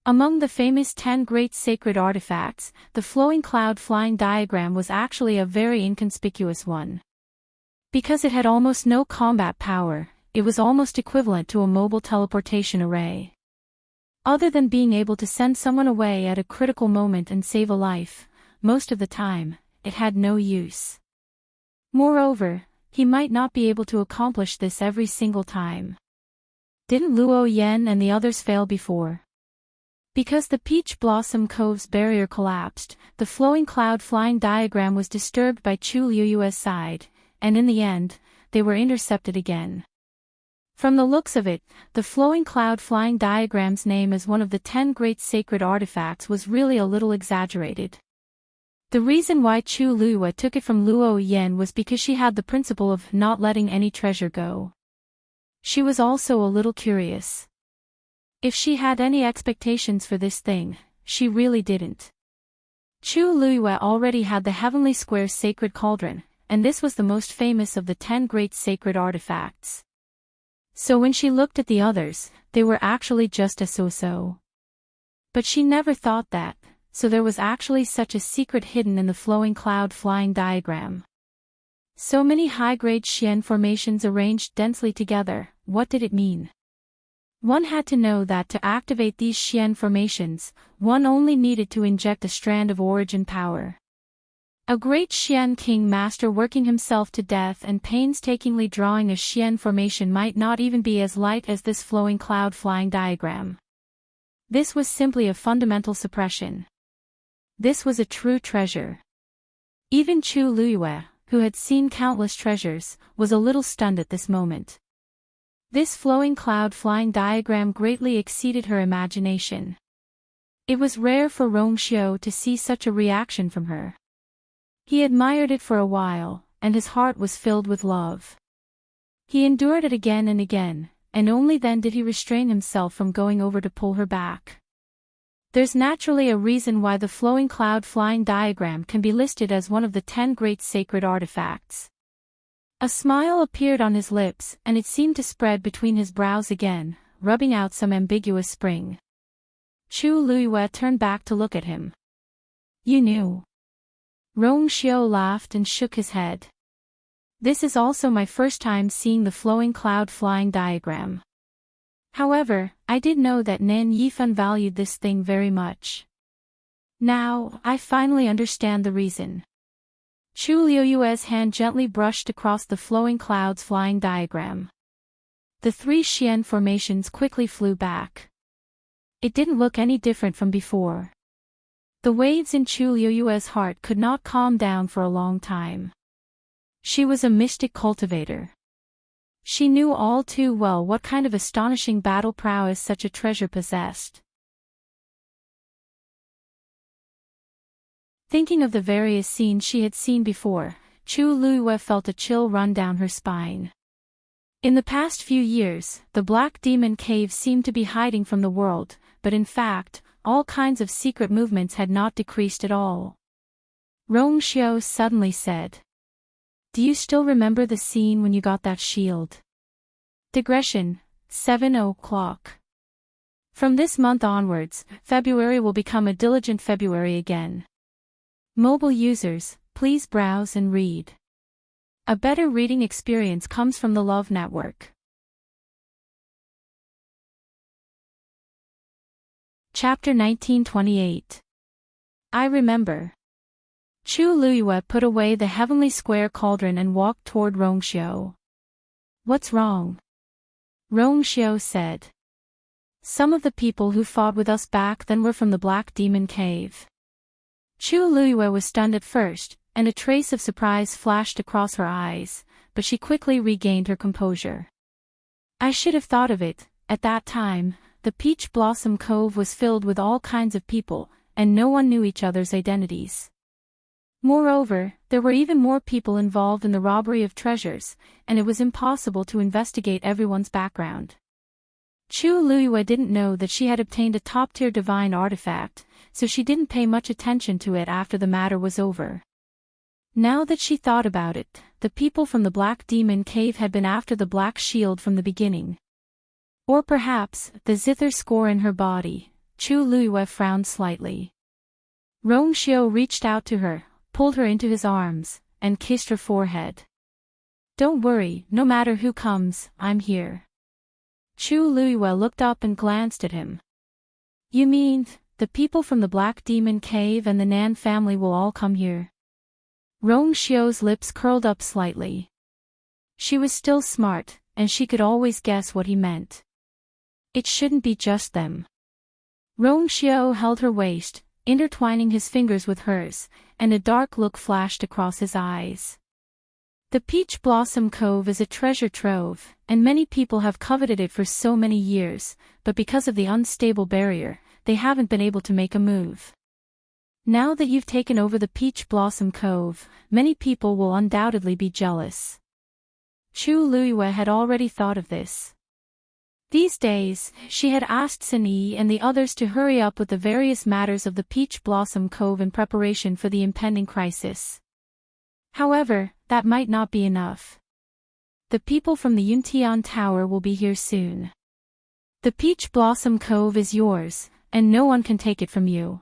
Among the famous 10 great sacred artifacts, the flowing cloud flying diagram was actually a very inconspicuous one. Because it had almost no combat power, it was almost equivalent to a mobile teleportation array. Other than being able to send someone away at a critical moment and save a life, most of the time, it had no use. Moreover, he might not be able to accomplish this every single time. Didn't Luo Yan and the others fail before? Because the Peach Blossom Cove's barrier collapsed, the flowing cloud flying diagram was disturbed by Chu Luiyue's side, and in the end, they were intercepted again. From the looks of it, the flowing cloud flying diagram's name as one of the 10 great sacred artifacts was really a little exaggerated. The reason why Chu Luiyue took it from Luo Yan was because she had the principle of not letting any treasure go. She was also a little curious. If she had any expectations for this thing, she really didn't. Chu Luiyue already had the Heavenly Square Sacred Cauldron, and this was the most famous of the 10 great sacred artifacts. So when she looked at the others, they were actually just a so-so. But she never thought that, so there was actually such a secret hidden in the flowing cloud flying diagram. So many high-grade Xian formations arranged densely together, what did it mean? One had to know that to activate these Xian formations, one only needed to inject a strand of origin power. A great Xian King master working himself to death and painstakingly drawing a Xian formation might not even be as light as this flowing cloud flying diagram. This was simply a fundamental suppression. This was a true treasure. Even Chu Luiyue, who had seen countless treasures, was a little stunned at this moment. This flowing cloud flying diagram greatly exceeded her imagination. It was rare for Rongxiu to see such a reaction from her. He admired it for a while, and his heart was filled with love. He endured it again and again, and only then did he restrain himself from going over to pull her back. There's naturally a reason why the flowing cloud flying diagram can be listed as one of the 10 great sacred artifacts. A smile appeared on his lips, and it seemed to spread between his brows again, rubbing out some ambiguous spring. Chu Luiyue turned back to look at him. You knew. Rongxiu laughed and shook his head. This is also my first time seeing the flowing cloud flying diagram. However, I did know that Nen Yifan valued this thing very much. Now, I finally understand the reason. Chu Luiyue's hand gently brushed across the flowing clouds flying diagram. The 3 Xian formations quickly flew back. It didn't look any different from before. The waves in Chu Luiyue's heart could not calm down for a long time. She was a mystic cultivator. She knew all too well what kind of astonishing battle prowess such a treasure possessed. Thinking of the various scenes she had seen before, Chu Luiyue felt a chill run down her spine. In the past few years, the Black Demon Cave seemed to be hiding from the world, but in fact, all kinds of secret movements had not decreased at all. Rongxiu suddenly said. Do you still remember the scene when you got that shield? Digression, 7 o'clock. From this month onwards, February will become a diligent February again. Mobile users, please browse and read. A better reading experience comes from the Love Network. Chapter 1928. I remember. Chu Luiyue put away the Heavenly Square Cauldron and walked toward Rongxiu. What's wrong? Rongxiu said. Some of the people who fought with us back then were from the Black Demon Cave. Chu Luiyue was stunned at first, and a trace of surprise flashed across her eyes, but she quickly regained her composure. I should have thought of it. At that time, the Peach Blossom Cove was filled with all kinds of people, and no one knew each other's identities. Moreover, there were even more people involved in the robbery of treasures, and it was impossible to investigate everyone's background. Chu Luiyue didn't know that she had obtained a top-tier divine artifact, so she didn't pay much attention to it after the matter was over. Now that she thought about it, the people from the Black Demon Cave had been after the Black Shield from the beginning. Or perhaps, the zither score in her body. Chu Luiyue frowned slightly. Rongxiu reached out to her, pulled her into his arms, and kissed her forehead. Don't worry, no matter who comes, I'm here. Chu Luiyue looked up and glanced at him. You mean, the people from the Black Demon Cave and the Nan family will all come here? Rongxiu's lips curled up slightly. She was still smart, and she could always guess what he meant. It shouldn't be just them. Rongxiu held her waist, intertwining his fingers with hers, and a dark look flashed across his eyes. The Peach Blossom Cove is a treasure trove, and many people have coveted it for so many years, but because of the unstable barrier, they haven't been able to make a move. Now that you've taken over the Peach Blossom Cove, many people will undoubtedly be jealous. Chu Luiyue had already thought of this. These days, she had asked Sun Yi and the others to hurry up with the various matters of the Peach Blossom Cove in preparation for the impending crisis. However, that might not be enough. The people from the Yuntian Tower will be here soon. The Peach Blossom Cove is yours, and no one can take it from you.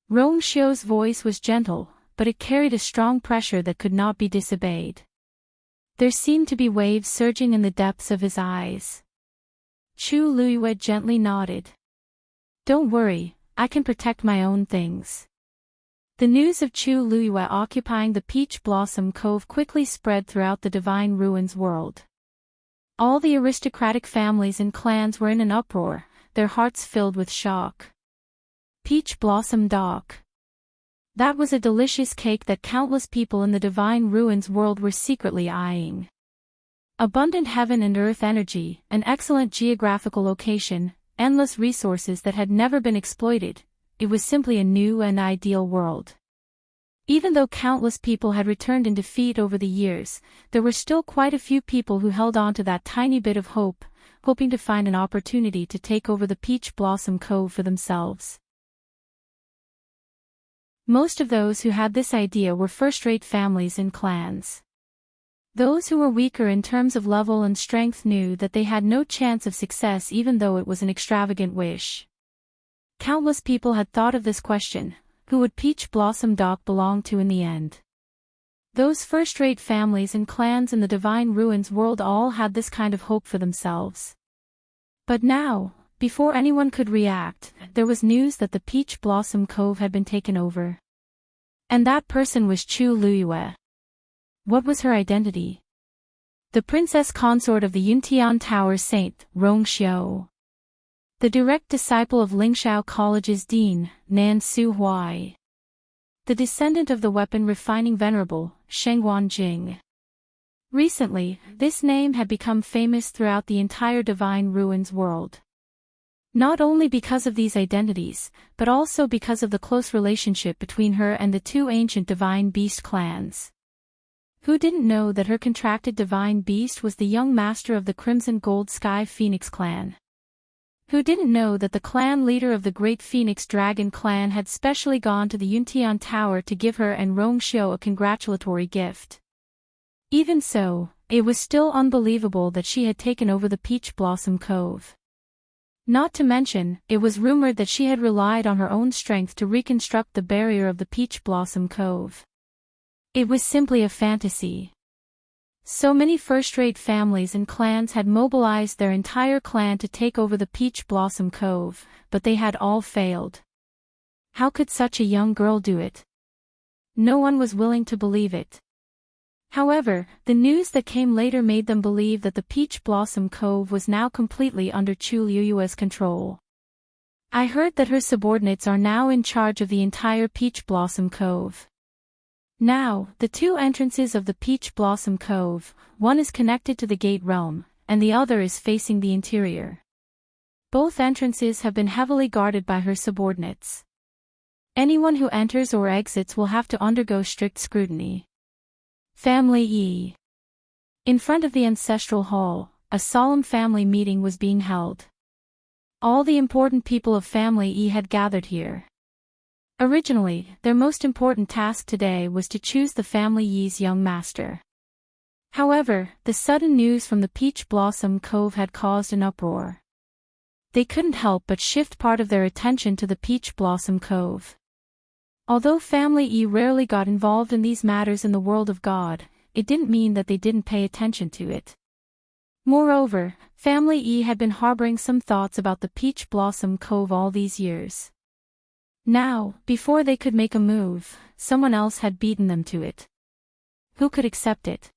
Rongxiu's voice was gentle, but it carried a strong pressure that could not be disobeyed. There seemed to be waves surging in the depths of his eyes. Chu Luiyue gently nodded. Don't worry, I can protect my own things. The news of Chu Luiyue occupying the Peach Blossom Cove quickly spread throughout the Divine Ruins world. All the aristocratic families and clans were in an uproar, their hearts filled with shock. Peach Blossom Dock. That was a delicious cake that countless people in the Divine Ruins world were secretly eyeing. Abundant heaven and earth energy, an excellent geographical location, endless resources that had never been exploited, it was simply a new and ideal world. Even though countless people had returned in defeat over the years, there were still quite a few people who held on to that tiny bit of hope, hoping to find an opportunity to take over the Peach Blossom Cove for themselves. Most of those who had this idea were first-rate families and clans. Those who were weaker in terms of level and strength knew that they had no chance of success even though it was an extravagant wish. Countless people had thought of this question, who would Peach Blossom Dock belong to in the end? Those first-rate families and clans in the Divine Ruins world all had this kind of hope for themselves. But now, before anyone could react, there was news that the Peach Blossom Cove had been taken over. And that person was Chu Luiyue. What was her identity? The princess consort of the Yuntian Tower Saint, Rongxiu. The direct disciple of Lingshao College's dean, Nan Su Huai. The descendant of the weapon-refining venerable, Shengguan Jing. Recently, this name had become famous throughout the entire Divine Ruins world. Not only because of these identities, but also because of the close relationship between her and the two ancient Divine Beast clans. Who didn't know that her contracted Divine Beast was the young master of the Crimson Gold Sky Phoenix clan? Who didn't know that the clan leader of the Great Phoenix Dragon clan had specially gone to the Yuntian Tower to give her and Rongxiu a congratulatory gift? Even so, it was still unbelievable that she had taken over the Peach Blossom Cove. Not to mention, it was rumored that she had relied on her own strength to reconstruct the barrier of the Peach Blossom Cove. It was simply a fantasy. So many first-rate families and clans had mobilized their entire clan to take over the Peach Blossom Cove, but they had all failed. How could such a young girl do it? No one was willing to believe it. However, the news that came later made them believe that the Peach Blossom Cove was now completely under Chu Liyue's control. I heard that her subordinates are now in charge of the entire Peach Blossom Cove. Now, the two entrances of the Peach Blossom Cove, one is connected to the Gate Realm, and the other is facing the interior. Both entrances have been heavily guarded by her subordinates. Anyone who enters or exits will have to undergo strict scrutiny. Family E. In front of the ancestral hall, a solemn family meeting was being held. All the important people of Family E had gathered here. Originally, their most important task today was to choose the Family E's young master. However, the sudden news from the Peach Blossom Cove had caused an uproar. They couldn't help but shift part of their attention to the Peach Blossom Cove. Although Family E rarely got involved in these matters in the world of God, it didn't mean that they didn't pay attention to it. Moreover, Family E had been harboring some thoughts about the Peach Blossom Cove all these years. Now, before they could make a move, someone else had beaten them to it. Who could accept it?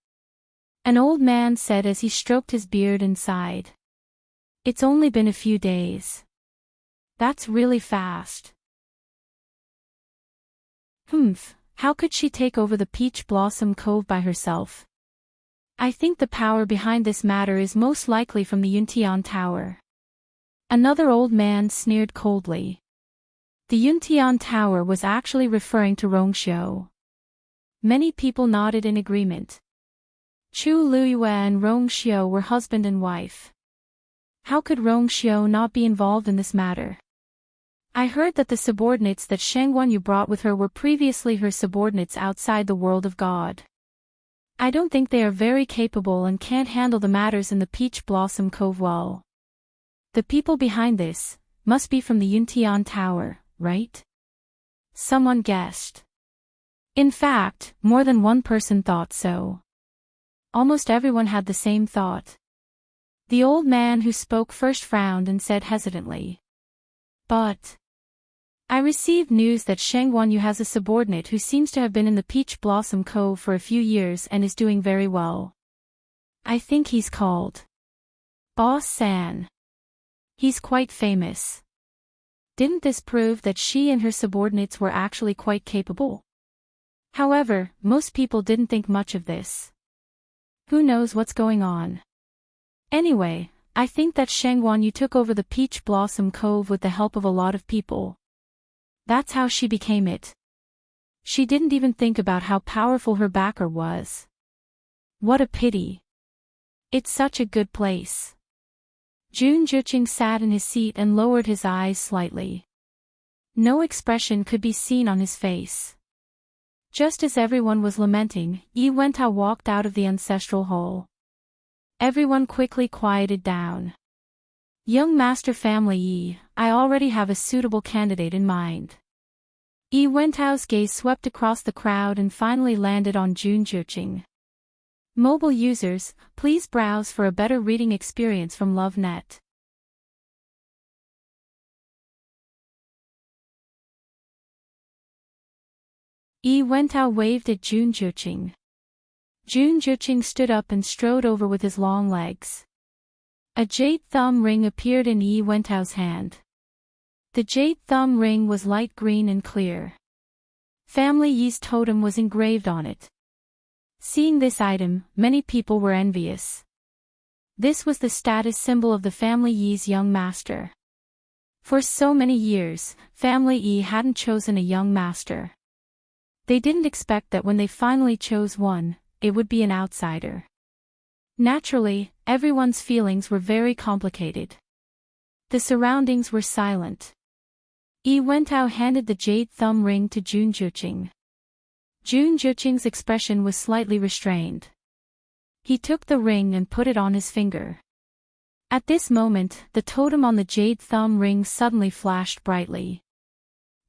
An old man said as he stroked his beard and sighed. It's only been a few days. That's really fast. How could she take over the Peach Blossom Cove by herself? I think the power behind this matter is most likely from the Yuntian Tower. Another old man sneered coldly. The Yuntian Tower was actually referring to Rongxiu. Many people nodded in agreement. Chu Liyue and Rongxiu were husband and wife. How could Rongxiu not be involved in this matter? I heard that the subordinates that Sheng Wanyu brought with her were previously her subordinates outside the world of God. I don't think they are very capable and can't handle the matters in the Peach Blossom Cove well. The people behind this must be from the Yuntian Tower, right? Someone guessed. In fact, more than one person thought so. Almost everyone had the same thought. The old man who spoke first frowned and said hesitantly. But I received news that Sheng Wanyu has a subordinate who seems to have been in the Peach Blossom Cove for a few years and is doing very well. I think he's called Boss San. He's quite famous. Didn't this prove that she and her subordinates were actually quite capable? However, most people didn't think much of this. Who knows what's going on? Anyway, I think that Sheng Wanyu took over the Peach Blossom Cove with the help of a lot of people. That's how she became it. She didn't even think about how powerful her backer was. What a pity. It's such a good place. Jun Juqing sat in his seat and lowered his eyes slightly. No expression could be seen on his face. Just as everyone was lamenting, Yi Wentao walked out of the ancestral hall. Everyone quickly quieted down. Young Master Family Yi, I already have a suitable candidate in mind. Yi Wentao's gaze swept across the crowd and finally landed on Jun Juqing. Mobile users, please browse for a better reading experience from LoveNet. Yi Wentao waved at Jun Juqing. Jun Juqing stood up and strode over with his long legs. A jade thumb ring appeared in Yi Wentao's hand. The jade thumb ring was light green and clear. Family Yi's totem was engraved on it. Seeing this item, many people were envious. This was the status symbol of the Family Yi's young master. For so many years, Family Yi hadn't chosen a young master. They didn't expect that when they finally chose one, it would be an outsider. Naturally, everyone's feelings were very complicated. The surroundings were silent. Yi Wentao handed the jade thumb ring to Jun Juqing. Jun Juqing's expression was slightly restrained. He took the ring and put it on his finger. At this moment, the totem on the jade thumb ring suddenly flashed brightly.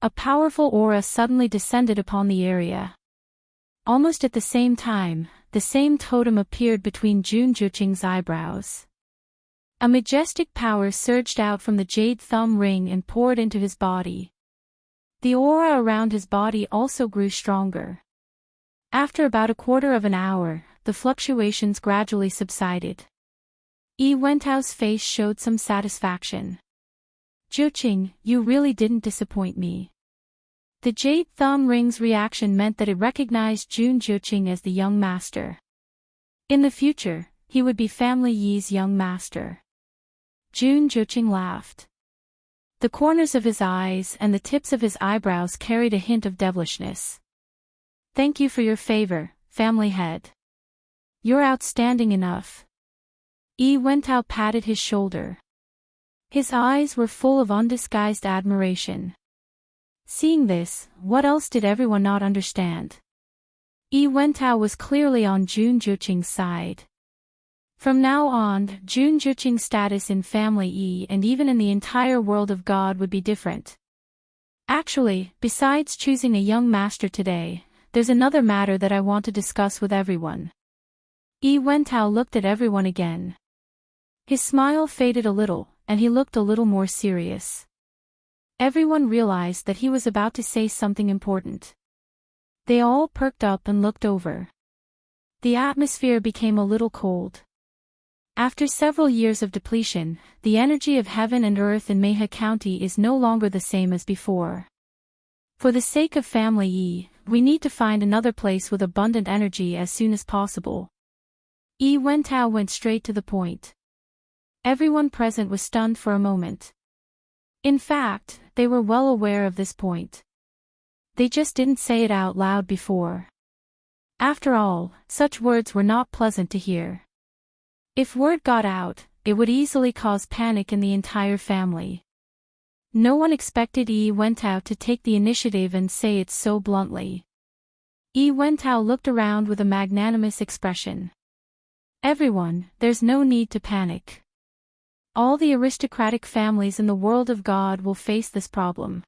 A powerful aura suddenly descended upon the area. Almost at the same time, the same totem appeared between Jun Juqing's eyebrows. A majestic power surged out from the jade thumb ring and poured into his body. The aura around his body also grew stronger. After about a quarter of an hour, the fluctuations gradually subsided. Wentao's face showed some satisfaction. "Juqing, you really didn't disappoint me." The jade thumb ring's reaction meant that it recognized Jun Juqing as the young master. In the future, he would be Family Yi's young master. Jun Juqing laughed. The corners of his eyes and the tips of his eyebrows carried a hint of devilishness. "Thank you for your favor, family head. You're outstanding enough." Wentao patted his shoulder. His eyes were full of undisguised admiration. Seeing this, what else did everyone not understand? Wentao was clearly on Jun Juqing's side. From now on, Jun Juqing's status in Family Yi and even in the entire world of God would be different. Actually, besides choosing a young master today, there's another matter that I want to discuss with everyone. Wentao looked at everyone again. His smile faded a little, and he looked a little more serious. Everyone realized that he was about to say something important. They all perked up and looked over. The atmosphere became a little cold. After several years of depletion, the energy of heaven and earth in Meha County is no longer the same as before. For the sake of Family Yi, we need to find another place with abundant energy as soon as possible. Wentao went straight to the point. Everyone present was stunned for a moment. In fact, they were well aware of this point. They just didn't say it out loud before. After all, such words were not pleasant to hear. If word got out, it would easily cause panic in the entire family. No one expected Wentao to take the initiative and say it so bluntly. Wentao looked around with a magnanimous expression. "Everyone, there's no need to panic. All the aristocratic families in the world of God will face this problem.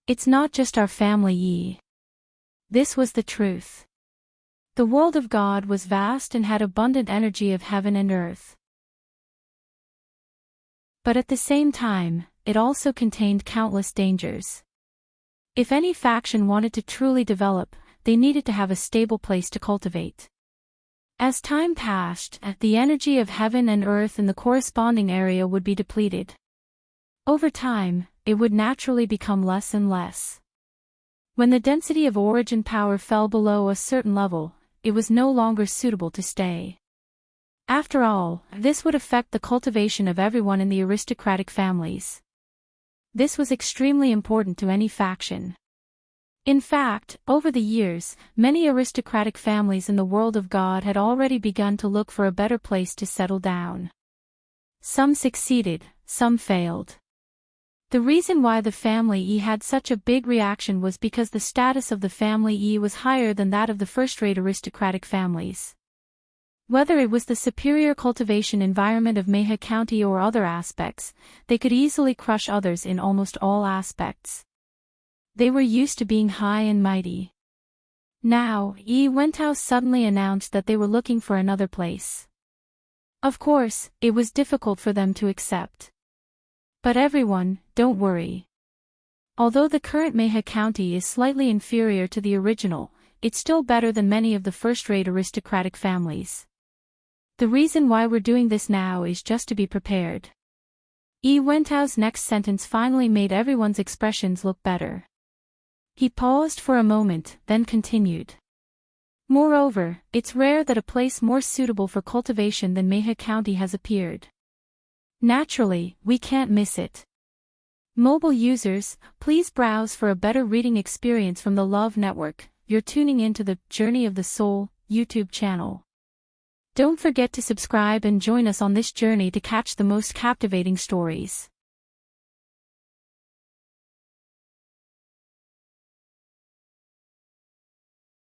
It's not just our Family Yi." This was the truth. The world of God was vast and had abundant energy of heaven and earth. But at the same time, it also contained countless dangers. If any faction wanted to truly develop, they needed to have a stable place to cultivate. As time passed, the energy of heaven and earth in the corresponding area would be depleted. Over time, it would naturally become less and less. When the density of origin power fell below a certain level, it was no longer suitable to stay. After all, this would affect the cultivation of everyone in the aristocratic families. This was extremely important to any faction. In fact, over the years, many aristocratic families in the world of God had already begun to look for a better place to settle down. Some succeeded, some failed. The reason why the Family Yi had such a big reaction was because the status of the Family Yi was higher than that of the first-rate aristocratic families. Whether it was the superior cultivation environment of Meha County or other aspects, they could easily crush others in almost all aspects. They were used to being high and mighty. Now, Wentao suddenly announced that they were looking for another place. Of course, it was difficult for them to accept. But everyone, don't worry. Although the current Meha County is slightly inferior to the original, it's still better than many of the first-rate aristocratic families. The reason why we're doing this now is just to be prepared. Wentao's next sentence finally made everyone's expressions look better. He paused for a moment, then continued. Moreover, it's rare that a place more suitable for cultivation than Meha County has appeared. Naturally, we can't miss it. Mobile users, please browse for a better reading experience from the Love Network. You're tuning into the Journey of the Soul YouTube channel. Don't forget to subscribe and join us on this journey to catch the most captivating stories.